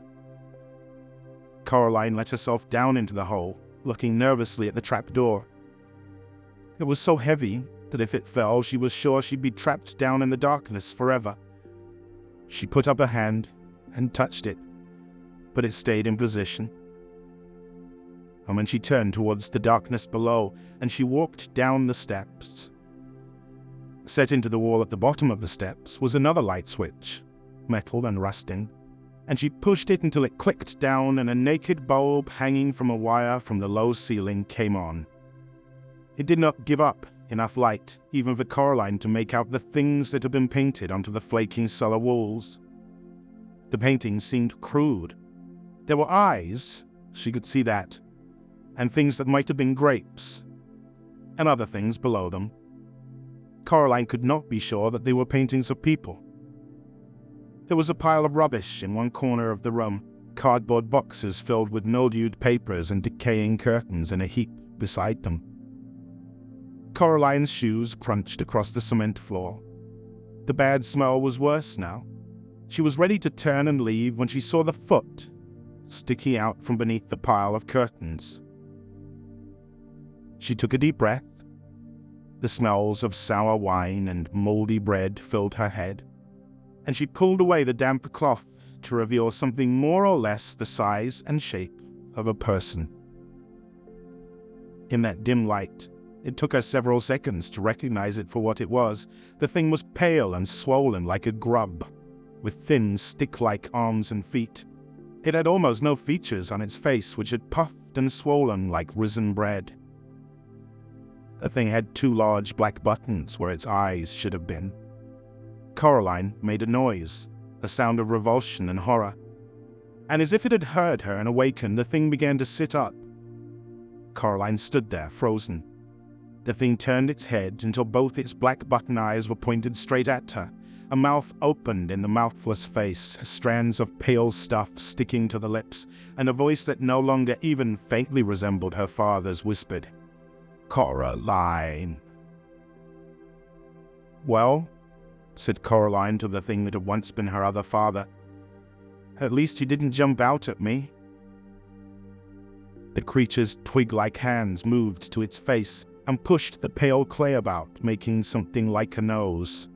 Coraline let herself down into the hole, looking nervously at the trap door. It was so heavy that if it fell, she was sure she'd be trapped down in the darkness forever. She put up her hand and touched it, but it stayed in position. And when she turned towards the darkness below, and she walked down the steps, set into the wall at the bottom of the steps was another light switch, metal and rusting, and she pushed it until it clicked down and a naked bulb hanging from a wire from the low ceiling came on. It did not give up enough light, even for Coraline to make out the things that had been painted onto the flaking cellar walls. The paintings seemed crude. There were eyes, she could see that, and things that might have been grapes, and other things below them. Coraline could not be sure that they were paintings of people. There was a pile of rubbish in one corner of the room, cardboard boxes filled with mildewed papers and decaying curtains in a heap beside them. Coraline's shoes crunched across the cement floor. The bad smell was worse now. She was ready to turn and leave when she saw the foot sticking out from beneath the pile of curtains. She took a deep breath. The smells of sour wine and moldy bread filled her head, and she pulled away the damp cloth to reveal something more or less the size and shape of a person. In that dim light, it took her several seconds to recognize it for what it was. The thing was pale and swollen like a grub, with thin, stick-like arms and feet. It had almost no features on its face, which had puffed and swollen like risen bread. The thing had 2 large black buttons where its eyes should have been. Coraline made a noise, a sound of revulsion and horror. And as if it had heard her and awakened, the thing began to sit up. Coraline stood there, frozen. The thing turned its head until both its black button eyes were pointed straight at her. A mouth opened in the mouthless face, strands of pale stuff sticking to the lips, and a voice that no longer even faintly resembled her father's whispered, "Coraline." "Well," said Coraline to the thing that had once been her other father, "at least you didn't jump out at me." The creature's twig-like hands moved to its face and pushed the pale clay about, making something like a nose.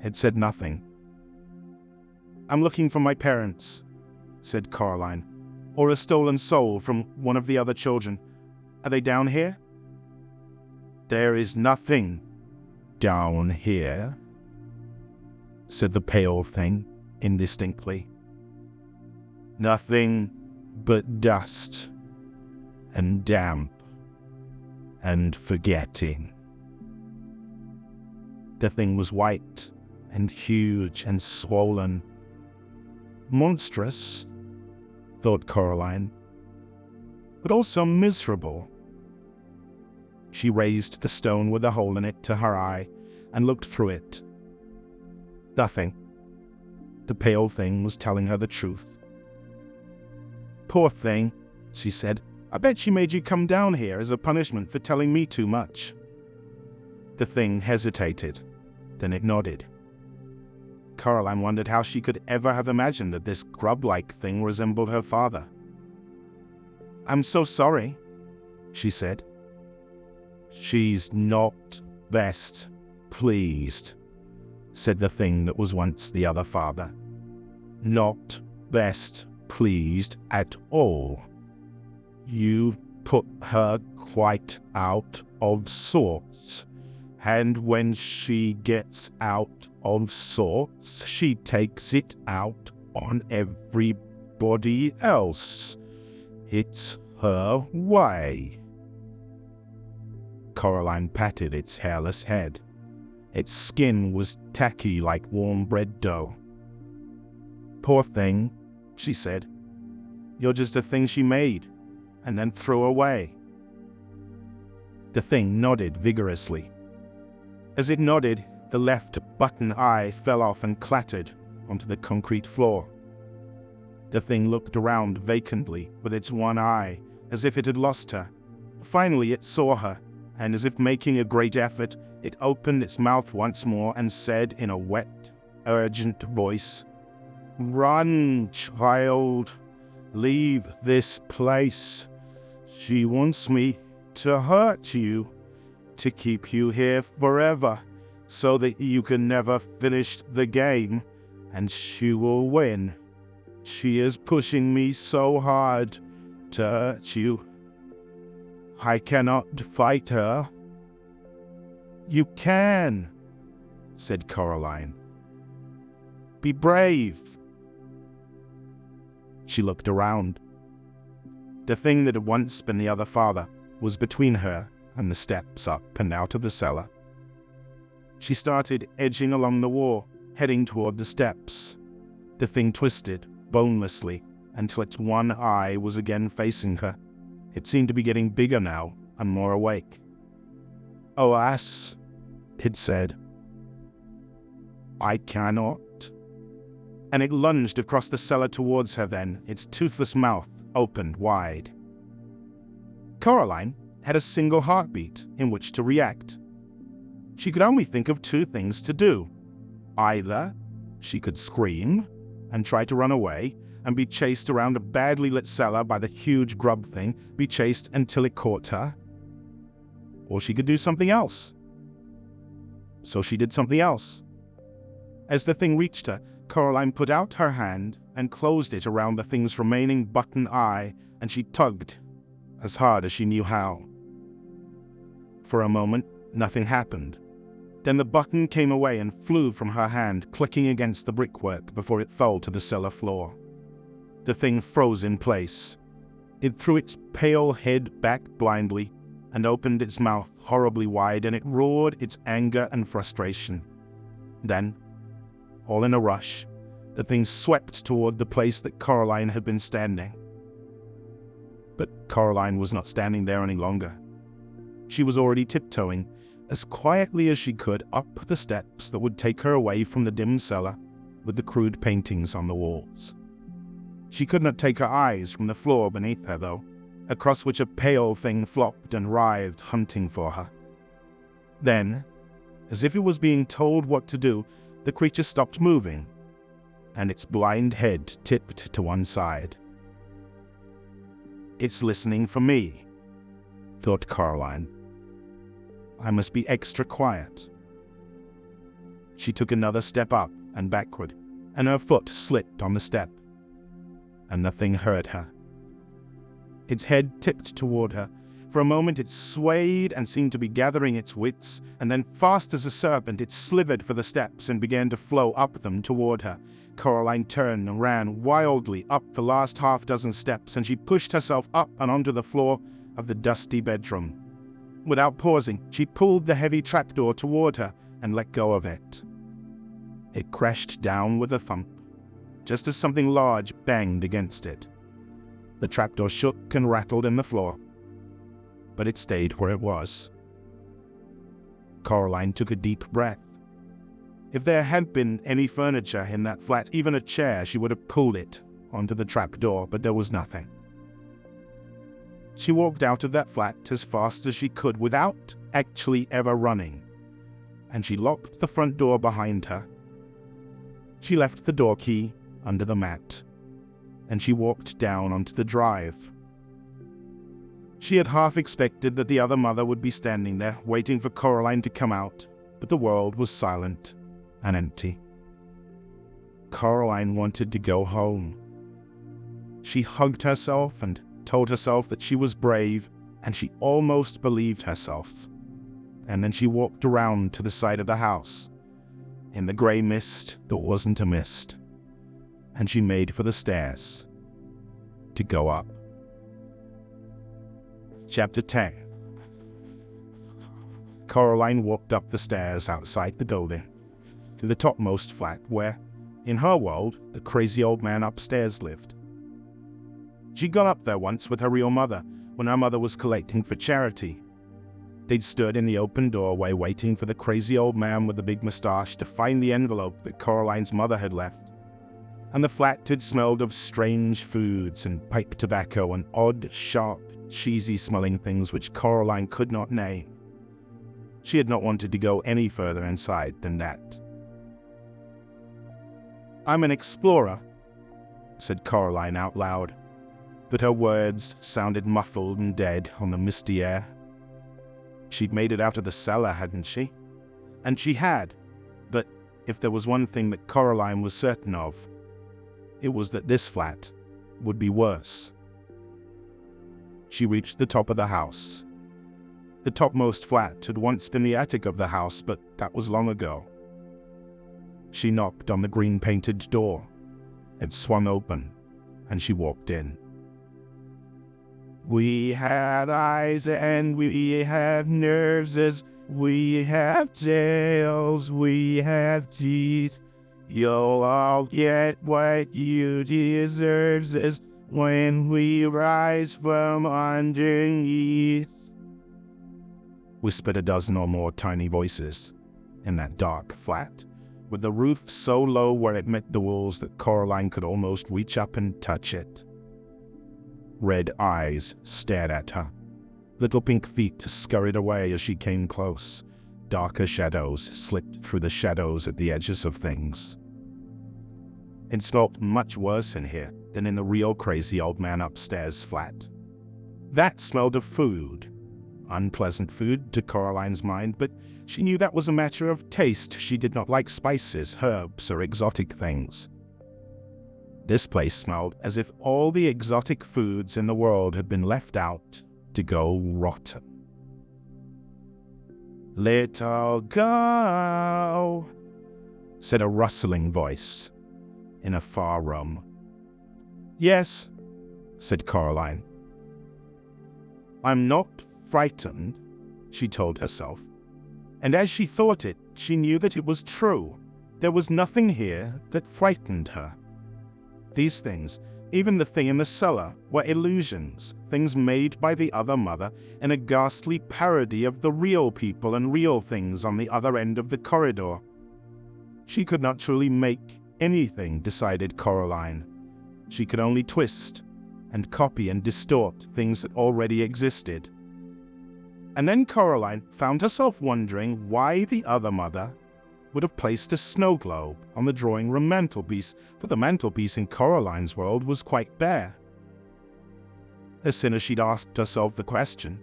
It said nothing. "I'm looking for my parents," said Coraline, "or a stolen soul from one of the other children. Are they down here?" "There is nothing down here," said the pale thing indistinctly. "Nothing but dust and damp and forgetting." The thing was white and huge and swollen. Monstrous, thought Coraline, but also miserable. She raised the stone with a hole in it to her eye and looked through it. Nothing. The pale thing was telling her the truth. "Poor thing," she said. "I bet she made you come down here as a punishment for telling me too much." The thing hesitated. Then it nodded. Coraline wondered how she could ever have imagined that this grub-like thing resembled her father. "I'm so sorry," she said. "She's not best pleased," said the thing that was once the other father. "Not best pleased at all. You've put her quite out of sorts, and when she gets out of sorts, she takes it out on everybody else. It's her way." Coraline patted its hairless head. Its skin was tacky like warm bread dough. "Poor thing," she said. "You're just a thing she made, and then threw away." The thing nodded vigorously. As it nodded, the left button eye fell off and clattered onto the concrete floor. The thing looked around vacantly with its one eye, as if it had lost her. Finally it saw her, and as if making a great effort, it opened its mouth once more and said in a wet, urgent voice, "Run, child. Leave this place. She wants me to hurt you, to keep you here forever, so that you can never finish the game, and she will win. She is pushing me so hard to hurt you. I cannot fight her." "You can," said Coraline. "Be brave." She looked around. The thing that had once been the other father was between her and the steps up and out of the cellar. She started edging along the wall, heading toward the steps. The thing twisted, bonelessly, until its one eye was again facing her. It seemed to be getting bigger now and more awake. "Alas," it said, "I cannot." And it lunged across the cellar towards her then, its toothless mouth opened wide. Coraline had a single heartbeat in which to react. She could only think of two things to do. Either she could scream and try to run away and be chased around a badly lit cellar by the huge grub thing, be chased until it caught her, or she could do something else. So she did something else. As the thing reached her, Coraline put out her hand and closed it around the thing's remaining button eye, and she tugged as hard as she knew how. For a moment, nothing happened. Then the button came away and flew from her hand, clicking against the brickwork before it fell to the cellar floor. The thing froze in place. It threw its pale head back blindly and opened its mouth horribly wide, and it roared its anger and frustration. Then, all in a rush, the thing swept toward the place that Coraline had been standing. But Coraline was not standing there any longer. She was already tiptoeing, as quietly as she could, up the steps that would take her away from the dim cellar with the crude paintings on the walls. She could not take her eyes from the floor beneath her, though, across which a pale thing flopped and writhed, hunting for her. Then, as if it was being told what to do, the creature stopped moving, and its blind head tipped to one side. "It's listening for me," thought Coraline. "I must be extra quiet." She took another step up and backward, and her foot slipped on the step, and the thing heard her. Its head tipped toward her. For a moment it swayed and seemed to be gathering its wits, and then fast as a serpent it slithered for the steps and began to flow up them toward her. Coraline turned and ran wildly up the last half-dozen steps, and she pushed herself up and onto the floor of the dusty bedroom. Without pausing, she pulled the heavy trapdoor toward her and let go of it. It crashed down with a thump, just as something large banged against it. The trapdoor shook and rattled in the floor, but it stayed where it was. Coraline took a deep breath. If there had been any furniture in that flat, even a chair, she would have pulled it onto the trapdoor, but there was nothing. She walked out of that flat as fast as she could without actually ever running, and she locked the front door behind her. She left the door key under the mat, and she walked down onto the drive. She had half expected that the other mother would be standing there, waiting for Coraline to come out, but the world was silent and empty. Coraline wanted to go home. She hugged herself and told herself that she was brave, and she almost believed herself. And then she walked around to the side of the house, in the grey mist that wasn't a mist, and she made for the stairs to go up. Chapter 10. Coraline walked up the stairs outside the building to the topmost flat where, in her world, the crazy old man upstairs lived. She'd gone up there once with her real mother when her mother was collecting for charity. They'd stood in the open doorway waiting for the crazy old man with the big mustache to find the envelope that Coraline's mother had left. And the flat had smelled of strange foods and pipe tobacco and odd, sharp, cheesy-smelling things which Coraline could not name. She had not wanted to go any further inside than that. "I'm an explorer," said Coraline out loud, but her words sounded muffled and dead on the misty air. She'd made it out of the cellar, hadn't she? And she had, but if there was one thing that Coraline was certain of, it was that this flat would be worse. She reached the top of the house. The topmost flat had once been the attic of the house, but that was long ago. She knocked on the green-painted door. It swung open, and she walked in. "We have eyes and we have nerves as we have tails, we have teeth. You'll all get what you deserve as when we rise from underneath," whispered a dozen or more tiny voices in that dark flat, with the roof so low where it met the walls that Coraline could almost reach up and touch it. Red eyes stared at her. Little pink feet scurried away as she came close. Darker shadows slipped through the shadows at the edges of things. It smelled much worse in here than in the real crazy old man upstairs flat. That smelled of food. Unpleasant food to Coraline's mind, but she knew that was a matter of taste. She did not like spices, herbs, or exotic things. This place smelled as if all the exotic foods in the world had been left out to go rotten. "Little girl," said a rustling voice in a far room. "Yes," said Coraline. "I'm not frightened," she told herself. And as she thought it, she knew that it was true. There was nothing here that frightened her. These things, even the thing in the cellar, were illusions, things made by the other mother, and a ghastly parody of the real people and real things on the other end of the corridor. She could not truly make anything, decided Coraline. She could only twist and copy and distort things that already existed. And then Coraline found herself wondering why the other mother would have placed a snow globe on the drawing room mantelpiece, for the mantelpiece in Coraline's world was quite bare. As soon as she'd asked herself the question,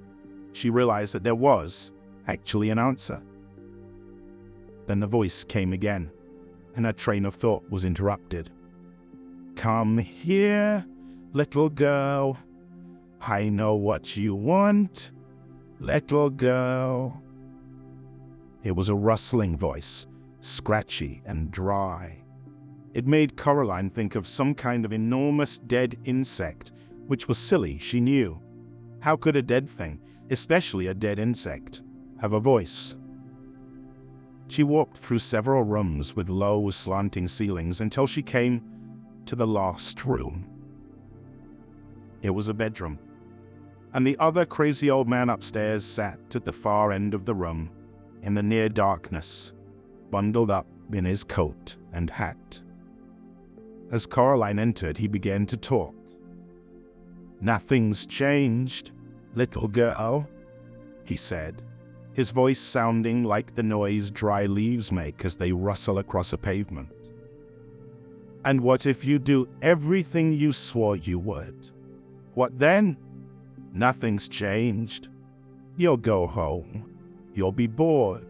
she realized that there was actually an answer. Then the voice came again, and her train of thought was interrupted. "Come here, little girl. I know what you want, little girl." It was a rustling voice, scratchy and dry. It made Coraline think of some kind of enormous dead insect, which was silly, she knew. How could a dead thing, especially a dead insect, have a voice? She walked through several rooms with low, slanting ceilings until she came to the last room. It was a bedroom, and the other crazy old man upstairs sat at the far end of the room, in the near darkness, bundled up in his coat and hat. As Coraline entered, he began to talk. "Nothing's changed, little girl," he said, his voice sounding like the noise dry leaves make as they rustle across a pavement. "And what if you do everything you swore you would? What then? Nothing's changed. You'll go home. You'll be bored.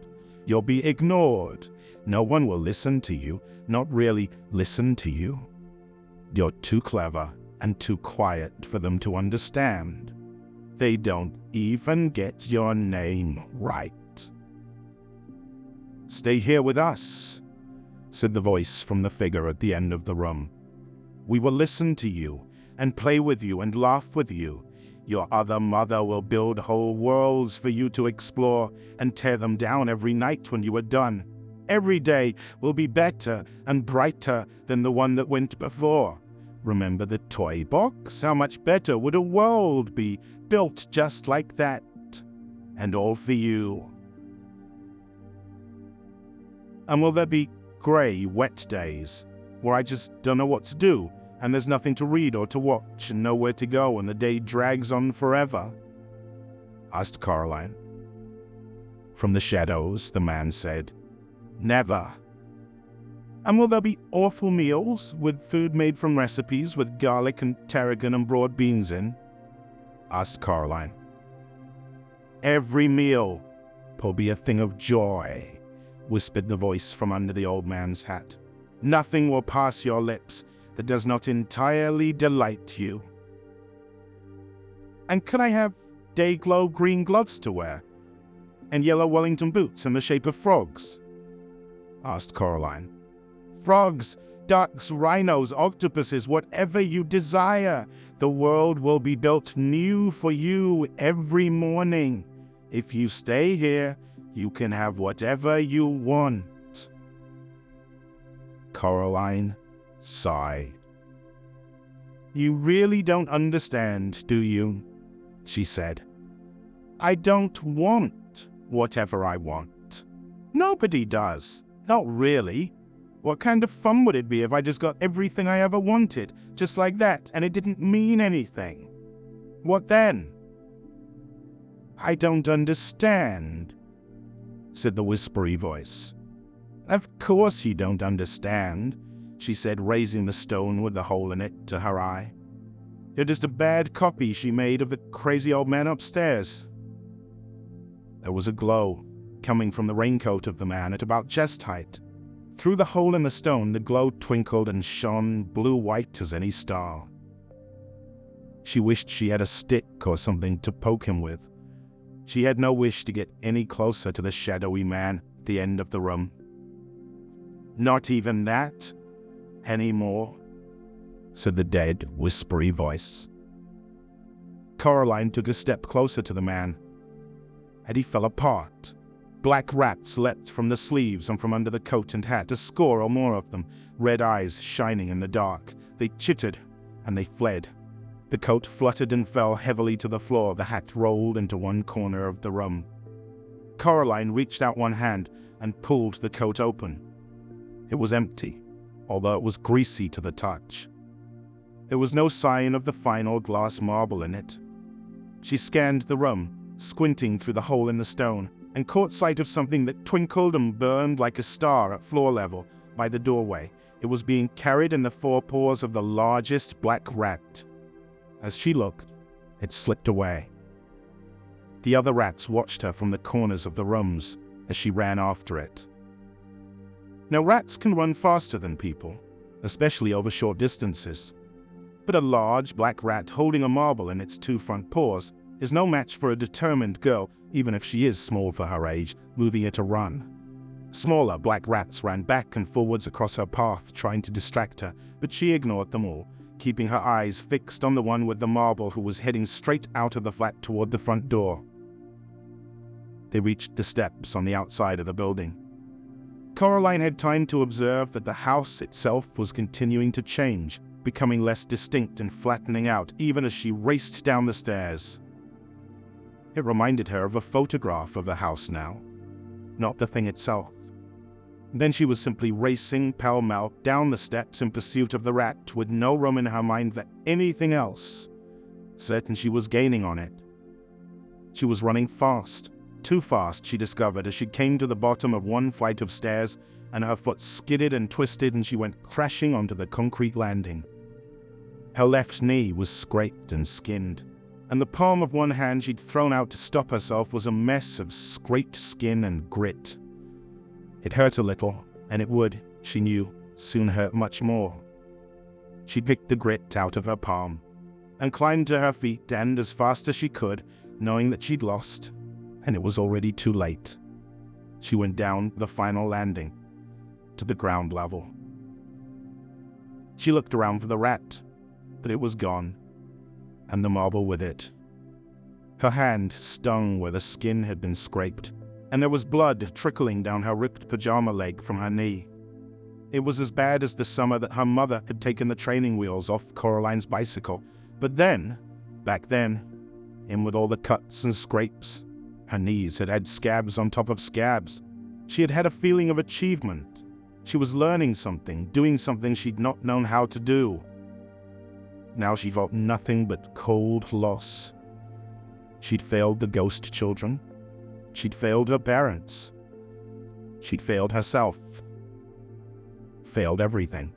You'll be ignored. No one will listen to you, not really listen to you. You're too clever and too quiet for them to understand. They don't even get your name right." "Stay here with us," said the voice from the figure at the end of the room. "We will listen to you and play with you and laugh with you. Your other mother will build whole worlds for you to explore and tear them down every night when you are done. Every day will be better and brighter than the one that went before. Remember the toy box? How much better would a world be built just like that? And all for you. And will there be grey, wet days where I just don't know what to do, and there's nothing to read or to watch and nowhere to go and the day drags on forever?" asked Coraline. From the shadows, the man said, "Never." "And will there be awful meals with food made from recipes with garlic and tarragon and broad beans in?" asked Coraline. "Every meal will be a thing of joy," whispered the voice from under the old man's hat. "Nothing will pass your lips that does not entirely delight you." "And could I have day-glow green gloves to wear, and yellow Wellington boots in the shape of frogs?" asked Coraline. "Frogs, ducks, rhinos, octopuses, whatever you desire. The world will be built new for you every morning. If you stay here, you can have whatever you want." Coraline sighed. "You really don't understand, do you?" she said. "I don't want whatever I want. Nobody does. Not really. What kind of fun would it be if I just got everything I ever wanted, just like that, and it didn't mean anything? What then?" "I don't understand," said the whispery voice. "Of course you don't understand," she said, raising the stone with the hole in it to her eye. "You're just a bad copy she made of the crazy old man upstairs." There was a glow coming from the raincoat of the man at about chest height. Through the hole in the stone, the glow twinkled and shone blue-white as any star. She wished she had a stick or something to poke him with. She had no wish to get any closer to the shadowy man at the end of the room. "Not even that anymore," said the dead, whispery voice. Coraline took a step closer to the man, and he fell apart. Black rats leapt from the sleeves and from under the coat and hat, a score or more of them, red eyes shining in the dark. They chittered, and they fled. The coat fluttered and fell heavily to the floor. The hat rolled into one corner of the room. Coraline reached out one hand and pulled the coat open. It was empty, although it was greasy to the touch. There was no sign of the final glass marble in it. She scanned the room, squinting through the hole in the stone, and caught sight of something that twinkled and burned like a star at floor level by the doorway. It was being carried in the forepaws of the largest black rat. As she looked, it slipped away. The other rats watched her from the corners of the rooms as she ran after it. Now, rats can run faster than people, especially over short distances. But a large black rat holding a marble in its two front paws is no match for a determined girl, even if she is small for her age, moving at a run. Smaller black rats ran back and forwards across her path, trying to distract her, but she ignored them all, keeping her eyes fixed on the one with the marble who was heading straight out of the flat toward the front door. They reached the steps on the outside of the building. Coraline had time to observe that the house itself was continuing to change, becoming less distinct and flattening out, even as she raced down the stairs. It reminded her of a photograph of the house now, not the thing itself. Then she was simply racing pell-mell down the steps in pursuit of the rat, with no room in her mind for anything else, certain she was gaining on it. She was running fast, too fast, she discovered, as she came to the bottom of one flight of stairs, and her foot skidded and twisted and she went crashing onto the concrete landing. Her left knee was scraped and skinned, and the palm of one hand she'd thrown out to stop herself was a mess of scraped skin and grit. It hurt a little, and it would, she knew, soon hurt much more. She picked the grit out of her palm and climbed to her feet, and as fast as she could, knowing that she'd lost, and it was already too late, she went down the final landing to the ground level. She looked around for the rat, but it was gone, and the marble with it. Her hand stung where the skin had been scraped, and there was blood trickling down her ripped pajama leg from her knee. It was as bad as the summer that her mother had taken the training wheels off Coraline's bicycle. But then, back then, in with all the cuts and scrapes, her knees had had scabs on top of scabs. She had had a feeling of achievement. She was learning something, doing something she'd not known how to do. Now she felt nothing but cold loss. She'd failed the ghost children. She'd failed her parents. She'd failed herself. Failed everything.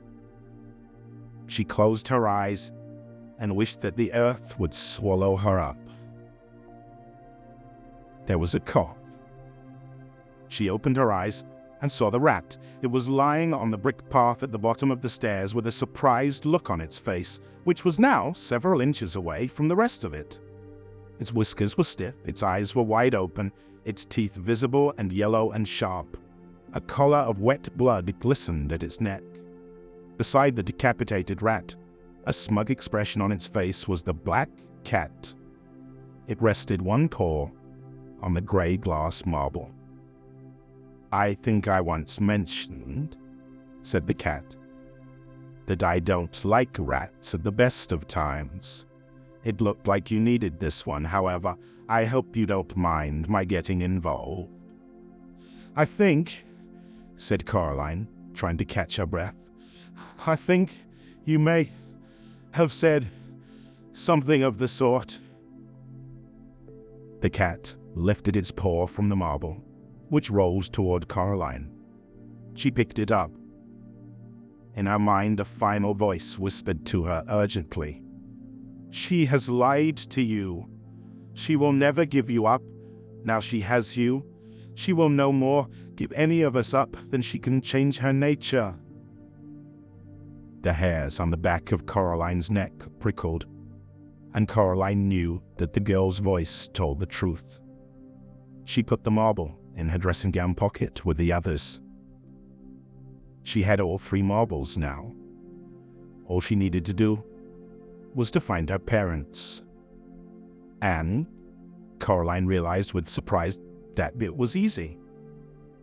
She closed her eyes and wished that the earth would swallow her up. There was a cough. She opened her eyes and saw the rat. It was lying on the brick path at the bottom of the stairs with a surprised look on its face, which was now several inches away from the rest of it. Its whiskers were stiff, its eyes were wide open, its teeth visible and yellow and sharp. A collar of wet blood glistened at its neck. Beside the decapitated rat, a smug expression on its face, was the black cat. It rested one paw on the grey glass marble. "I think I once mentioned," said the cat, "that I don't like rats at the best of times. It looked like you needed this one, however. I hope you don't mind my getting involved." "I think," said Coraline, trying to catch her breath, "I think you may have said something of the sort." The cat lifted its paw from the marble, which rolled toward Coraline. She picked it up. In her mind, a final voice whispered to her urgently, "She has lied to you. She will never give you up. Now she has you. She will no more give any of us up than she can change her nature." The hairs on the back of Coraline's neck prickled, and Coraline knew that the girl's voice told the truth. She put the marble in her dressing gown pocket with the others. She had all 3 marbles now. All she needed to do was to find her parents. And Coraline realized with surprise that it was easy.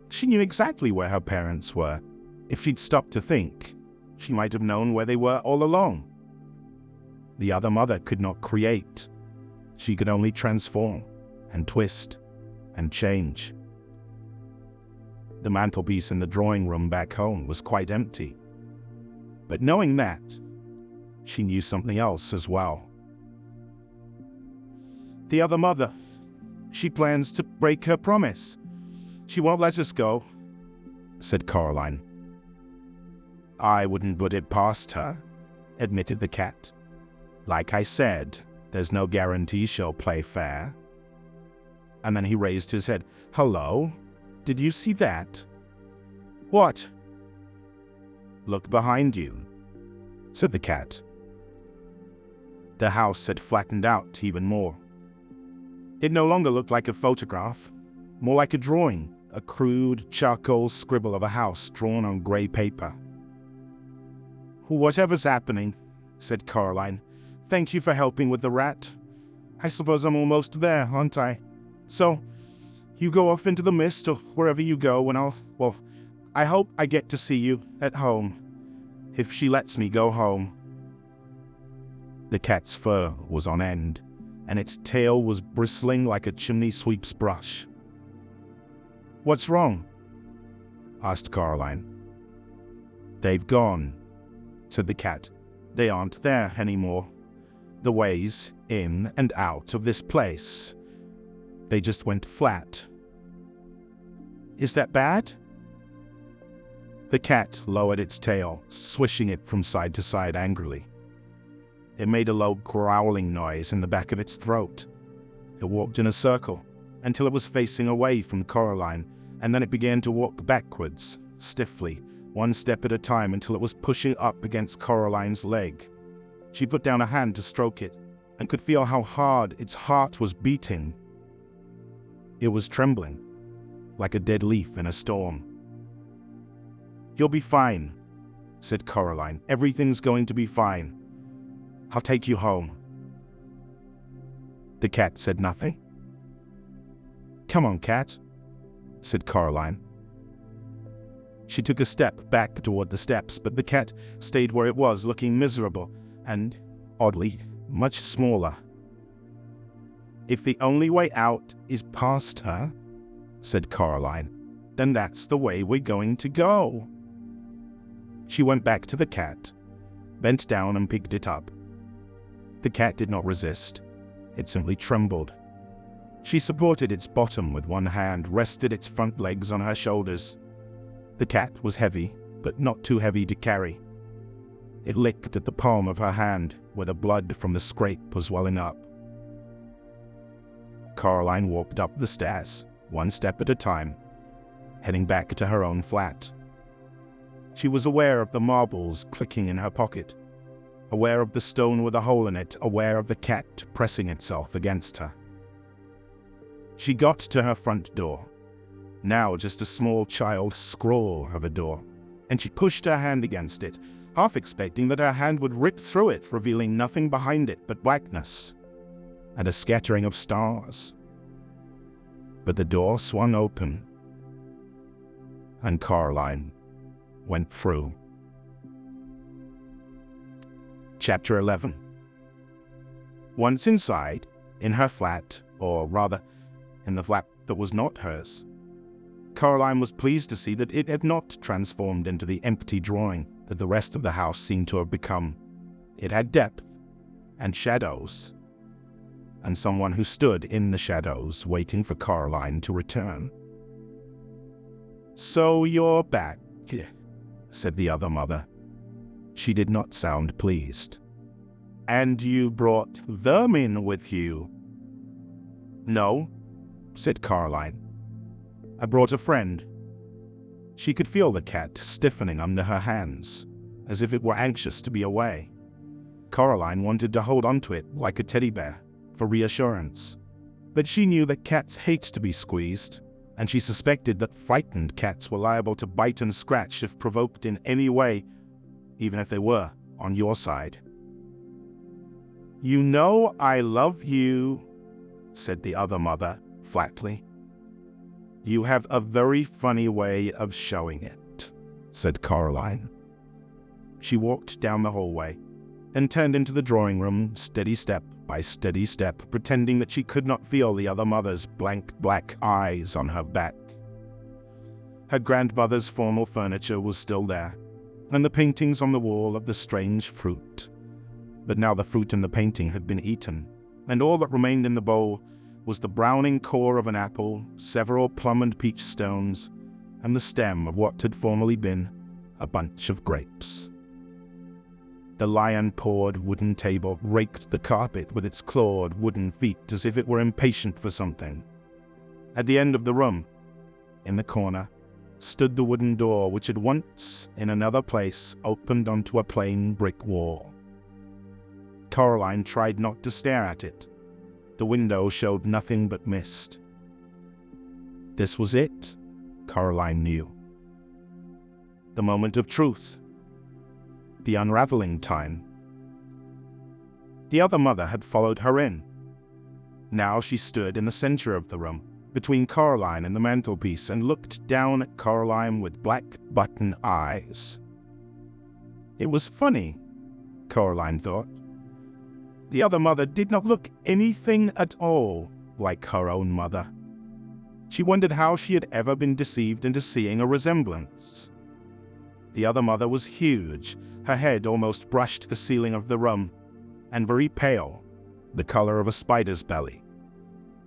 She knew exactly where her parents were. If she'd stopped to think, she might have known where they were all along. The other mother could not create. She could only transform and twist and change. The mantelpiece in the drawing room back home was quite empty. But knowing that, she knew something else as well. The other mother, she plans to break her promise. She won't let us go, said Coraline. I wouldn't put it past her, admitted the cat. Like I said, there's no guarantee she'll play fair. And then he raised his head. Hello? Did you see that? What? Look behind you, said the cat. The house had flattened out even more. It no longer looked like a photograph, more like a drawing, a crude charcoal scribble of a house drawn on grey paper. Whatever's happening, said Coraline, thank you for helping with the rat. I suppose I'm almost there, aren't I? So, you go off into the mist or wherever you go and I hope I get to see you at home, if she lets me go home. The cat's fur was on end, and its tail was bristling like a chimney sweep's brush. What's wrong? Asked Coraline. They've gone, said the cat. They aren't there anymore. The ways in and out of this place. They just went flat. Is that bad? The cat lowered its tail, swishing it from side to side angrily. It made a low growling noise in the back of its throat. It walked in a circle until it was facing away from Coraline, and then it began to walk backwards, stiffly, one step at a time until it was pushing up against Coraline's leg. She put down a hand to stroke it and could feel how hard its heart was beating. It was trembling, like a dead leaf in a storm. You'll be fine, said Coraline. Everything's going to be fine. I'll take you home. The cat said nothing. Come on, cat, said Coraline. She took a step back toward the steps, but the cat stayed where it was, looking miserable and, oddly, much smaller. If the only way out is past her, said Coraline, then that's the way we're going to go. She went back to the cat, bent down and picked it up. The cat did not resist. It simply trembled. She supported its bottom with one hand, rested its front legs on her shoulders. The cat was heavy, but not too heavy to carry. It licked at the palm of her hand, where the blood from the scrape was welling up. Coraline walked up the stairs, one step at a time, heading back to her own flat. She was aware of the marbles clicking in her pocket, aware of the stone with a hole in it, aware of the cat pressing itself against her. She got to her front door, now just a small child scrawl of a door, and she pushed her hand against it, half expecting that her hand would rip through it, revealing nothing behind it but blackness and a scattering of stars. But the door swung open, and Coraline went through. Chapter 11. Once inside, in her flat, or rather, in the flat that was not hers, Coraline was pleased to see that it had not transformed into the empty drawing that the rest of the house seemed to have become. It had depth and shadows, and someone who stood in the shadows waiting for Coraline to return. "So you're back," said the other mother. She did not sound pleased. "And you brought vermin with you?" "No," said Coraline. "I brought a friend." She could feel the cat stiffening under her hands, as if it were anxious to be away. Coraline wanted to hold onto it like a teddy bear, for reassurance. But she knew that cats hate to be squeezed, and she suspected that frightened cats were liable to bite and scratch if provoked in any way, even if they were on your side. "You know I love you," said the other mother flatly. "You have a very funny way of showing it," said Coraline. She walked down the hallway and turned into the drawing room, steady step by steady step, pretending that she could not feel the other mother's blank black eyes on her back. Her grandmother's formal furniture was still there, and the paintings on the wall of the strange fruit. But now the fruit in the painting had been eaten, and all that remained in the bowl was the browning core of an apple, several plum and peach stones, and the stem of what had formerly been a bunch of grapes. The lion-pawed wooden table raked the carpet with its clawed wooden feet as if it were impatient for something. At the end of the room, in the corner, stood the wooden door which had once, in another place, opened onto a plain brick wall. Coraline tried not to stare at it. The window showed nothing but mist. This was it, Coraline knew. The moment of truth. The unraveling time. The other mother had followed her in. Now she stood in the center of the room, between Coraline and the mantelpiece, and looked down at Coraline with black button eyes. It was funny, Coraline thought. The other mother did not look anything at all like her own mother. She wondered how she had ever been deceived into seeing a resemblance. The other mother was huge. Her head almost brushed the ceiling of the room, and very pale, the color of a spider's belly.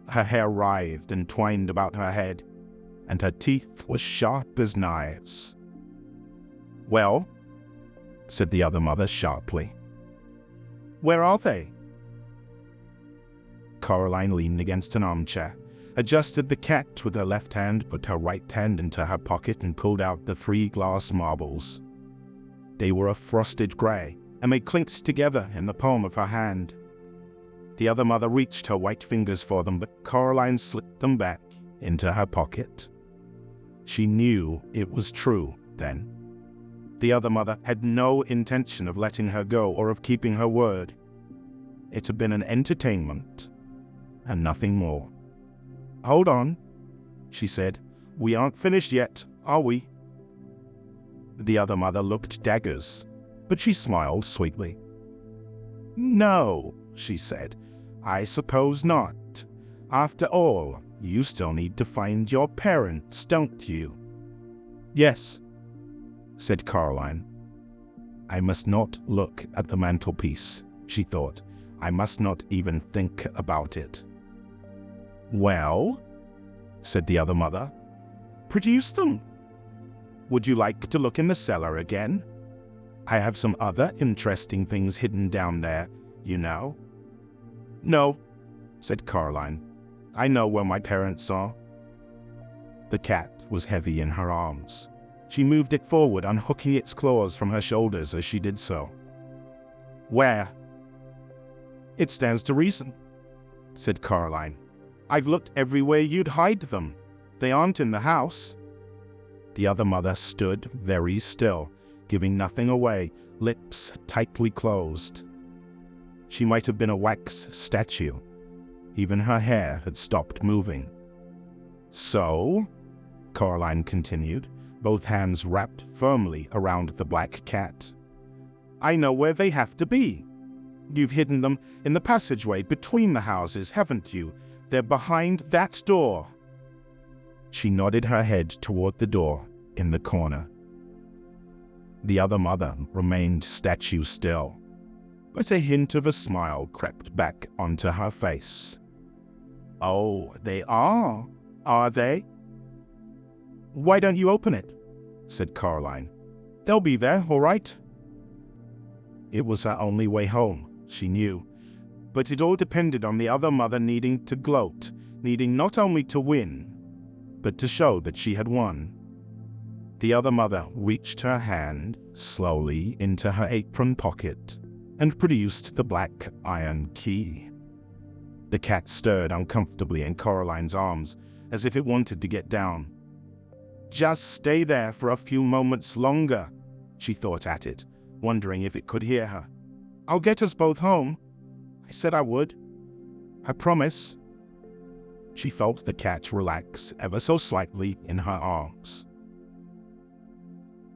Her hair writhed and twined about her head, and her teeth were sharp as knives. "Well," said the other mother sharply. "Where are they?" Coraline leaned against an armchair, adjusted the cat with her left hand, put her right hand into her pocket, and pulled out the 3 glass marbles. They were a frosted grey, and they clinked together in the palm of her hand. The other mother reached her white fingers for them, but Coraline slipped them back into her pocket. She knew it was true, then. The other mother had no intention of letting her go or of keeping her word. It had been an entertainment, and nothing more. "Hold on," she said. "We aren't finished yet, are we?" The other mother looked daggers, but she smiled sweetly. "No," she said, "I suppose not. After all, you still need to find your parents, don't you?" "Yes," said Coraline. I must not look at the mantelpiece, she thought. I must not even think about it." "Well," said the other mother, "produce them. Would you like to look in the cellar again? I have some other interesting things hidden down there, you know." "No," said Coraline. "I know where my parents are." The cat was heavy in her arms. She moved it forward, unhooking its claws from her shoulders as she did so. "Where?" "It stands to reason," said Coraline. "I've looked everywhere you'd hide them. They aren't in the house." The other mother stood very still, giving nothing away, lips tightly closed. She might have been a wax statue. Even her hair had stopped moving. "So," Coraline continued, both hands wrapped firmly around the black cat, "I know where they have to be. You've hidden them in the passageway between the houses, haven't you? They're behind that door." She nodded her head toward the door in the corner. The other mother remained statue still, but a hint of a smile crept back onto her face. "Oh, they are they?" "Why don't you open it?" said Coraline. "They'll be there, all right." It was her only way home, she knew, but it all depended on the other mother needing to gloat, needing not only to win, but to show that she had won. The other mother reached her hand slowly into her apron pocket and produced the black iron key. The cat stirred uncomfortably in Coraline's arms, as if it wanted to get down. "Just stay there for a few moments longer," she thought at it, wondering if it could hear her. "I'll get us both home. I said I would. I promise." She felt the cat relax ever so slightly in her arms.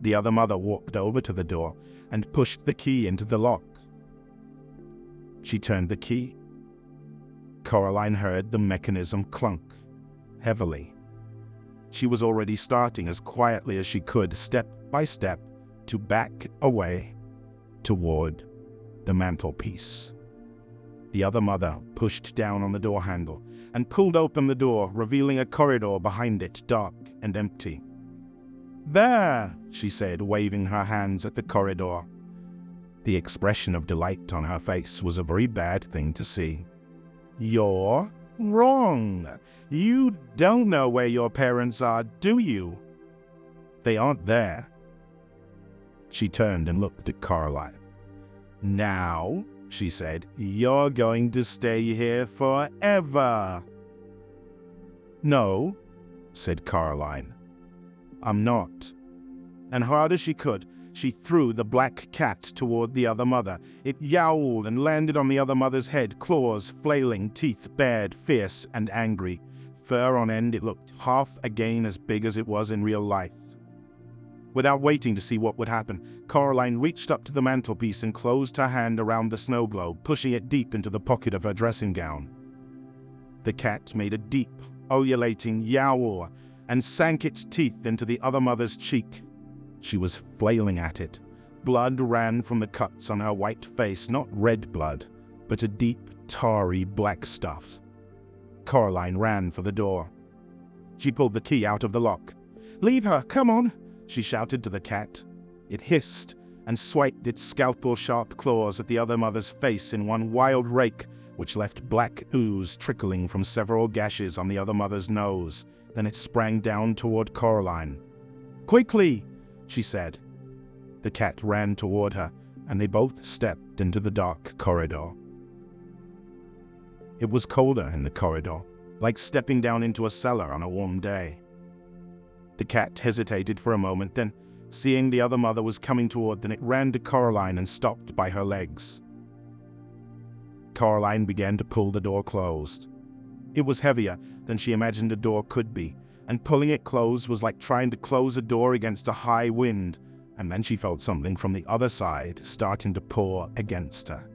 The other mother walked over to the door and pushed the key into the lock. She turned the key. Coraline heard the mechanism clunk, heavily. She was already starting as quietly as she could, step by step, to back away toward the mantelpiece. The other mother pushed down on the door handle and pulled open the door, revealing a corridor behind it, dark and empty. "There," she said, waving her hands at the corridor. The expression of delight on her face was a very bad thing to see. "You're wrong. You don't know where your parents are, do you? They aren't there." She turned and looked at Coraline. "Now," she said, "you're going to stay here forever." "No," said Coraline, "I'm not." And hard as she could, she threw the black cat toward the other mother. It yowled and landed on the other mother's head, claws flailing, teeth bared, fierce and angry. Fur on end, it looked half again as big as it was in real life. Without waiting to see what would happen, Coraline reached up to the mantelpiece and closed her hand around the snow globe, pushing it deep into the pocket of her dressing gown. The cat made a deep, ululating yowl and sank its teeth into the other mother's cheek. She was flailing at it. Blood ran from the cuts on her white face, not red blood, but a deep, tarry black stuff. Coraline ran for the door. She pulled the key out of the lock. "Leave her, come on," she shouted to the cat. It hissed and swiped its scalpel-sharp claws at the other mother's face in one wild rake, which left black ooze trickling from several gashes on the other mother's nose. Then it sprang down toward Coraline. "Quickly," she said. The cat ran toward her, and they both stepped into the dark corridor. It was colder in the corridor, like stepping down into a cellar on a warm day. The cat hesitated for a moment, then, seeing the other mother was coming toward them, it ran to Coraline and stopped by her legs. Coraline began to pull the door closed. It was heavier than she imagined a door could be, and pulling it closed was like trying to close a door against a high wind, and then she felt something from the other side starting to pour against her.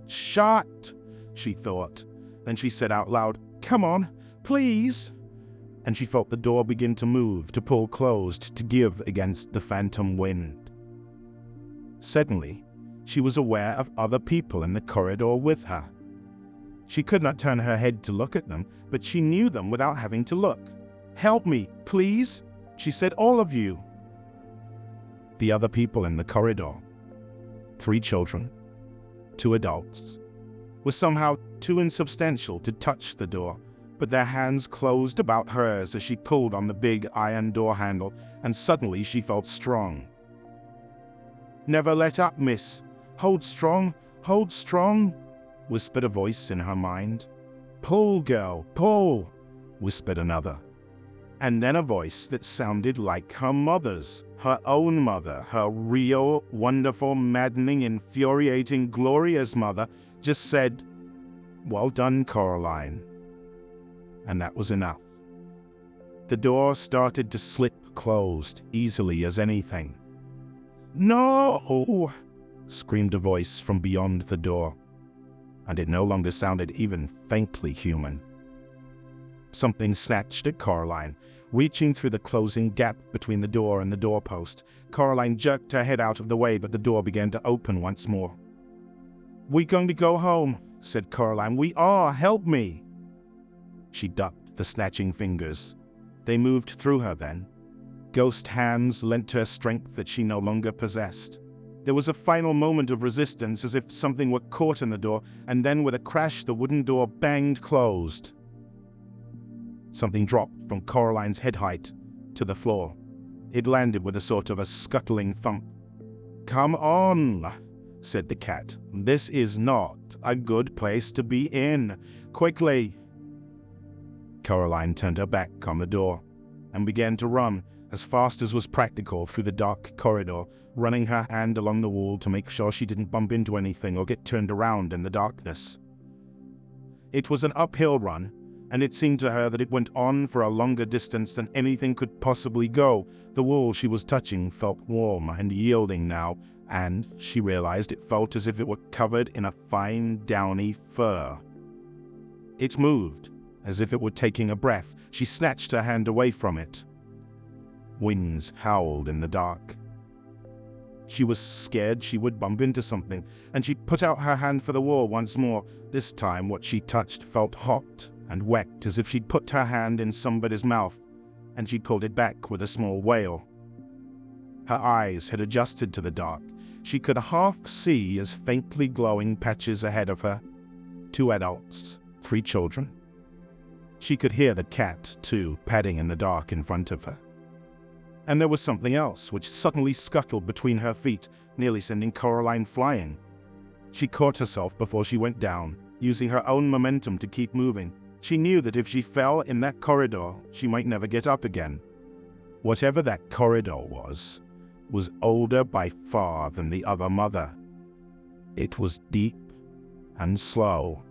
"Shut!" she thought. Then she said out loud, "Come on, please!" And she felt the door begin to move, to pull closed, to give against the phantom wind. Suddenly, she was aware of other people in the corridor with her. She could not turn her head to look at them, but she knew them without having to look. "Help me, please," she said, "all of you." The other people in the corridor, 3 children, 2 adults, were somehow too insubstantial to touch the door, but their hands closed about hers as she pulled on the big iron door handle, and suddenly she felt strong. "Never let up, miss. Hold strong, whispered a voice in her mind. "Pull, girl, pull," whispered another. And then a voice that sounded like her mother's, her own mother, her real, wonderful, maddening, infuriating, glorious mother, just said, "Well done, Coraline." And that was enough. The door started to slip closed, easily as anything. "No!" screamed a voice from beyond the door, and it no longer sounded even faintly human. Something snatched at Coraline, reaching through the closing gap between the door and the doorpost. Coraline jerked her head out of the way, but the door began to open once more. "We're going to go home," said Coraline. "We are. Help me." She ducked the snatching fingers. They moved through her then. Ghost hands lent her strength that she no longer possessed. There was a final moment of resistance, as if something were caught in the door, and then with a crash the wooden door banged closed. Something dropped from Coraline's head height to the floor. It landed with a sort of a scuttling thump. "Come on," said the cat. "This is not a good place to be in. Quickly." Coraline turned her back on the door and began to run as fast as was practical through the dark corridor, running her hand along the wall to make sure she didn't bump into anything or get turned around in the darkness. It was an uphill run, and it seemed to her that it went on for a longer distance than anything could possibly go. The wall she was touching felt warm and yielding now, and she realized it felt as if it were covered in a fine, downy fur. It moved, as if it were taking a breath. She snatched her hand away from it. Winds howled in the dark. She was scared she would bump into something, and she put out her hand for the wall once more. This time what she touched felt hot and wet, as if she'd put her hand in somebody's mouth, and she pulled it back with a small wail. Her eyes had adjusted to the dark. She could half see as faintly glowing patches ahead of her. 2 adults, 3 children. She could hear the cat, too, padding in the dark in front of her. And there was something else, which suddenly scuttled between her feet, nearly sending Coraline flying. She caught herself before she went down, using her own momentum to keep moving. She knew that if she fell in that corridor, she might never get up again. Whatever that corridor was older by far than the other mother. It was deep and slow,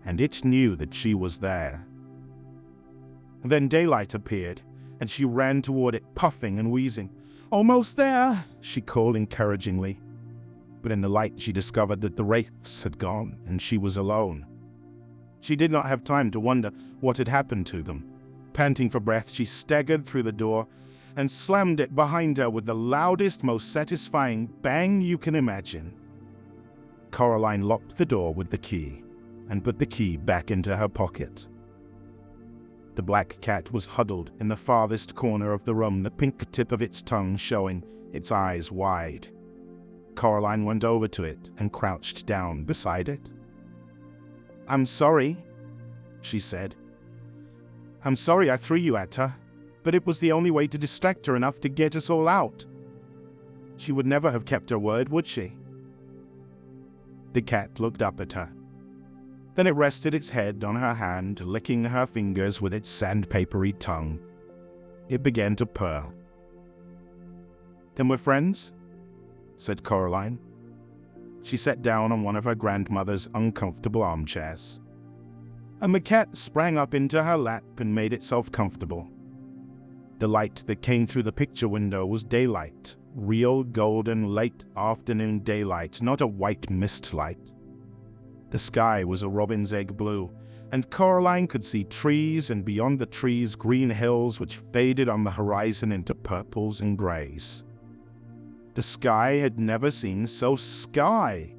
and it knew that she was there. Then daylight appeared, and she ran toward it, puffing and wheezing. "Almost there," she called encouragingly. But in the light she discovered that the wraiths had gone, and she was alone. She did not have time to wonder what had happened to them. Panting for breath, she staggered through the door and slammed it behind her with the loudest, most satisfying bang you can imagine. Coraline locked the door with the key and put the key back into her pocket. The black cat was huddled in the farthest corner of the room, the pink tip of its tongue showing, its eyes wide. Coraline went over to it and crouched down beside it. "I'm sorry," she said. "I'm sorry I threw you at her, but it was the only way to distract her enough to get us all out. She would never have kept her word, would she?" The cat looked up at her. Then it rested its head on her hand, licking her fingers with its sandpapery tongue. It began to purr. "Then we're friends?" said Coraline. She sat down on one of her grandmother's uncomfortable armchairs. And the cat sprang up into her lap and made itself comfortable. The light that came through the picture window was daylight, real golden late afternoon daylight, not a white mist light. The sky was a robin's egg blue, and Coraline could see trees, and beyond the trees green hills which faded on the horizon into purples and grays. The sky had never seemed so sky.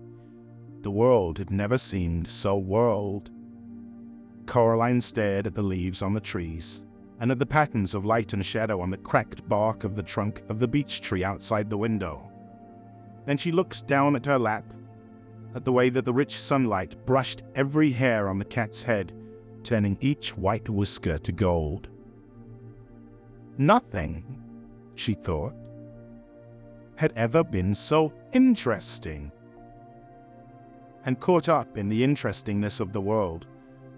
The world had never seemed so world. Coraline stared at the leaves on the trees, and at the patterns of light and shadow on the cracked bark of the trunk of the beech tree outside the window. Then she looked down at her lap, at the way that the rich sunlight brushed every hair on the cat's head, turning each white whisker to gold. Nothing, she thought, had ever been so interesting. And caught up in the interestingness of the world,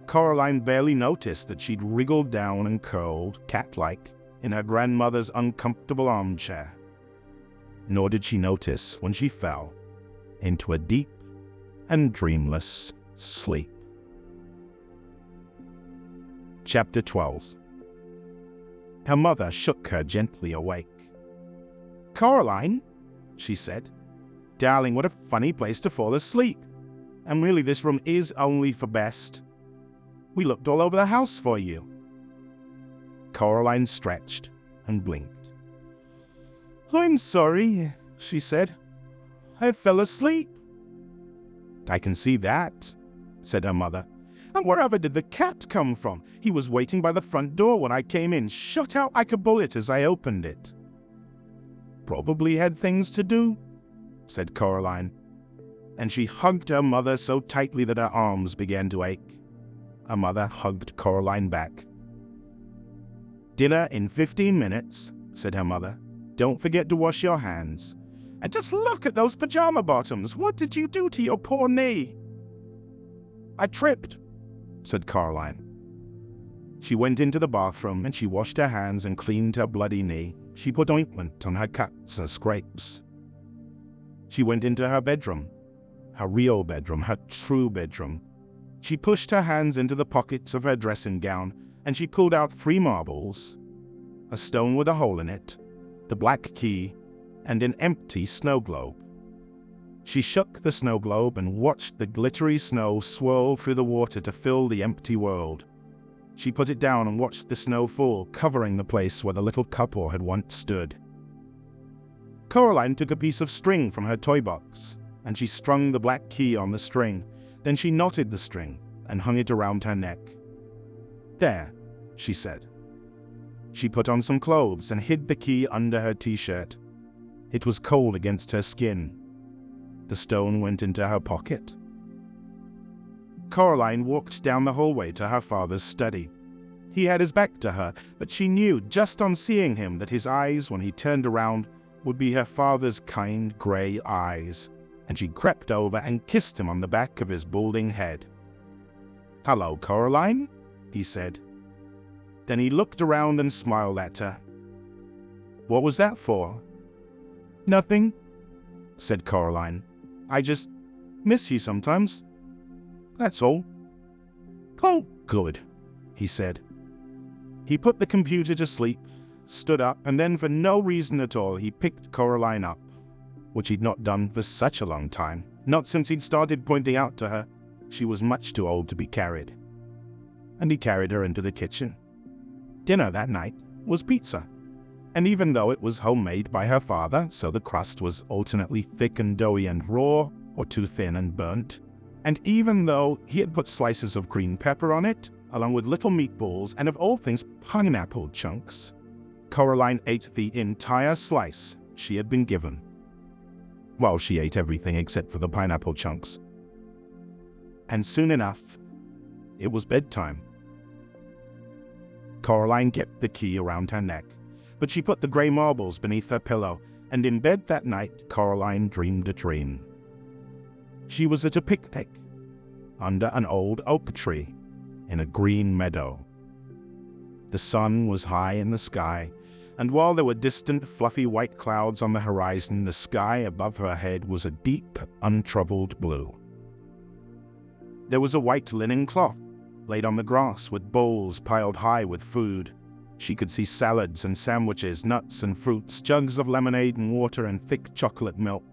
Coraline barely noticed that she'd wriggled down and curled, cat-like, in her grandmother's uncomfortable armchair. Nor did she notice when she fell into a deep and dreamless sleep. Chapter 12. Her mother shook her gently awake. "Coraline," she said, "darling, what a funny place to fall asleep. And really this room is only for best. We looked all over the house for you." Coraline stretched and blinked. "I'm sorry," she said. "I fell asleep." "I can see that," said her mother. "And wherever did the cat come from? He was waiting by the front door when I came in, shot out like a bullet as I opened it." "Probably had things to do," said Coraline, and she hugged her mother so tightly that her arms began to ache. Her mother hugged Coraline back. "Dinner in 15 minutes, said her mother. "Don't forget to wash your hands. And just look at those pajama bottoms. What did you do to your poor knee?" "I tripped," said Coraline. She went into the bathroom and she washed her hands and cleaned her bloody knee. She put ointment on her cuts and scrapes. She went into her bedroom, her real bedroom, her true bedroom. She pushed her hands into the pockets of her dressing gown and she pulled out 3 marbles, a stone with a hole in it, the black key, and an empty snow globe. She shook the snow globe and watched the glittery snow swirl through the water to fill the empty world. She put it down and watched the snow fall, covering the place where the little couple had once stood. Coraline took a piece of string from her toy box, and she strung the black key on the string. Then she knotted the string and hung it around her neck. "There," she said. She put on some clothes and hid the key under her t-shirt. It was cold against her skin. The stone went into her pocket. Coraline walked down the hallway to her father's study. He had his back to her, but she knew just on seeing him that his eyes, when he turned around, would be her father's kind grey eyes, and she crept over and kissed him on the back of his balding head. "Hello, Coraline," he said. Then he looked around and smiled at her. "What was that for?" "Nothing," said Coraline. "I just miss you sometimes. That's all." "Oh, good," he said. He put the computer to sleep, stood up, and then for no reason at all he picked Coraline up, which he'd not done for such a long time, not since he'd started pointing out to her she was much too old to be carried. And he carried her into the kitchen. Dinner that night was pizza, and even though it was homemade by her father, so the crust was alternately thick and doughy and raw, or too thin and burnt, and even though he had put slices of green pepper on it, along with little meatballs and of all things pineapple chunks, Coraline ate the entire slice she had been given. Well, she ate everything except for the pineapple chunks. And soon enough, it was bedtime. Coraline kept the key around her neck, but she put the grey marbles beneath her pillow, and in bed that night Coraline dreamed a dream. She was at a picnic under an old oak tree in a green meadow. The sun was high in the sky, and while there were distant fluffy white clouds on the horizon, the sky above her head was a deep, untroubled blue. There was a white linen cloth laid on the grass with bowls piled high with food. She could see salads and sandwiches, nuts and fruits, jugs of lemonade and water, and thick chocolate milk.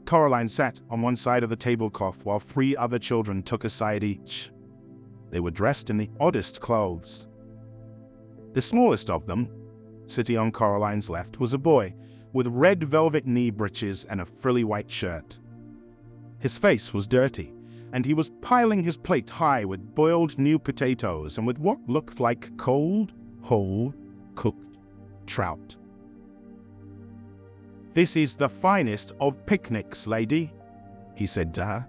Coraline sat on one side of the tablecloth while 3 other children took a side each. They were dressed in the oddest clothes. The smallest of them, sitting on Coraline's left, was a boy, with red velvet knee breeches and a frilly white shirt. His face was dirty, and he was piling his plate high with boiled new potatoes and with what looked like cold, whole, cooked trout. "This is the finest of picnics, lady," he said to her.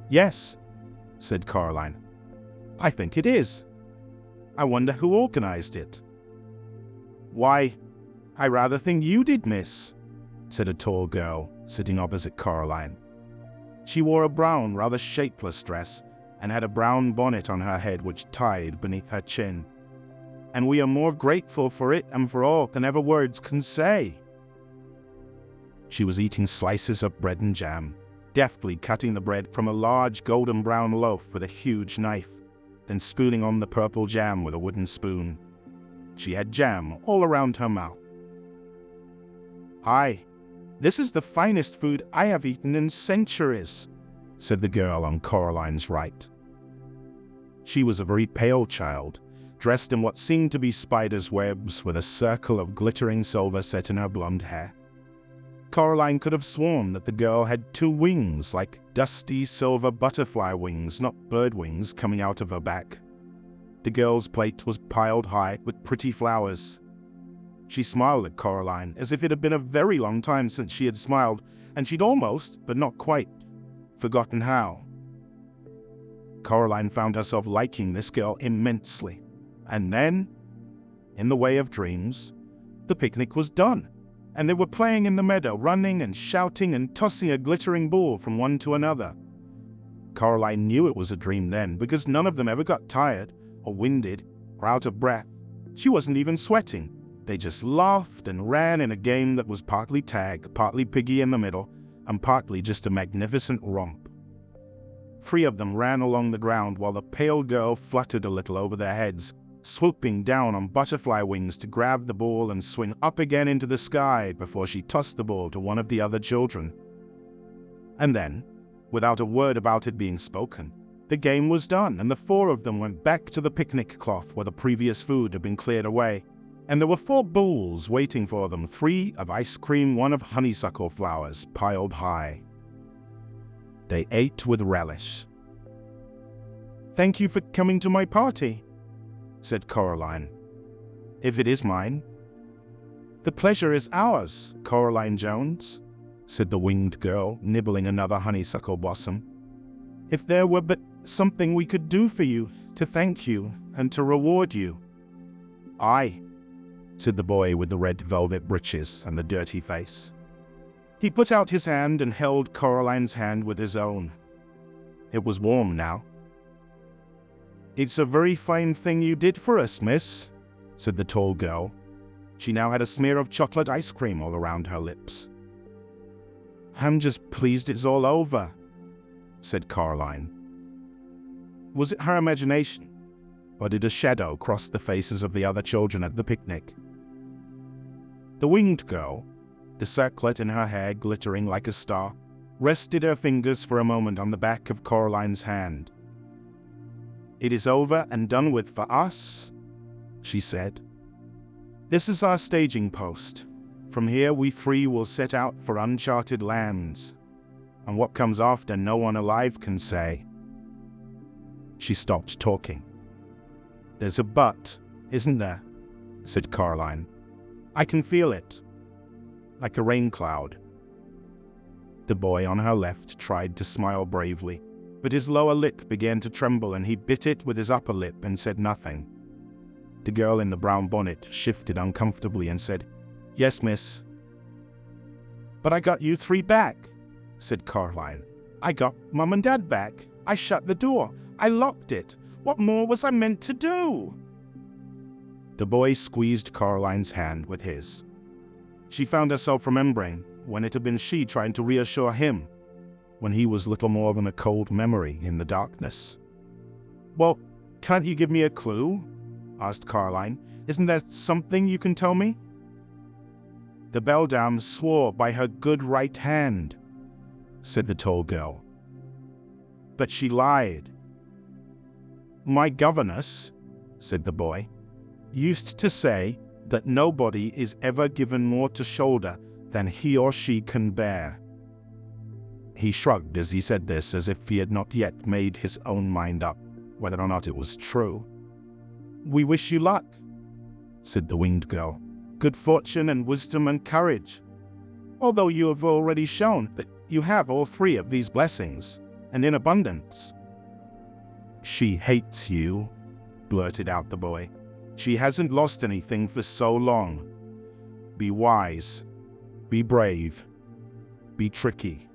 "Yes," said Coraline. "I think it is. I wonder who organized it." "Why, I rather think you did, miss," said a tall girl sitting opposite Coraline. She wore a brown, rather shapeless dress and had a brown bonnet on her head which tied beneath her chin. "And we are more grateful for it and for all than ever words can say." She was eating slices of bread and jam, deftly cutting the bread from a large golden brown loaf with a huge knife, then spooning on the purple jam with a wooden spoon. She had jam all around her mouth. "Aye, this is the finest food I have eaten in centuries," said the girl on Coraline's right. She was a very pale child, dressed in what seemed to be spider's webs with a circle of glittering silver set in her blonde hair. Coraline could have sworn that the girl had two wings, like dusty silver butterfly wings, not bird wings, coming out of her back. The girl's plate was piled high with pretty flowers. She smiled at Coraline as if it had been a very long time since she had smiled, and she'd almost, but not quite, forgotten how. Coraline found herself liking this girl immensely. And then, in the way of dreams, the picnic was done, and they were playing in the meadow, running and shouting and tossing a glittering ball from one to another. Coraline knew it was a dream then, because none of them ever got tired, or winded, or out of breath. She wasn't even sweating. They just laughed and ran in a game that was partly tag, partly piggy in the middle, and partly just a magnificent romp. 3 of them ran along the ground while the pale girl fluttered a little over their heads, swooping down on butterfly wings to grab the ball and swing up again into the sky before she tossed the ball to one of the other children. And then, without a word about it being spoken, the game was done, and the 4 of them went back to the picnic cloth where the previous food had been cleared away, and there were 4 bowls waiting for them, 3 of ice cream, 1 of honeysuckle flowers, piled high. They ate with relish. "Thank you for coming to my party," said Coraline. "If it is mine." "The pleasure is ours, Coraline Jones," said the winged girl, nibbling another honeysuckle blossom. "If there were but something we could do for you, to thank you, and to reward you." "Aye," said the boy with the red velvet breeches and the dirty face. He put out his hand and held Coraline's hand with his own. It was warm now. "It's a very fine thing you did for us, miss," said the tall girl. She now had a smear of chocolate ice cream all around her lips. "I'm just pleased it's all over," said Coraline. Was it her imagination, or did a shadow cross the faces of the other children at the picnic? The winged girl, the circlet in her hair glittering like a star, rested her fingers for a moment on the back of Coraline's hand. "It is over and done with for us," she said. "This is our staging post. From here we 3 will set out for uncharted lands, and what comes after no one alive can say." She stopped talking. "There's a but, isn't there?" said Coraline. "I can feel it, like a rain cloud." The boy on her left tried to smile bravely, but his lower lip began to tremble and he bit it with his upper lip and said nothing. The girl in the brown bonnet shifted uncomfortably and said, "Yes, miss." "But I got you 3 back," said Coraline. "I got Mum and Dad back. I shut the door. I locked it. What more was I meant to do?" The boy squeezed Coraline's hand with his. She found herself remembering when it had been she trying to reassure him, when he was little more than a cold memory in the darkness. "Well, can't you give me a clue?" asked Coraline. "Isn't there something you can tell me?" "The beldam swore by her good right hand," said the tall girl. "But she lied." "My governess," said the boy, "used to say that nobody is ever given more to shoulder than he or she can bear." He shrugged as he said this, as if he had not yet made his own mind up whether or not it was true. "We wish you luck," said the winged girl. "Good fortune and wisdom and courage. Although you have already shown that you have all three of these blessings, and in abundance." "She hates you," blurted out the boy. "She hasn't lost anything for so long. Be wise. Be brave. Be tricky."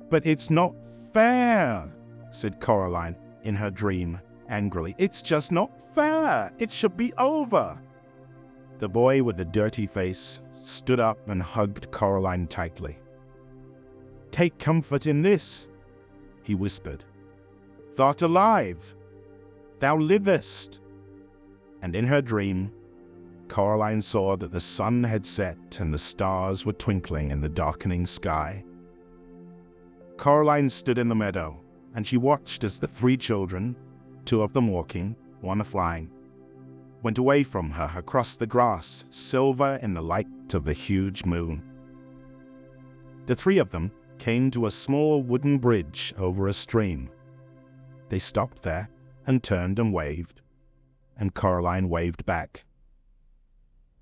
"But it's not fair," said Coraline in her dream angrily. "It's just not fair. It should be over." The boy with the dirty face stood up and hugged Coraline tightly. "Take comfort in this," he whispered. "Thou'rt alive. Thou livest." And in her dream, Coraline saw that the sun had set and the stars were twinkling in the darkening sky. Coraline stood in the meadow, and she watched as the three children, two of them walking, one flying, went away from her across the grass, silver in the light of the huge moon. The three of them came to a small wooden bridge over a stream. They stopped there and turned and waved, and Coraline waved back.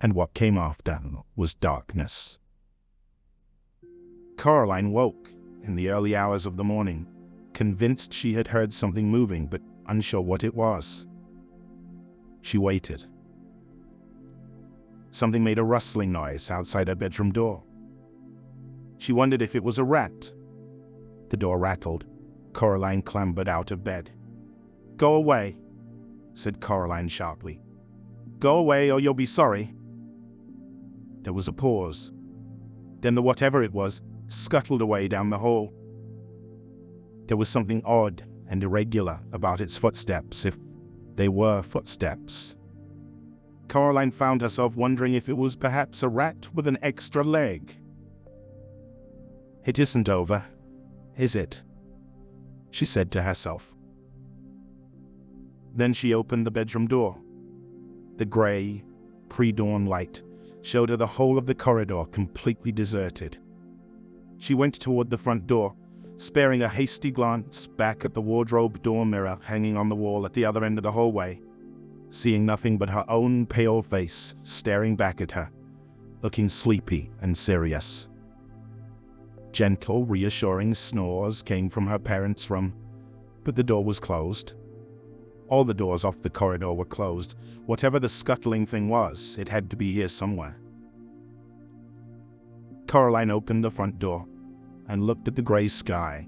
And what came after was darkness. Coraline woke in the early hours of the morning, convinced she had heard something moving, but unsure what it was. She waited. Something made a rustling noise outside her bedroom door. She wondered if it was a rat. The door rattled. Coraline clambered out of bed. "Go away," said Coraline sharply. "Go away or you'll be sorry." There was a pause. Then the whatever it was scuttled away down the hall. There was something odd and irregular about its footsteps, if they were footsteps. Coraline found herself wondering if it was perhaps a rat with an extra leg. "It isn't over, is it?" she said to herself. Then she opened the bedroom door. The grey, pre-dawn light showed her the whole of the corridor completely deserted. She went toward the front door, sparing a hasty glance back at the wardrobe door mirror hanging on the wall at the other end of the hallway, seeing nothing but her own pale face staring back at her, looking sleepy and serious. Gentle, reassuring snores came from her parents' room, but the door was closed. All the doors off the corridor were closed. Whatever the scuttling thing was, it had to be here somewhere. Coraline opened the front door and looked at the grey sky.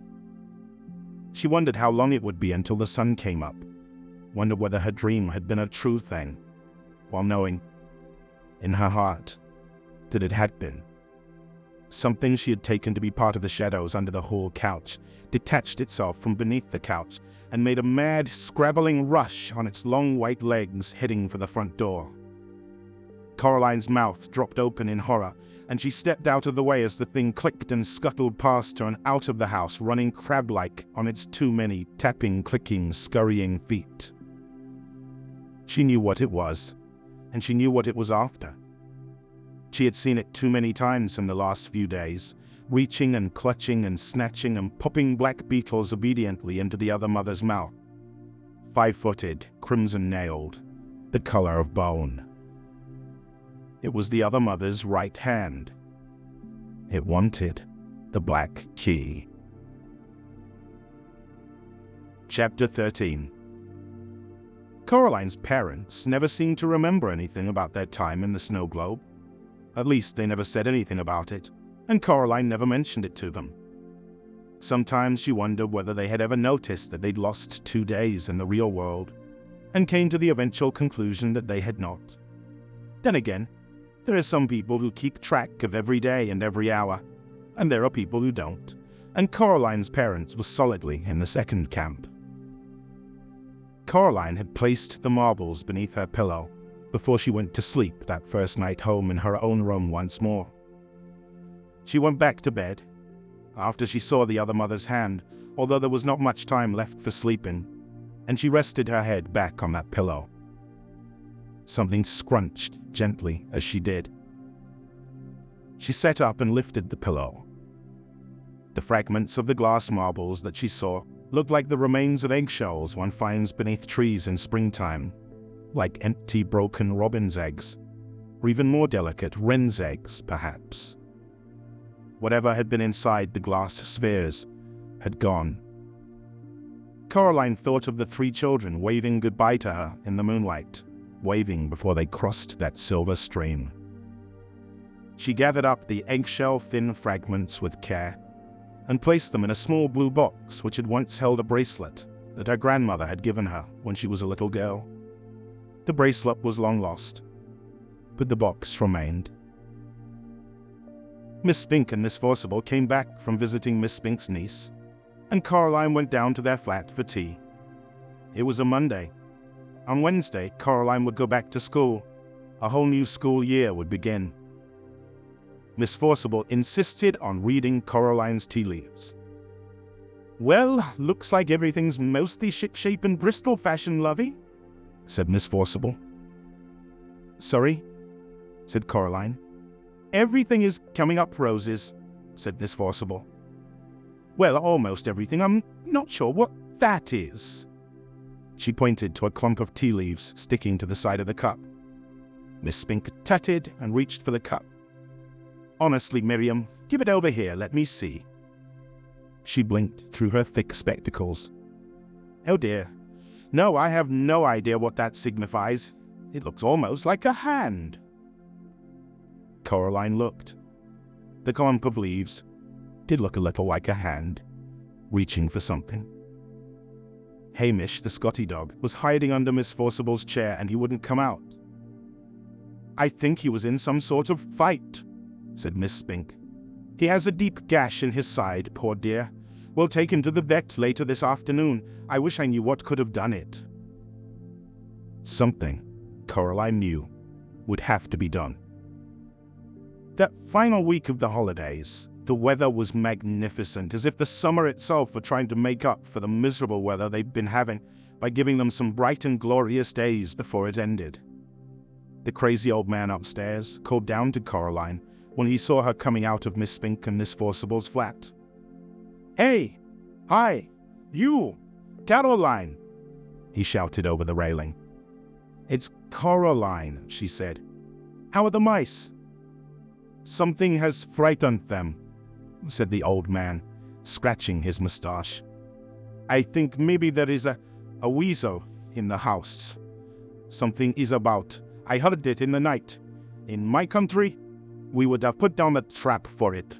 She wondered how long it would be until the sun came up, wondered whether her dream had been a true thing, while knowing, in her heart, that it had been. Something she had taken to be part of the shadows under the hall couch detached itself from beneath the couch and made a mad, scrabbling rush on its long white legs, heading for the front door. Coraline's mouth dropped open in horror, and she stepped out of the way as the thing clicked and scuttled past her and out of the house, running crab-like on its too many tapping, clicking, scurrying feet. She knew what it was, and she knew what it was after. She had seen it too many times in the last few days, reaching and clutching and snatching and popping black beetles obediently into the other mother's mouth. 5-footed, crimson-nailed, the color of bone. It was the other mother's right hand. It wanted the black key. Chapter 13. Coraline's parents never seemed to remember anything about their time in the snow globe. At least they never said anything about it, and Coraline never mentioned it to them. Sometimes she wondered whether they had ever noticed that they'd lost 2 days in the real world, and came to the eventual conclusion that they had not. Then again, there are some people who keep track of every day and every hour, and there are people who don't, and Coraline's parents were solidly in the second camp. Coraline had placed the marbles beneath her pillow before she went to sleep that first night home in her own room once more. She went back to bed after she saw the other mother's hand, although there was not much time left for sleeping, and she rested her head back on that pillow. Something scrunched gently as she did. She sat up and lifted the pillow. The fragments of the glass marbles that she saw looked like the remains of eggshells one finds beneath trees in springtime, like empty, broken robin's eggs, or even more delicate, wren's eggs, perhaps. Whatever had been inside the glass spheres had gone. Coraline thought of the 3 children waving goodbye to her in the moonlight, waving before they crossed that silver stream. She gathered up the eggshell-thin fragments with care and placed them in a small blue box which had once held a bracelet that her grandmother had given her when she was a little girl. The bracelet was long lost, but the box remained. Miss Spink and Miss Forcible came back from visiting Miss Spink's niece, and Coraline went down to their flat for tea. It was a Monday. On Wednesday, Coraline would go back to school. A whole new school year would begin. Miss Forcible insisted on reading Coraline's tea leaves. "Well, looks like everything's mostly shipshape and Bristol fashion, lovey," said Miss Forcible. "Sorry?" said Coraline. "Everything is coming up roses," said Miss Forcible. "Well, almost everything. I'm not sure what that is." She pointed to a clump of tea leaves sticking to the side of the cup. Miss Spink tutted and reached for the cup. "Honestly, Miriam, give it over here, let me see." She blinked through her thick spectacles. "Oh dear. No, I have no idea what that signifies. It looks almost like a hand." Coraline looked. The clump of leaves did look a little like a hand, reaching for something. Hamish, the Scotty dog, was hiding under Miss Forcible's chair and he wouldn't come out. "I think he was in some sort of fight," said Miss Spink. "He has a deep gash in his side, poor dear. We'll take him to the vet later this afternoon. I wish I knew what could have done it." Something, Coraline knew, would have to be done. That final week of the holidays, the weather was magnificent, as if the summer itself were trying to make up for the miserable weather they'd been having by giving them some bright and glorious days before it ended. The crazy old man upstairs called down to Coraline when he saw her coming out of Miss Spink and Miss Forcible's flat. "Hey! Hi! You! Caroline!" he shouted over the railing. "It's Coraline," she said. "How are the mice?" "Something has frightened them," said the old man, scratching his moustache. "I think maybe there is a weasel in the house. Something is about. I heard it in the night. In my country, we would have put down a trap for it,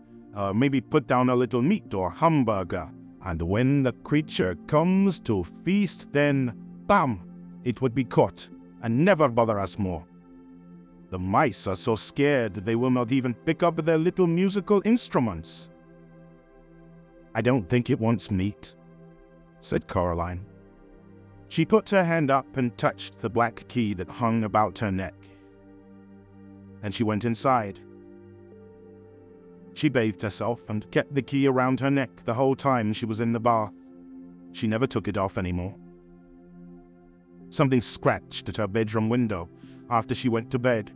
maybe put down a little meat or hamburger, and when the creature comes to feast, then, bam, it would be caught, and never bother us more. The mice are so scared they will not even pick up their little musical instruments." "I don't think it wants meat," said Coraline. She put her hand up and touched the black key that hung about her neck. And she went inside. She bathed herself and kept the key around her neck the whole time she was in the bath. She never took it off anymore. Something scratched at her bedroom window after she went to bed.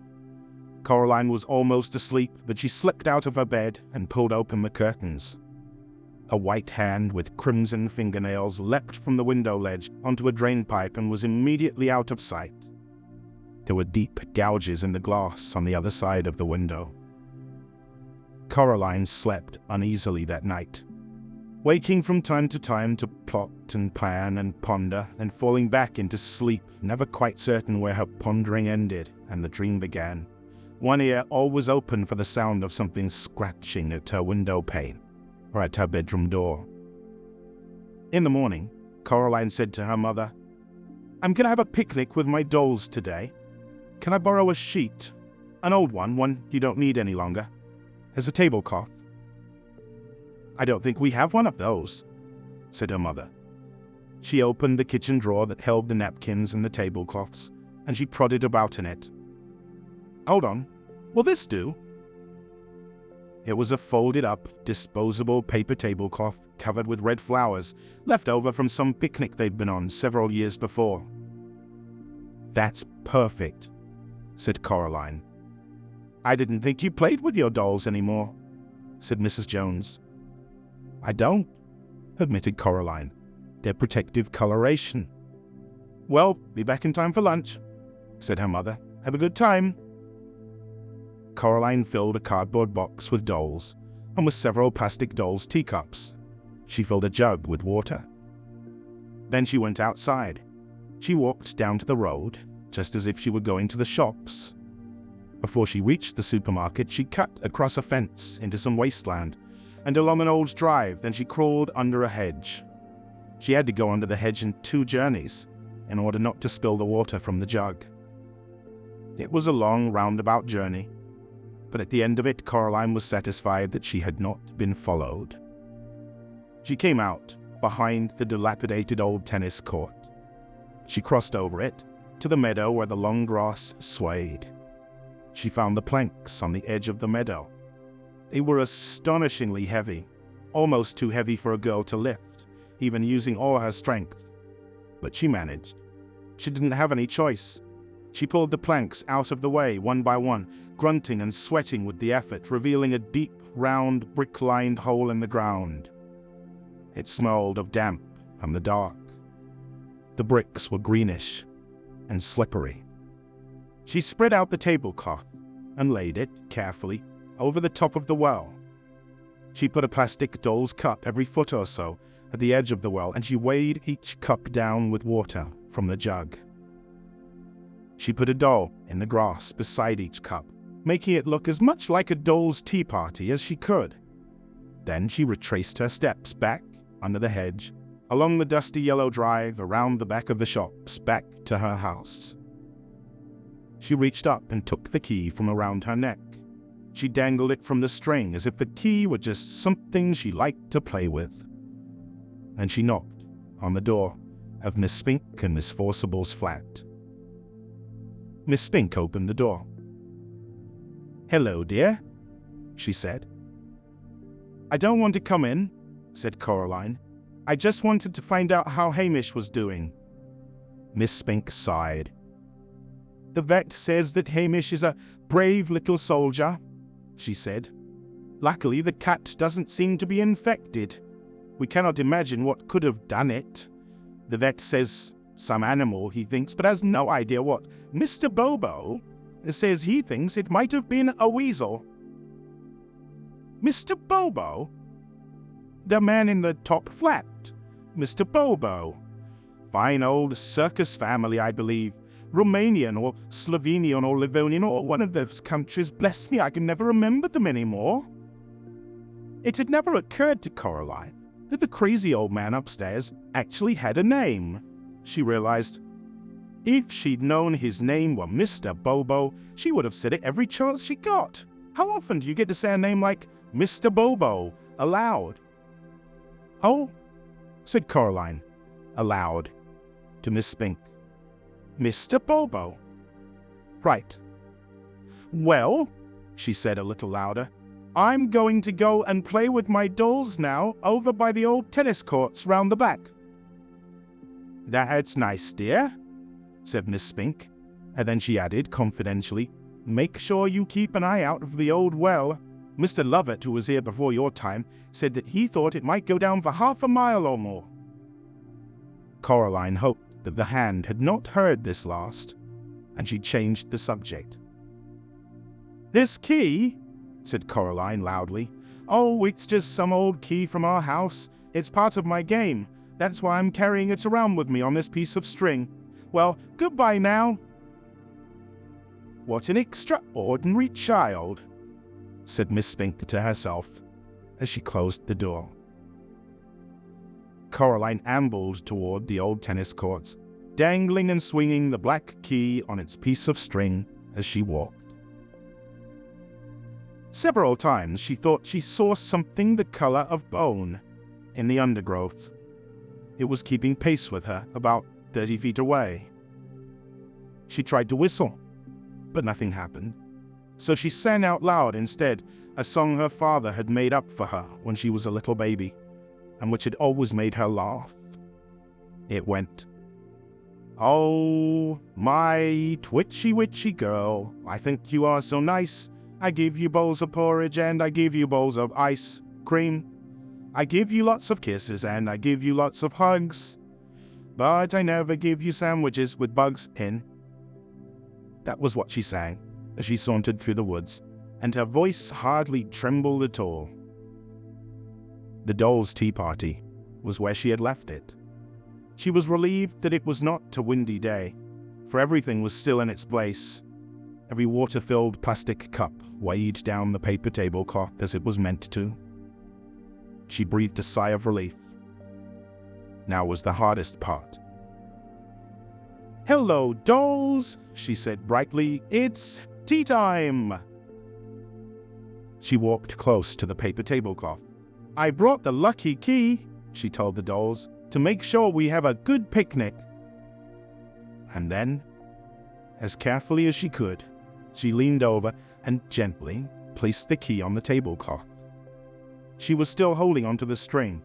Coraline was almost asleep, but she slipped out of her bed and pulled open the curtains. A white hand with crimson fingernails leapt from the window ledge onto a drain pipe and was immediately out of sight. There were deep gouges in the glass on the other side of the window. Coraline slept uneasily that night, waking from time to time to plot and plan and ponder, and falling back into sleep, never quite certain where her pondering ended and the dream began, one ear always open for the sound of something scratching at her window pane or at her bedroom door. In the morning, Coraline said to her mother, "I'm going to have a picnic with my dolls today. Can I borrow a sheet? An old one you don't need any longer. As a tablecloth." "I don't think we have one of those," said her mother. She opened the kitchen drawer that held the napkins and the tablecloths, and she prodded about in it. "Hold on, will this do?" It was a folded-up, disposable paper tablecloth covered with red flowers, left over from some picnic they'd been on several years before. "That's perfect," said Coraline. "I didn't think you played with your dolls anymore," said Mrs. Jones. "I don't," admitted Coraline. "They're protective coloration." "Well, be back in time for lunch," said her mother. "Have a good time." Coraline filled a cardboard box with dolls, and with several plastic dolls' teacups. She filled a jug with water. Then she went outside. She walked down to the road, just as if she were going to the shops. Before she reached the supermarket, she cut across a fence into some wasteland and along an old drive. Then she crawled under a hedge. She had to go under the hedge in 2 journeys in order not to spill the water from the jug. It was a long, roundabout journey, but at the end of it, Coraline was satisfied that she had not been followed. She came out behind the dilapidated old tennis court. She crossed over it to the meadow where the long grass swayed. She found the planks on the edge of the meadow. They were astonishingly heavy, almost too heavy for a girl to lift, even using all her strength. But she managed. She didn't have any choice. She pulled the planks out of the way one by one, grunting and sweating with the effort, revealing a deep, round, brick-lined hole in the ground. It smelled of damp and the dark. The bricks were greenish and slippery. She spread out the tablecloth and laid it carefully over the top of the well. She put a plastic doll's cup every foot or so at the edge of the well, and she weighed each cup down with water from the jug. She put a doll in the grass beside each cup, making it look as much like a doll's tea party as she could. Then she retraced her steps back under the hedge, along the dusty yellow drive, around the back of the shops, back to her house. She reached up and took the key from around her neck. She dangled it from the string as if the key were just something she liked to play with. And she knocked on the door of Miss Spink and Miss Forcible's flat. Miss Spink opened the door. "Hello, dear," she said. "I don't want to come in," said Coraline. "I just wanted to find out how Hamish was doing." Miss Spink sighed. "The vet says that Hamish is a brave little soldier," she said. "Luckily, the cat doesn't seem to be infected. We cannot imagine what could have done it. The vet says some animal, he thinks, but has no idea what. Mr. Bobo says he thinks it might have been a weasel." "Mr. Bobo?" "The man in the top flat. Mr. Bobo. Fine old circus family, I believe. Romanian or Slovenian or Livonian or one of those countries. Bless me, I can never remember them anymore." It had never occurred to Coraline that the crazy old man upstairs actually had a name. She realized if she'd known his name were Mr. Bobo, she would have said it every chance she got. How often do you get to say a name like Mr. Bobo aloud? "Oh," said Coraline, aloud, to Miss Spink. "Mr. Bobo. Right. Well," she said a little louder, "I'm going to go and play with my dolls now over by the old tennis courts round the back." "That's nice, dear," said Miss Spink, and then she added confidentially, "Make sure you keep an eye out for the old well. Mr. Lovett, who was here before your time, said that he thought it might go down for half a mile or more." Coraline hoped that the hand had not heard this last, and she changed the subject. "This key," said Coraline loudly. "Oh, it's just some old key from our house. It's part of my game. That's why I'm carrying it around with me on this piece of string. Well, goodbye now." "What an extraordinary child," said Miss Spink to herself as she closed the door. Coraline ambled toward the old tennis courts, dangling and swinging the black key on its piece of string as she walked. Several times she thought she saw something the color of bone in the undergrowth. It was keeping pace with her about 30 feet away. She tried to whistle, but nothing happened. So she sang out loud instead, a song her father had made up for her when she was a little baby, and which had always made her laugh. It went, "Oh, my twitchy witchy girl, I think you are so nice. I give you bowls of porridge and I give you bowls of ice cream. I give you lots of kisses and I give you lots of hugs. But I never give you sandwiches with bugs in. That was what she sang as she sauntered through the woods, and her voice hardly trembled at all. The dolls' tea party was where she had left it. She was relieved that it was not a windy day, for everything was still in its place. Every water-filled plastic cup weighed down the paper tablecloth as it was meant to. She breathed a sigh of relief. Now was the hardest part. "Hello, dolls," she said brightly. "It's tea time." She walked close to the paper tablecloth. "I brought the lucky key," she told the dolls, "to make sure we have a good picnic." And then, as carefully as she could, she leaned over and gently placed the key on the tablecloth. She was still holding onto the string.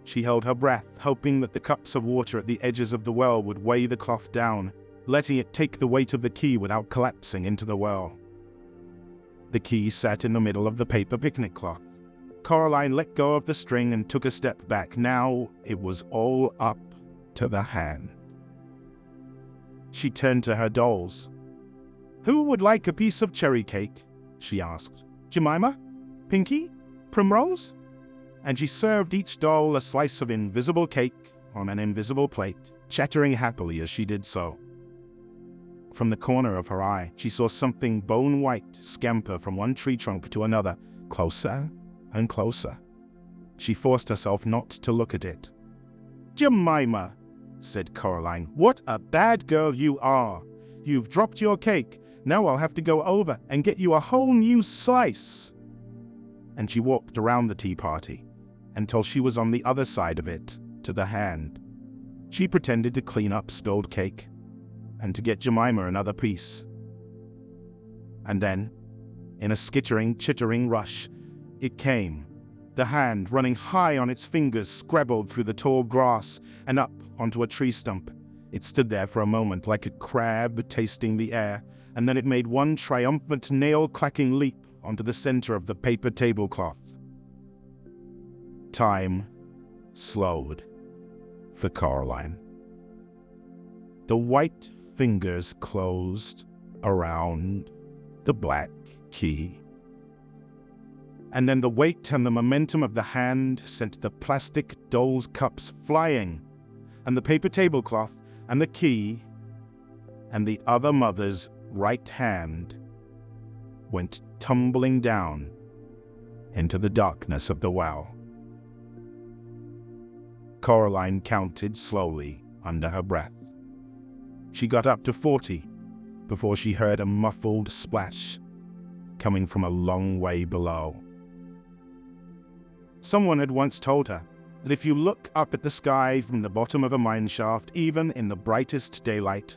She held her breath, hoping that the cups of water at the edges of the well would weigh the cloth down, letting it take the weight of the key without collapsing into the well. The key sat in the middle of the paper picnic cloth. Coraline let go of the string and took a step back. Now it was all up to the hand. She turned to her dolls. "Who would like a piece of cherry cake?" she asked. "Jemima? Pinky? Primrose?" And she served each doll a slice of invisible cake on an invisible plate, chattering happily as she did so. From the corner of her eye, she saw something bone-white scamper from one tree trunk to another, closer and closer. She forced herself not to look at it. "Jemima," said Coraline, "what a bad girl you are. You've dropped your cake. Now I'll have to go over and get you a whole new slice." And she walked around the tea party until she was on the other side of it, to the hand. She pretended to clean up spilled cake and to get Jemima another piece. And then, in a skittering, chittering rush, it came. The hand, running high on its fingers, scrabbled through the tall grass and up onto a tree stump. It stood there for a moment like a crab tasting the air, and then it made one triumphant nail-clacking leap onto the center of the paper tablecloth. Time slowed for Coraline. The white fingers closed around the black key. And then the weight and the momentum of the hand sent the plastic doll's cups flying, and the paper tablecloth and the key and the other mother's right hand went tumbling down into the darkness of the well. Coraline counted slowly under her breath. She got up to 40 before she heard a muffled splash coming from a long way below. Someone had once told her that if you look up at the sky from the bottom of a mine shaft, even in the brightest daylight,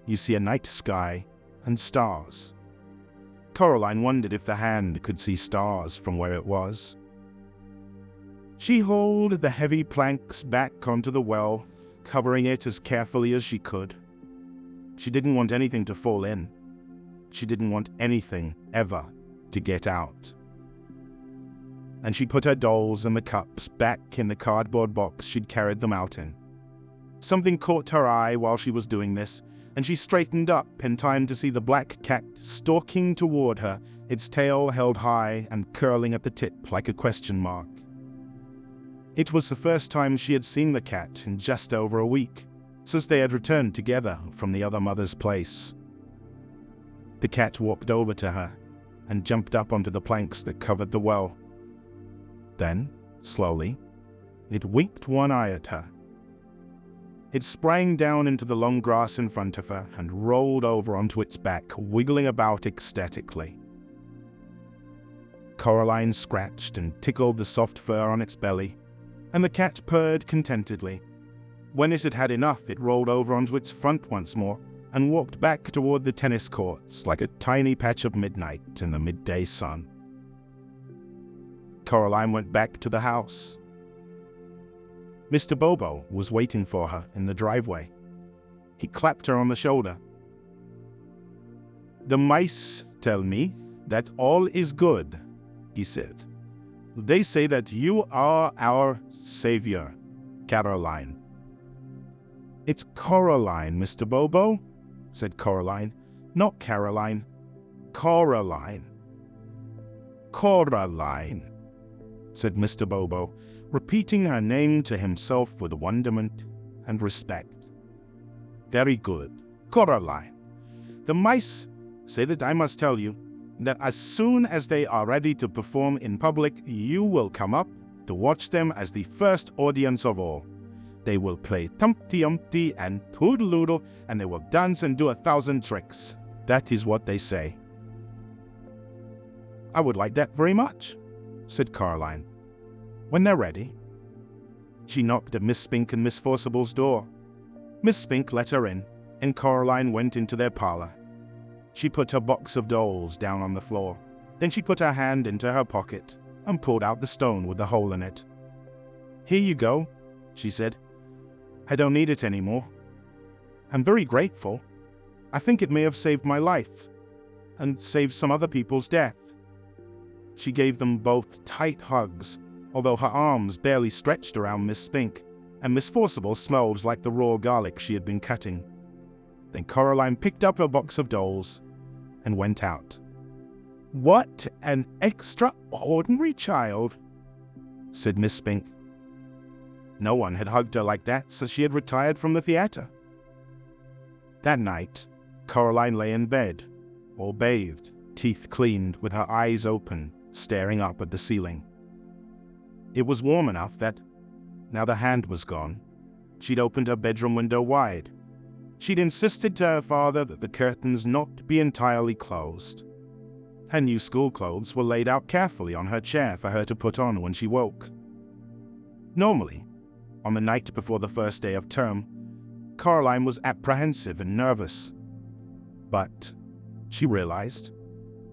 you see a night sky and stars. Coraline wondered if the hand could see stars from where it was. She hauled the heavy planks back onto the well, covering it as carefully as she could. She didn't want anything to fall in. She didn't want anything ever to get out. And she put her dolls and the cups back in the cardboard box she'd carried them out in. Something caught her eye while she was doing this, and she straightened up in time to see the black cat stalking toward her, its tail held high and curling at the tip like a question mark. It was the first time she had seen the cat in just over a week, since they had returned together from the other mother's place. The cat walked over to her and jumped up onto the planks that covered the well. Then, slowly, it winked one eye at her. It sprang down into the long grass in front of her and rolled over onto its back, wiggling about ecstatically. Coraline scratched and tickled the soft fur on its belly, and the cat purred contentedly. When it had had enough, it rolled over onto its front once more and walked back toward the tennis courts like a tiny patch of midnight in the midday sun. Coraline went back to the house. Mr. Bobo was waiting for her in the driveway. He clapped her on the shoulder. "The mice tell me that all is good," he said. "They say that you are our savior, Caroline." "It's Coraline, Mr. Bobo," said Coraline. "Not Caroline. Coraline." "Coraline," said Mr. Bobo, repeating her name to himself with wonderment and respect. "Very good, Coraline. The mice say that I must tell you that as soon as they are ready to perform in public, you will come up to watch them as the first audience of all. They will play Tumpty-Umpty and Toodle-Oodle, and they will dance and do 1,000 tricks. That is what they say." "I would like that very much," said Coraline. "When they're ready." She knocked at Miss Spink and Miss Forcible's door. Miss Spink let her in, and Coraline went into their parlor. She put her box of dolls down on the floor. Then she put her hand into her pocket and pulled out the stone with the hole in it. "Here you go," she said. "I don't need it anymore. I'm very grateful. I think it may have saved my life, and saved some other people's death." She gave them both tight hugs, although her arms barely stretched around Miss Spink, and Miss Forcible smelled like the raw garlic she had been cutting. Then Coraline picked up her box of dolls and went out. "What an extraordinary child," said Miss Spink. No one had hugged her like that since she had retired from the theater. That night, Coraline lay in bed, all bathed, teeth cleaned, with her eyes open, staring up at the ceiling. It was warm enough that, now the hand was gone, she'd opened her bedroom window wide. She'd insisted to her father that the curtains not be entirely closed. Her new school clothes were laid out carefully on her chair for her to put on when she woke. Normally, on the night before the first day of term, Coraline was apprehensive and nervous. But, she realized,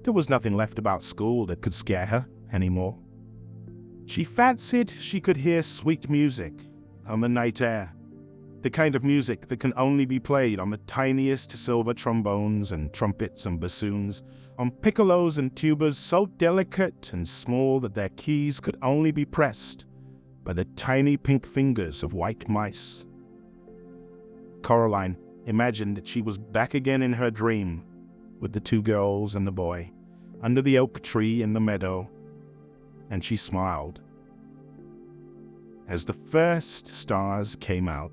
there was nothing left about school that could scare her anymore. She fancied she could hear sweet music on the night air, the kind of music that can only be played on the tiniest silver trombones and trumpets and bassoons, on piccolos and tubas so delicate and small that their keys could only be pressed by the tiny pink fingers of white mice. Coraline imagined that she was back again in her dream, with the two girls and the boy, under the oak tree in the meadow, and she smiled. As the first stars came out,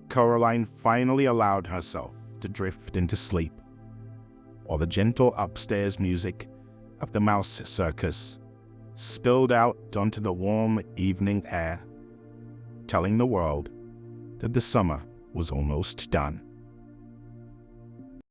Coraline finally allowed herself to drift into sleep, while the gentle upstairs music of the mouse circus spilled out onto the warm evening air, telling the world that the summer was almost done.